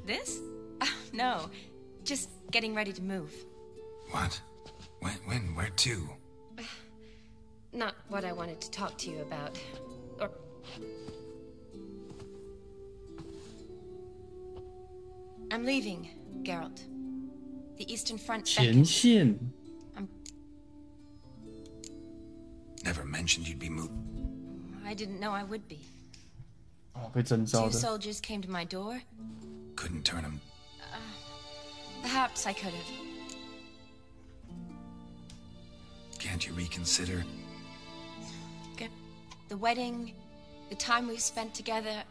This? No. Just getting ready to move. What? When? Where to? Not what I wanted to talk to you about. Or... I'm leaving, Geralt. The Eastern Front beckons. Never mentioned you'd be moved. I didn't know I would be. 被征召的。 Two soldiers came to my door. Couldn't turn him. Perhaps I could have. Can't you reconsider? The wedding, the time we've spent together.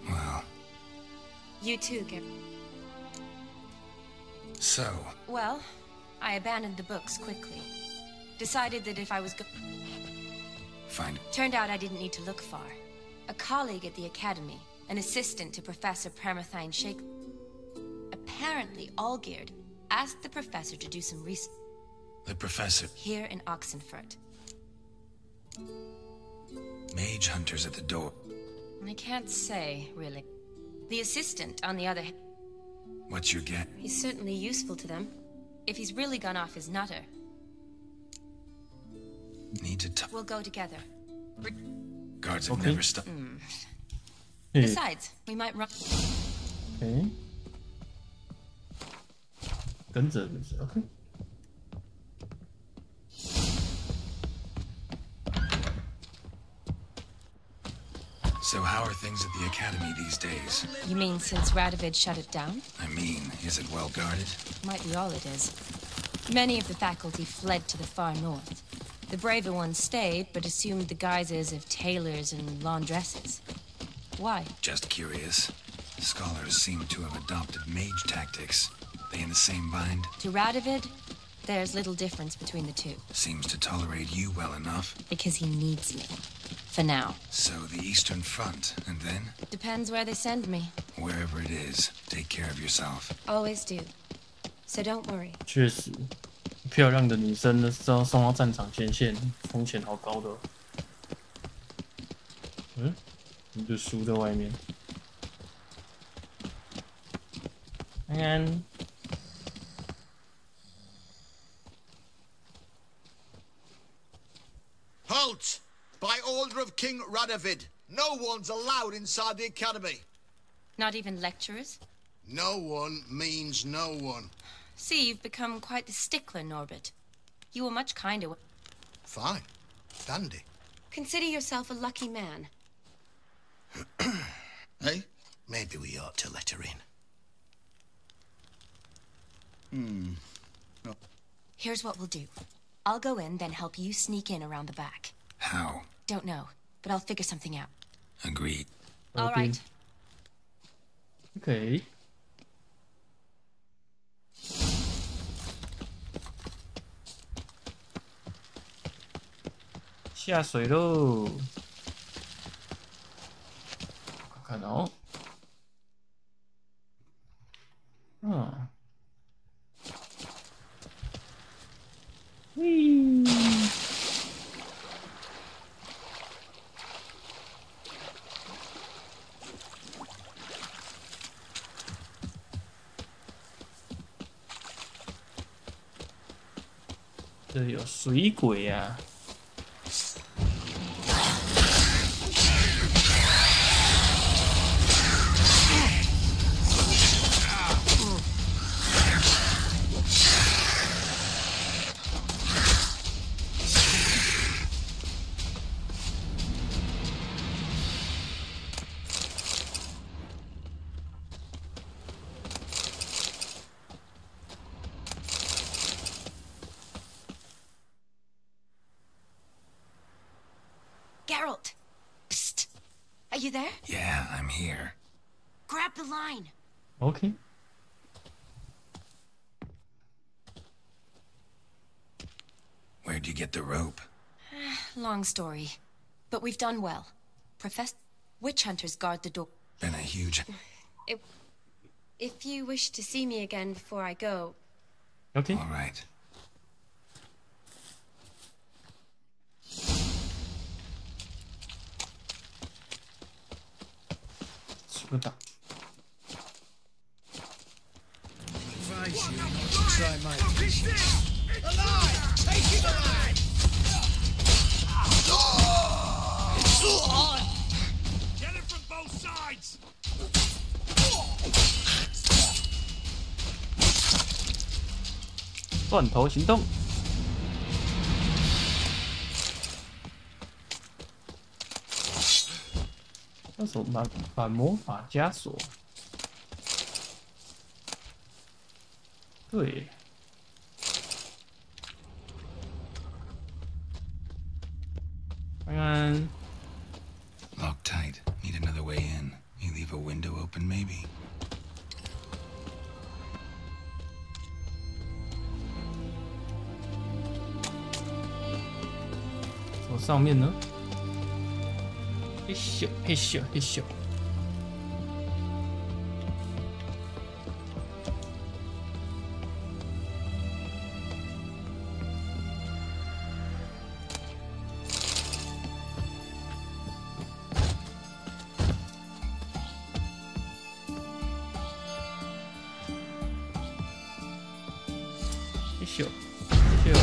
Well. You too, Geralt. So. Well, I abandoned the books quickly. Decided that if I was Fine. Turned out I didn't need to look far. A colleague at the academy, an assistant to Professor Paramathine Shake. Apparently, Olgierd asked the professor to do some research. The professor. Here in Oxenfurt. Mage hunters at the door. I can't say, really. The assistant, on the other hand. What's your get? He's certainly useful to them. If he's really gone off his nutter. Need to talk. We'll go together. Guards have never stopped. Besides, we might run. Okay. 跟着，OK。 So how are things at the academy these days? You mean since Radovid shut it down? I mean, is it well guarded? Might be all it is. Many of the faculty fled to the far north. The braver ones stayed, but assumed the guises of tailors and laundresses. Why? Just curious. Scholars seem to have adopted mage tactics. They in the same bind? To Radovid, there's little difference between the two. Seems to tolerate you well enough. Because he needs me. For now. So the Eastern Front, and then? Depends where they send me. Wherever it is, take care of yourself. Always do. So don't worry. 确实，漂亮的女生呢，送到战场前线，风险好高的。你的书在外面。安安。 Halt! By order of King Radovid, no one's allowed inside the academy. Not even lecturers? No one means no one. See, you've become quite the stickler, Norbert. You were much kinder. Fine. Dandy. Consider yourself a lucky man. Hey? Maybe we ought to let her in. Oh. Here's what we'll do. I'll go in, then help you sneak in around the back. How? Don't know, but I'll figure something out. Agreed. All right. Okay. 下水喽！看看哦，嗯，喂，这有水鬼呀！Geralt! Psst! Are you there? Yeah, I'm here. Grab the line. Okay. Where'd you get the rope? Long story. But we've done well. Witch hunters guard the door. Been a huge... If you wish to see me again before I go... Okay. All right. Sputa. Advise you not to try my patience. Alive! Take him alive! Get it from both sides! 断头行动！那什么反魔法枷锁？对。看看。 Locked tight. Need another way in. You leave a window open, maybe? 左上面呢？嘿咻嘿咻嘿咻。嘿咻嘿咻。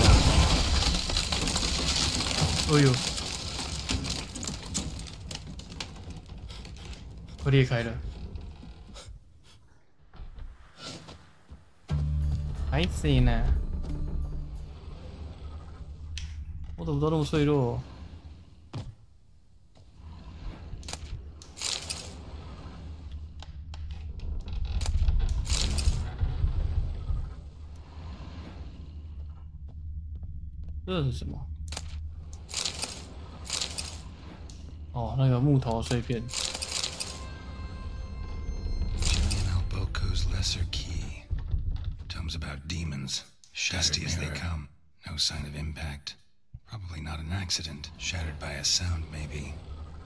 哎呦！ 会裂开了，还行呢。我怎么都那么脆弱？这是什么？哦，那个木头碎片。 Lesser key. Tomes about demons. Dusty as they come. No sign of impact. Probably not an accident. Shattered by a sound, maybe.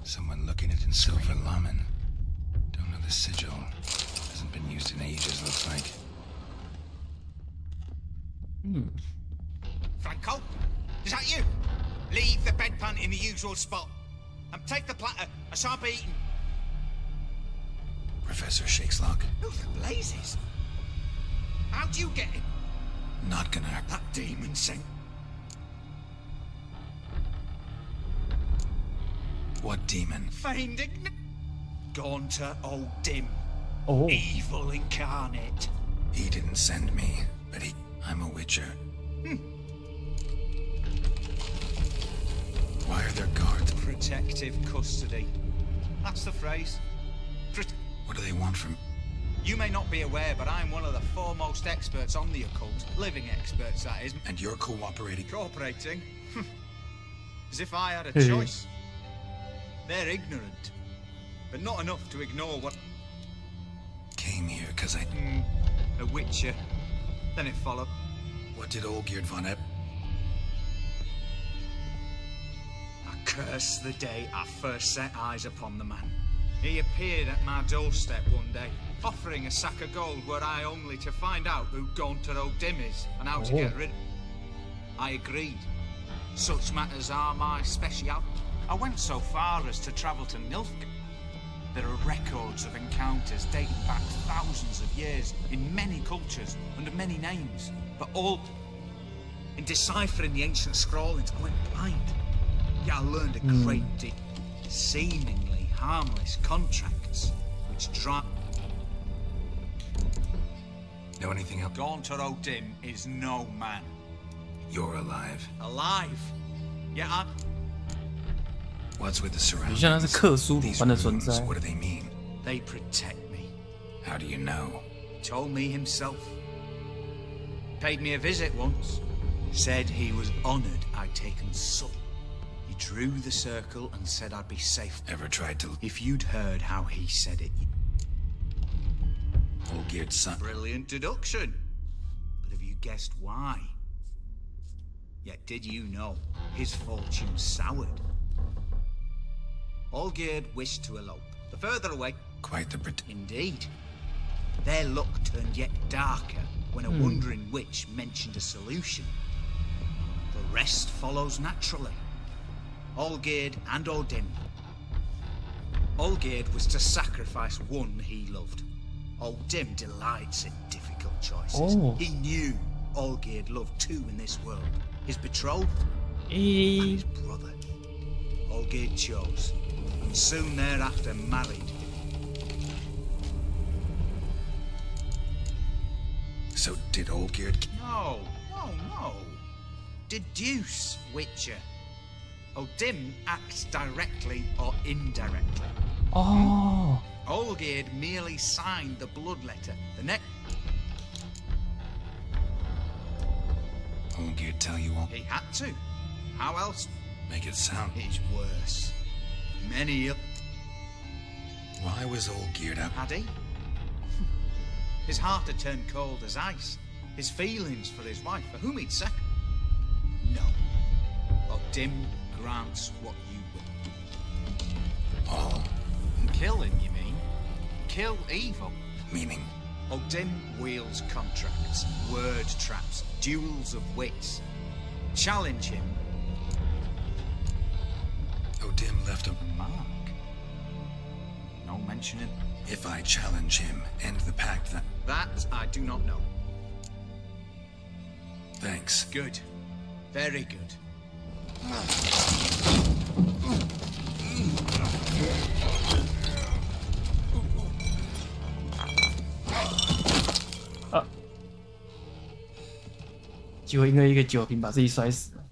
Someone looking at it in silver lamen. Don't know the sigil. Hasn't been used in ages, looks like. Franco? Is that you? Leave the bedpan in the usual spot. And take the platter. I shan't be eaten. Professor Shakeslock. Who the blazes? How'd you get him? Not gonna hurt. That demon sent. What demon? Feigned ignorant. Gaunter old Dim. Oh. Evil incarnate. He didn't send me, but I'm a witcher. Why are there guards? Protective custody. That's the phrase. What do they want from... You may not be aware, but I'm one of the foremost experts on the occult. Living experts, that is. And you're cooperating? Cooperating? As if I had a choice. They're ignorant, but not enough to ignore what... Came here because I... a witcher. Then it followed. What did Olgierd von Ep... I curse the day I first set eyes upon the man. He appeared at my doorstep one day, offering a sack of gold were I only to find out who Gaunter O'Dim is and how to get rid of him. I agreed. Such matters are my speciality. I went so far as to travel to Nilfgaard. There are records of encounters dating back thousands of years in many cultures under many names, but all in deciphering the ancient scrawlings I went blind. Yet I learned a great deal. Seemingly harmless contracts which drive. Know anything else? Gaunter O'Dim is no man. You're alive. Alive? Yeah, I'm. What's with the surroundings? 像他是克苏鲁 These 般的存 runes, 在。 what do they mean? They protect me. How do you know? Told me himself. Paid me a visit once. Said he was honored I'd taken Sul. He drew the circle and said I'd be safe. Ever tried to... If you'd heard how he said it... Olgierd's son. Brilliant deduction. But have you guessed why? Yet did you know his fortune soured? Olgierd wished to elope. The further away... Quite the... Indeed. Their luck turned yet darker when a wandering witch mentioned a solution. The rest follows naturally. Olgierd and O'Dim. Olgierd was to sacrifice one he loved. O'Dim delights in difficult choices. He knew Olgierd loved two in this world. His betrothed and his brother. Olgierd chose, and soon thereafter married. So did Olgierd... No. Deduce, Witcher. O'Dim acts directly or indirectly. Oh. Olgierd merely signed the blood letter. The next... Olgierd tell you all... He had to. How else? Make it sound... It's worse. Many... Why was Olgierd up? Had he? His heart had turned cold as ice. His feelings for his wife, for whom he'd sacrificed. No. O'Dim grants what you will. All? Kill him, you mean? Kill evil. Meaning? O'Dim wields contracts, word traps, duels of wits. Challenge him. O'Dim left a mark. No mentioning. If I challenge him, end the pact that... That I do not know. Thanks. Good. Very good.啊！就因为一个酒瓶把自己摔死了，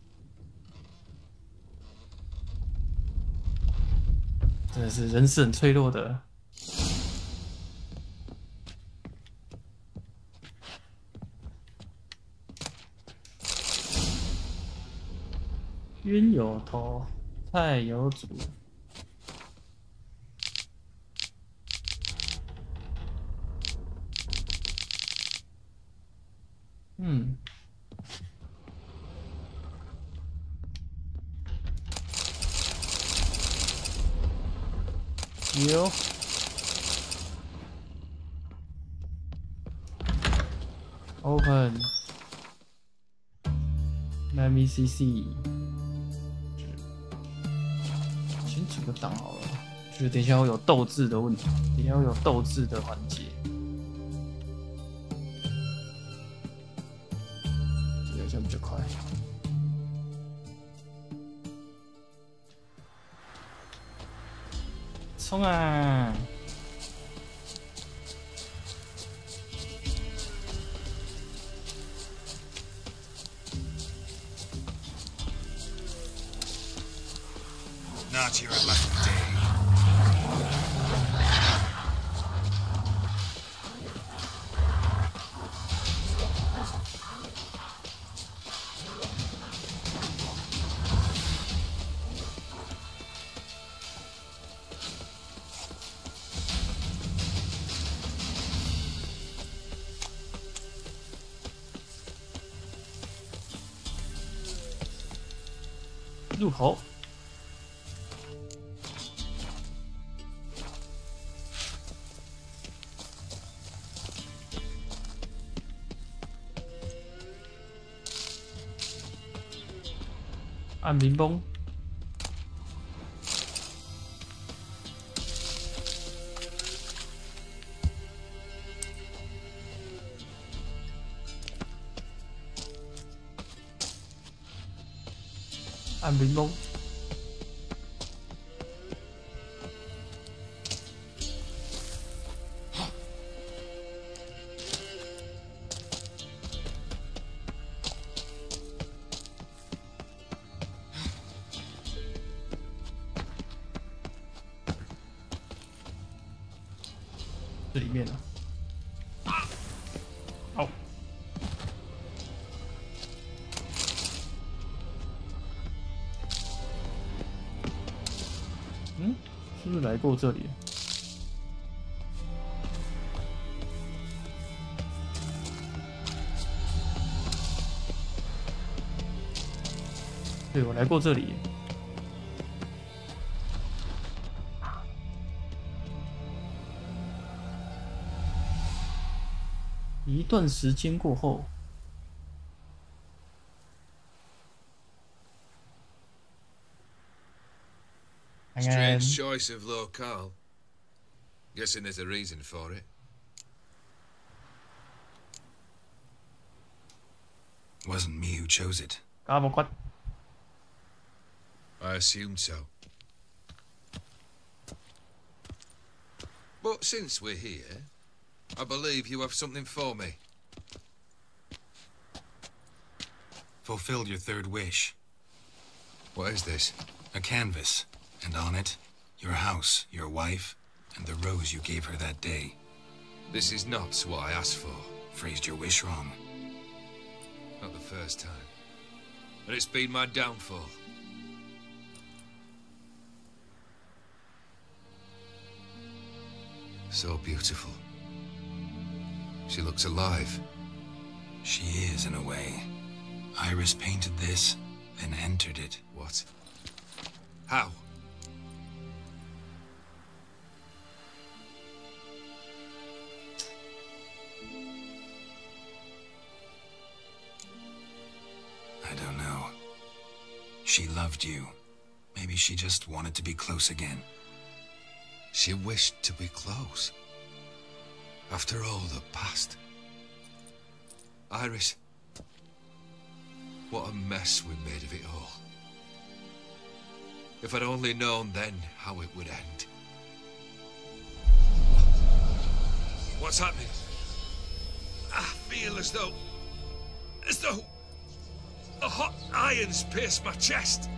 真的是人是很脆弱的。冤有头，菜有主。有。Open。Let me see。先组个档好了，就是等一下会有斗志的问题，等一下会有斗志的环节。这个好像比较快。冲啊！Not your lucky day. 按冰崩。按冰崩。这里面呢？好。嗯，是不是来过这里？对，我来过这里。一段时间过后， Strange choice of locale. Guessing there's a reason for it. Wasn't me who chose it. I assumed so. But since we're here, I believe you have something for me. Fulfilled your third wish. What is this? A canvas. And on it, your house, your wife, and the rose you gave her that day. This is not what I asked for. Phrased your wish wrong. Not the first time. And it's been my downfall. So beautiful. She looks alive. She is, in a way. Iris painted this, then entered it. What? How? I don't know. She loved you. Maybe she just wanted to be close again. She wished to be close. After all the past. Iris. What a mess we made of it all. If I'd only known then how it would end. What's happening? I feel as though a hot iron's pierced my chest.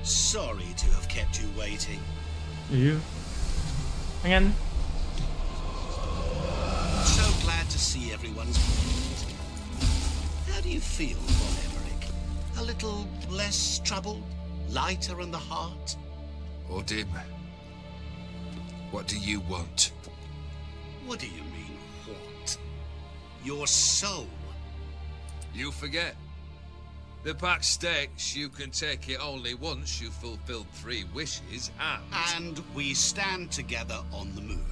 Sorry to have kept you waiting. You? Again? So glad to see everyone's. How do you feel, Von Emmerich? A little less troubled? Lighter in the heart? Odim, what do you want? What do you mean, what? Your soul. You forget. The pact states you can take it only once you've fulfilled 3 wishes, and we stand together on the moon.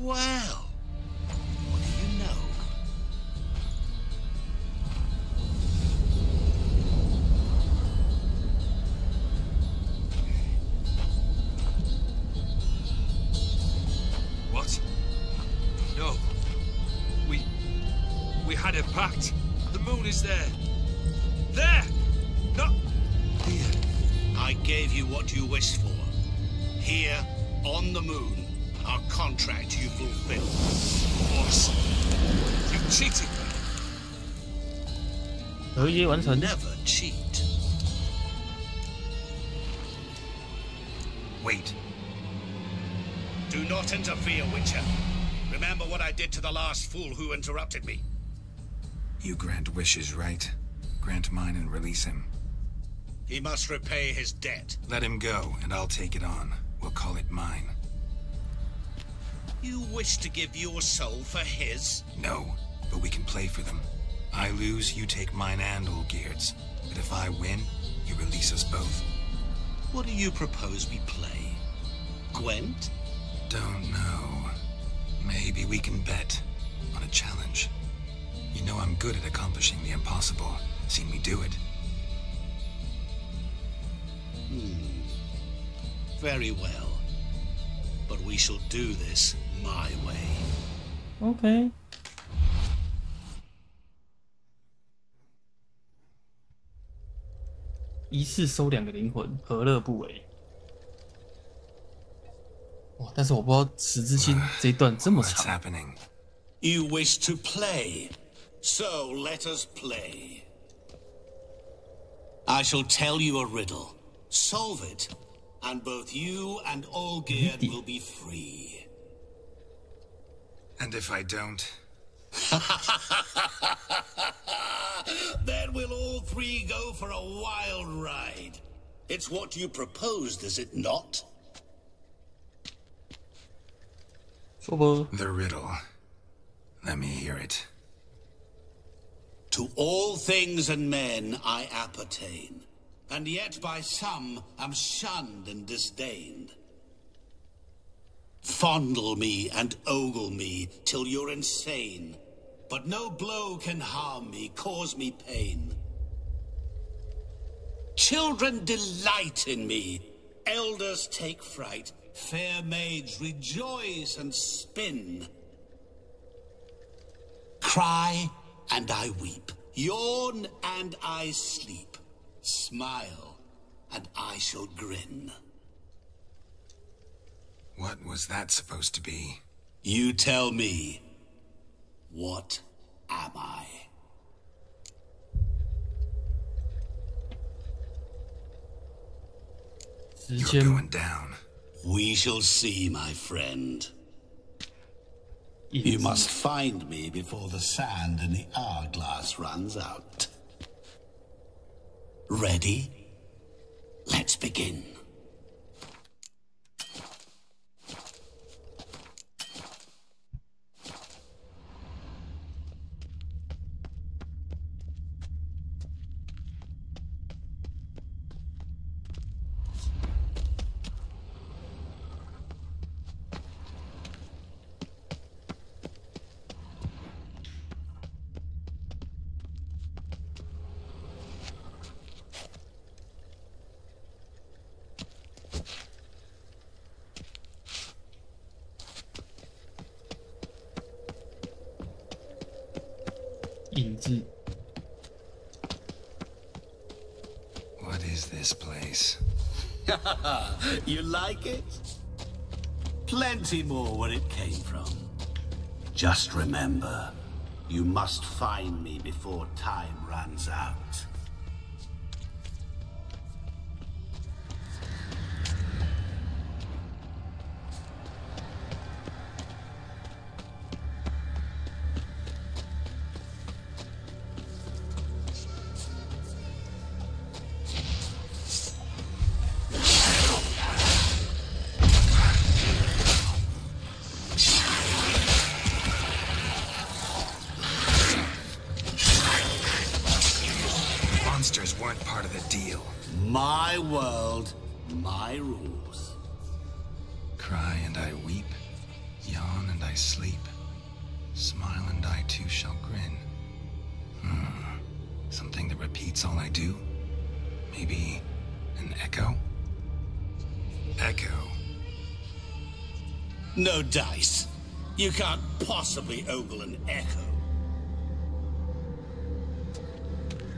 Well, what do you know? What? No. We had a pact. The moon is there. There! Not here. I gave you what you wished for. Here, on the moon, our contract you fulfilled. Boss, you cheated me. Never cheat. Wait. Do not interfere, Witcher. Remember what I did to the last fool who interrupted me. You grant wishes, right? Grant mine and release him. He must repay his debt. Let him go, and I'll take it on. We'll call it mine. You wish to give your soul for his? No, but we can play for them. I lose, you take mine and Olgierd's. But if I win, you release us both. What do you propose we play? Gwent? Don't know. Maybe we can bet on a challenge. You know I'm good at accomplishing the impossible. Seen me do it. Very well. But we shall do this my way. OK。一次收2个灵魂，何乐不为？哇！但是我不知道十字星这一段这么长。You wish to play, so let us play. I shall tell you a riddle. Solve it, and both you and Olgierd will be free. And if I don't? Then we'll all three go for a wild ride. It's what you proposed, is it not? The riddle. Let me hear it. To all things and men I appertain, and yet by some am shunned and disdained. Fondle me and ogle me till you're insane, but no blow can harm me, cause me pain. Children delight in me, elders take fright, fair maids rejoice and spin. Cry and I weep, yawn and I sleep, smile and I shall grin. What was that supposed to be? You tell me. What am I? You're going down. We shall see, my friend. You must find me before the sand in the hourglass runs out. Ready? Let's begin. What is this place? You like it? Plenty more where it came from. Just remember, you must find me before time runs out. Monsters weren't part of the deal. My world, my rules. Cry and I weep, yawn and I sleep, smile and I too shall grin. Something that repeats all I do? Maybe an echo? Echo. No dice. You can't possibly ogle an echo.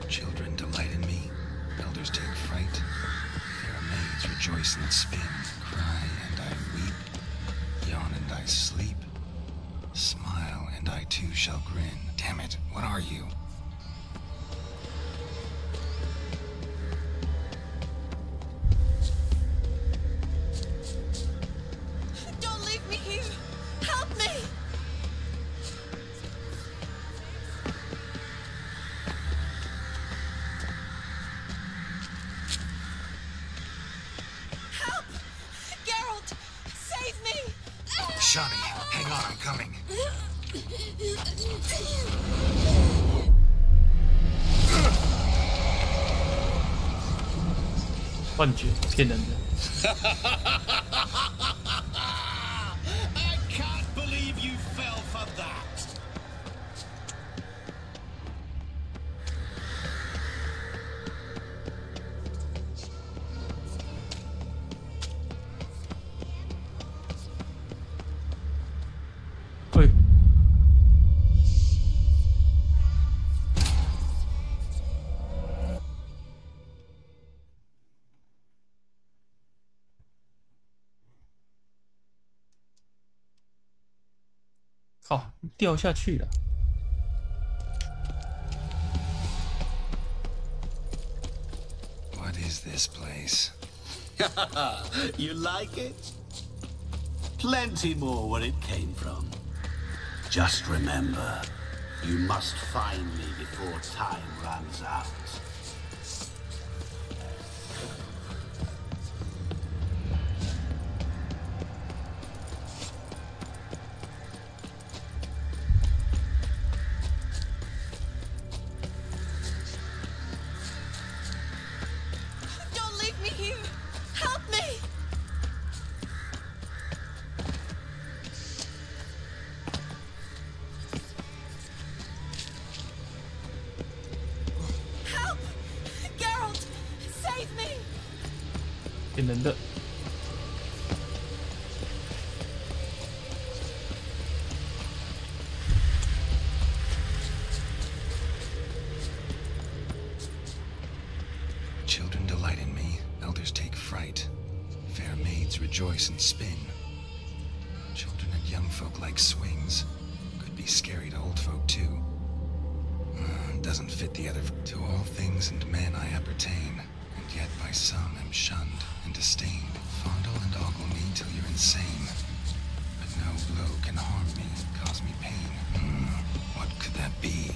Children delight in me, elders take fright, fair maids rejoice and spin, cry and I weep, yawn and I sleep, smile and I too shall grin. Damn it, what are you? Don't leave me here! Help me! Help! Geralt! Save me! Shani, hang on, I'm coming. 幻觉，骗人的。I can't believe you fell for that. Hey. 靠，掉下去了。What is this place? You like it? Plenty more where it came from. Just remember, you must find me before time runs out. Don't leave me here! Help me! Help! Geralt! Save me! 骗人的。Children delight in me, elders take fright. Fair maids rejoice and spin. Children and young folk like swings. Could be scary to old folk too. Doesn't fit the other. To all things and men I appertain, and yet by some am shunned and disdained. Fondle and ogle me till you're insane. But no blow can harm me, cause me pain. What could that be?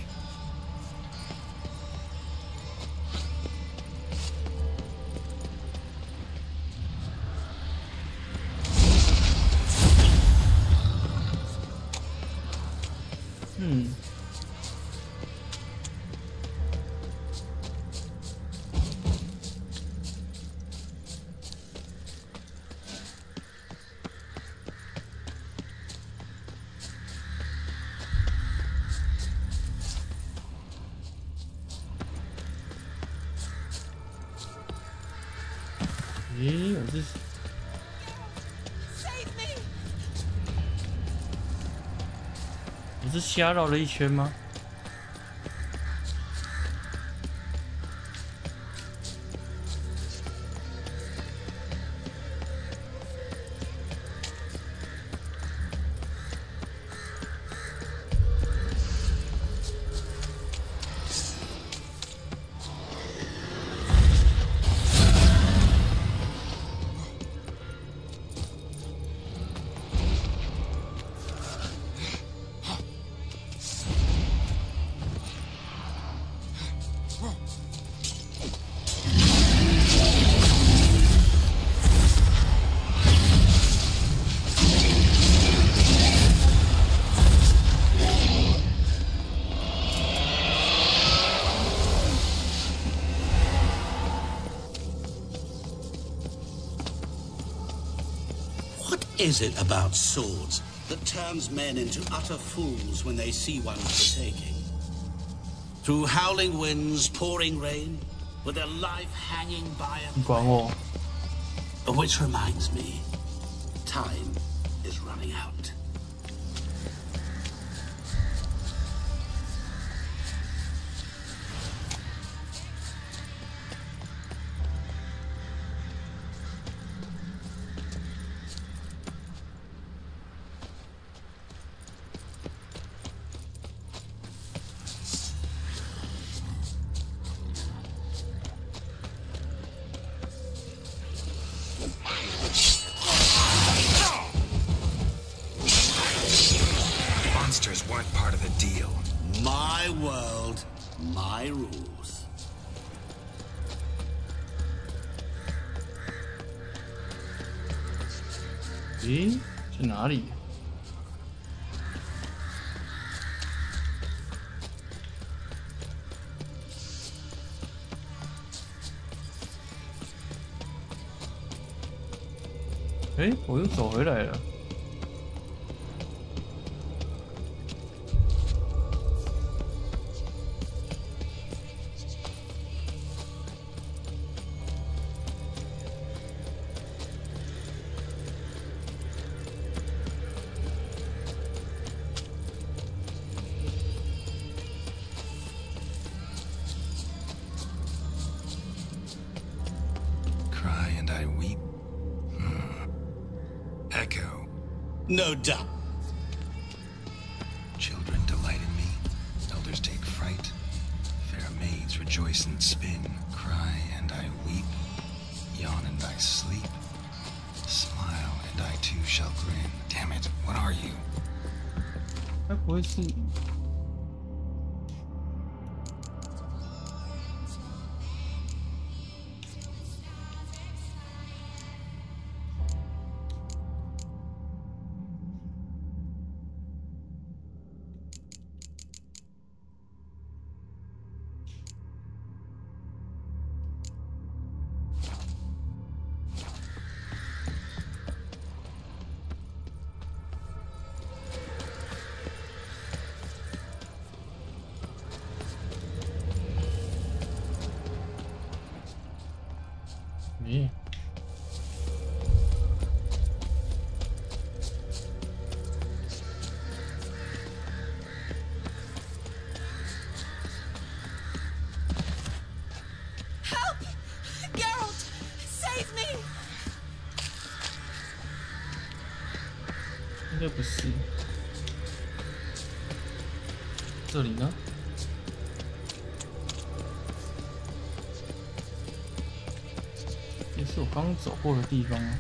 咦，我是瞎绕了一圈吗？What is it about swords that turns men into utter fools when they see one for the taking? Through howling winds, pouring rain, with their life hanging by a thread. Which reminds me, time is running out. Monsters weren't part of the deal. My world, my rules. 咦，在哪里？哎，我又走回来了。No doubt. Children delight in me. Elders take fright. Fair maids rejoice and spin. Cry and I weep. Yawn and I sleep. Smile and I too shall grin. Damn it, what are you? 该不会是？ 咦？ Help! Geralt! Save me! 应该不是。这里呢？ 也是我刚走过的地方啊。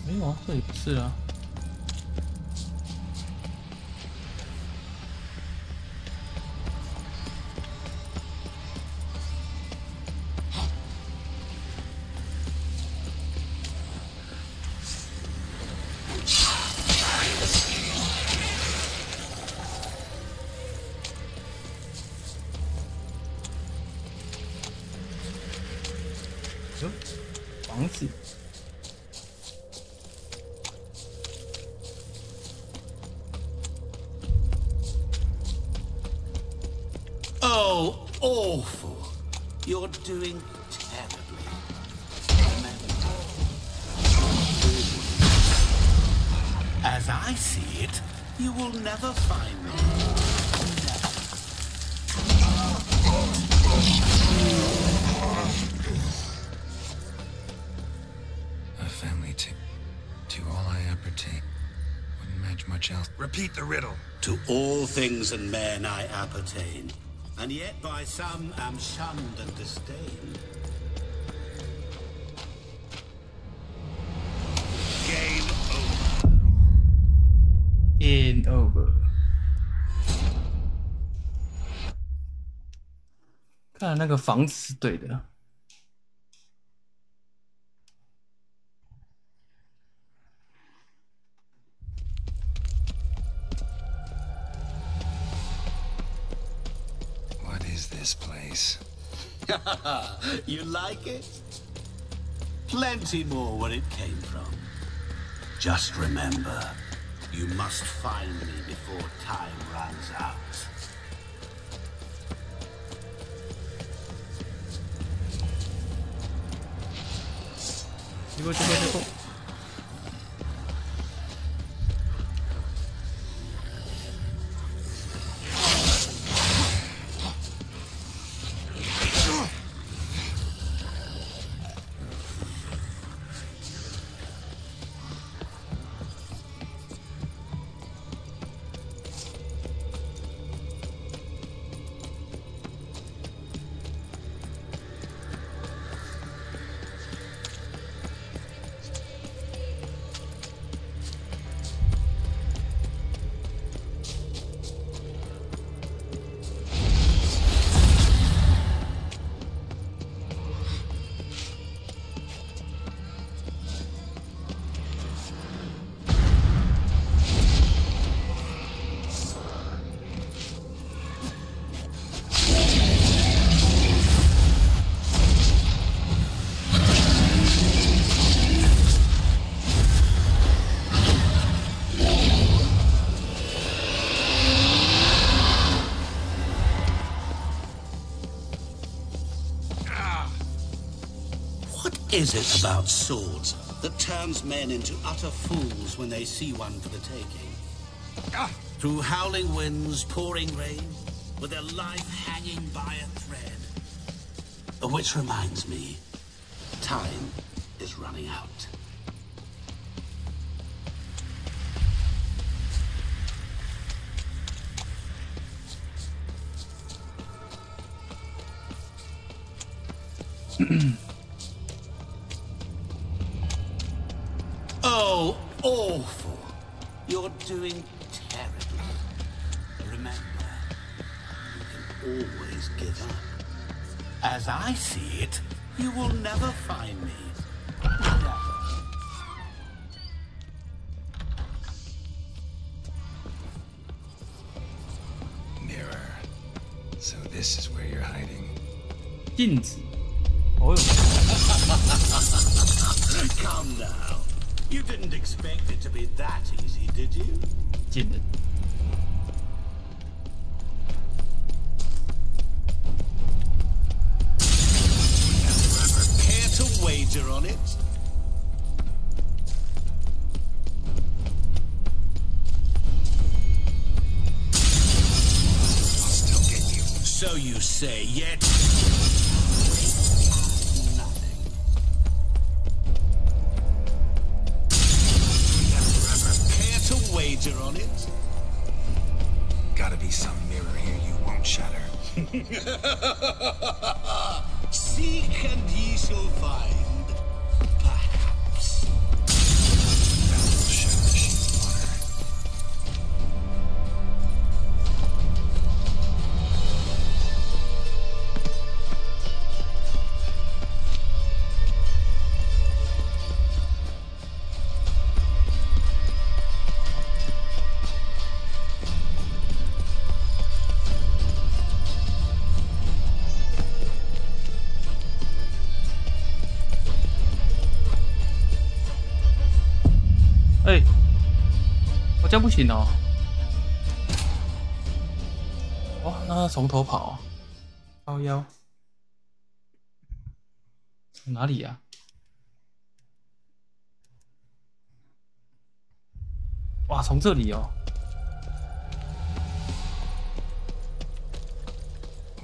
没有啊，这里不是啊。 房子。 Oh, awful. You're doing terribly. As I see it, you will never find me. A family to all I appertain. Wouldn't match much else. Repeat the riddle. To all things and men I appertain, and yet by some am shunned and disdained. Game over. Game over. 看来那个房子是对的。 This place. You like it? Plenty more where it came from. Just remember, you must find me before time runs out. Go. is it about swords that turns men into utter fools when they see one for the taking? Through howling winds, pouring rain, with their life hanging by a thread. Which reminds me, time is running out. Oh, awful. You're doing terribly. Remember, you can always give up. As I see it, you will never find me. Never. Mirror. So this is where you're hiding. 镜子。哦哟。 Come now. You didn't expect it to be that easy, did you? 贱人。 Care to wager on it? I'll still get you. So you say, yet... wager on it? Gotta be some mirror here you won't shatter. Seek and ye shall find. Perhaps. That will shatter she's water.哎，我这样不行哦。哦，那从头跑，靠腰，从哪里呀？哇，从这里哦。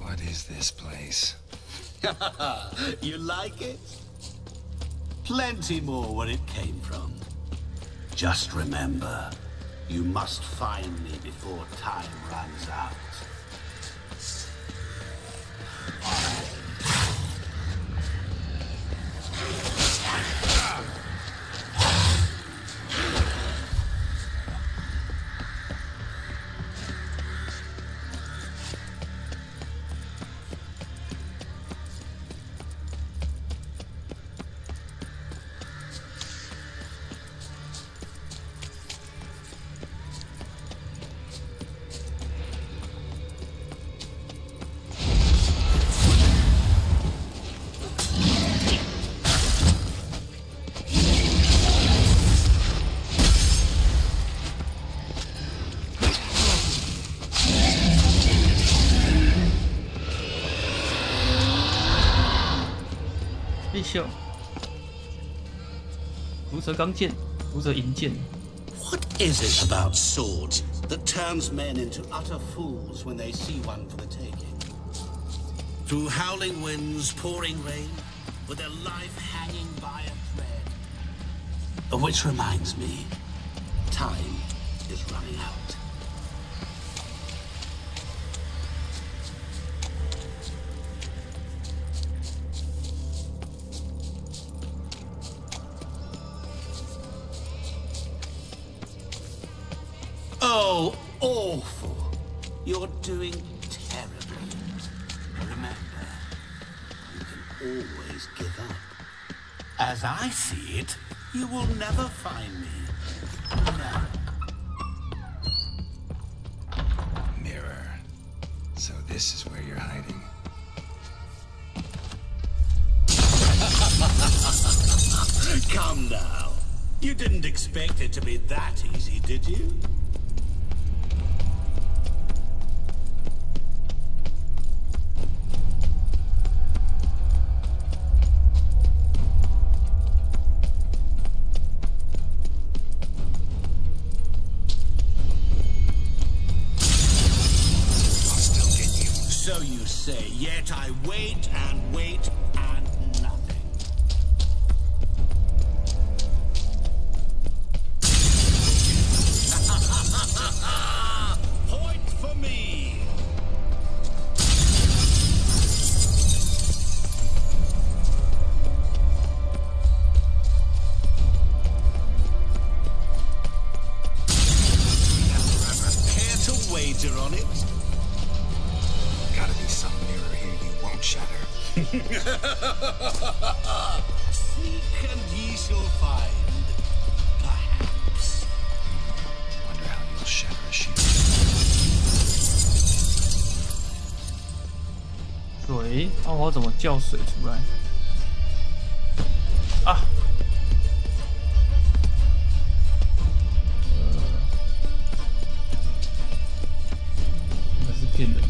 What is this place? You like it? Plenty more where it came from. Just remember, you must find me before time runs out. What is it about swords that turns men into utter fools when they see one for the taking? Through howling winds, pouring rain, with their life hanging by a thread. Which reminds me, time is running out. Oh, awful. You're doing terribly. Remember, you can always give up. As I see it, you will never find me. Never. Mirror. So this is where you're hiding. Come now. You didn't expect it to be that easy, did you? Seek and ye shall find, perhaps. Wonder how you'll shatter a shield. 水，啊，我要怎么叫水出来？啊！那是骗人的。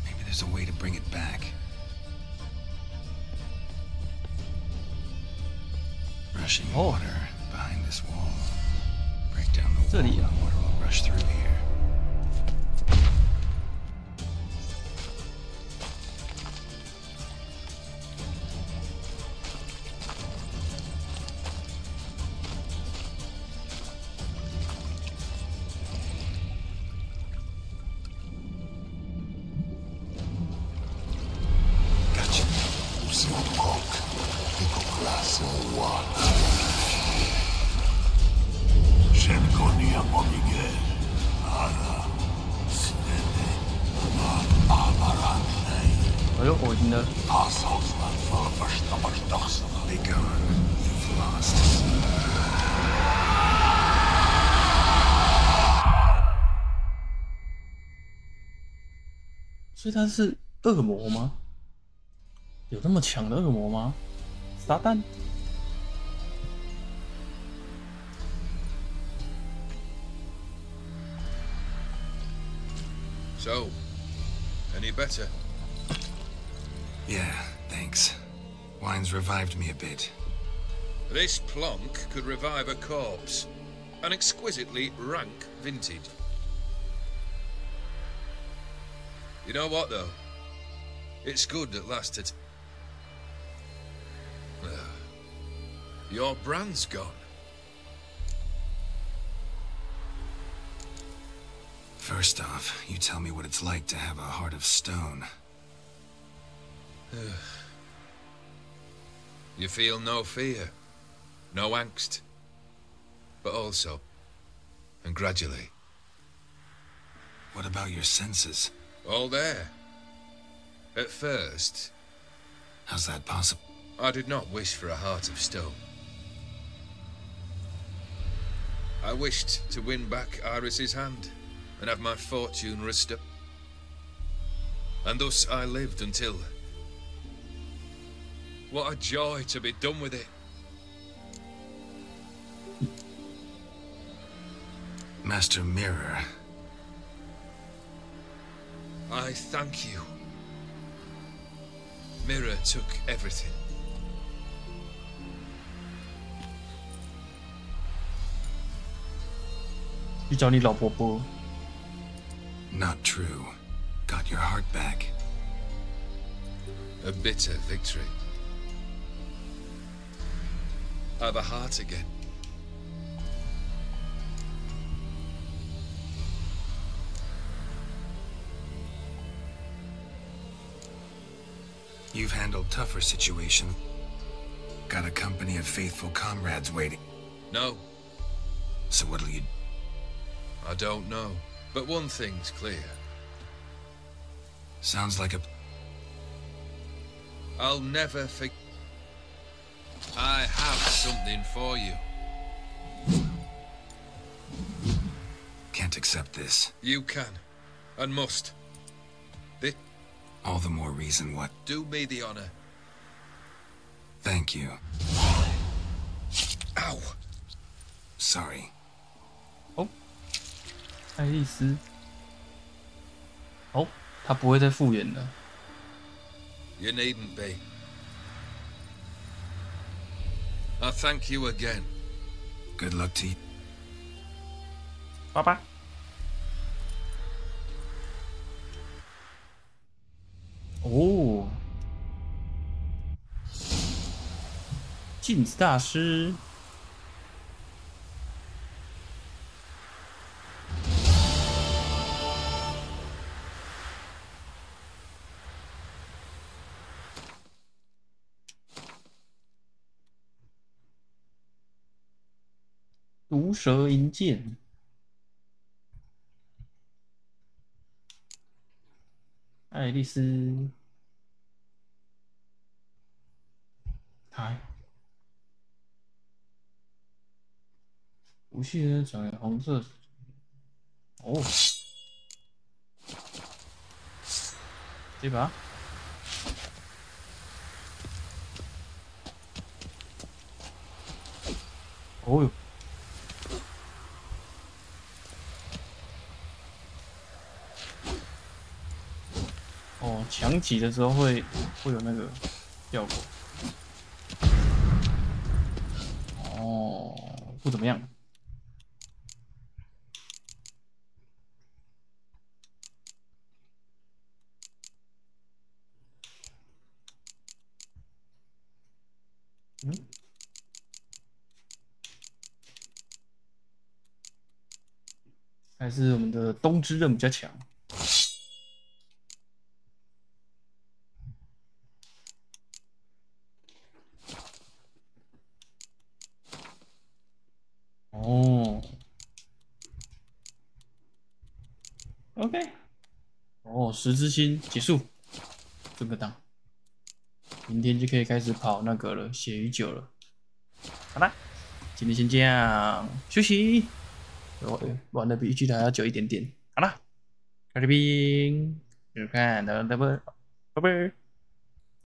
Maybe there's a way to bring it back. Rushing water behind this wall. Break down the wall and water will rush through here.所以他是恶魔吗？有那么强的恶魔吗？撒旦？ So, any better? Yeah, thanks. Wine's revived me a bit. This plonk could revive a corpse. An exquisitely rank vintage. You know what, though? It's good at last it... Your brand's gone. First off, you tell me what it's like to have a heart of stone. You feel no fear, no angst, but also, and gradually... What about your senses? All there. At first... How's that possible? I did not wish for a heart of stone. I wished to win back Iris's hand and have my fortune restored. And thus I lived until... What a joy to be done with it. Master Mirror, I thank you. Mirror took everything. Not true. Got your heart back. A bitter victory. Have a heart again. You've handled tougher situation. Got a company of faithful comrades waiting. No. So what'll you... I don't know. But one thing's clear. Sounds like a... I'll never forget. I have something for you. Can't accept this. You can. And must. This... All the more reason what? Do me the honor. Thank you. Ow. Sorry. 爱丽丝。哦，他不会再复原了。You needn't be. I thank you again. Good luck to you. 拜拜。哦，镜子大师。毒蛇银剑，爱丽丝，嗨，武器呢？长红色，哦，这把，哦哟。哦，强击的时候会有那个效果。哦，不怎么样。嗯，还是我们的冬之刃比较强。哦 ，OK， 哦，十之星结束，这个档，明天就可以开始跑那个了，血与酒了。好啦，今天先这样，休息。玩的比预期的还要久一点点。好啦，到这边，就看到拜拜。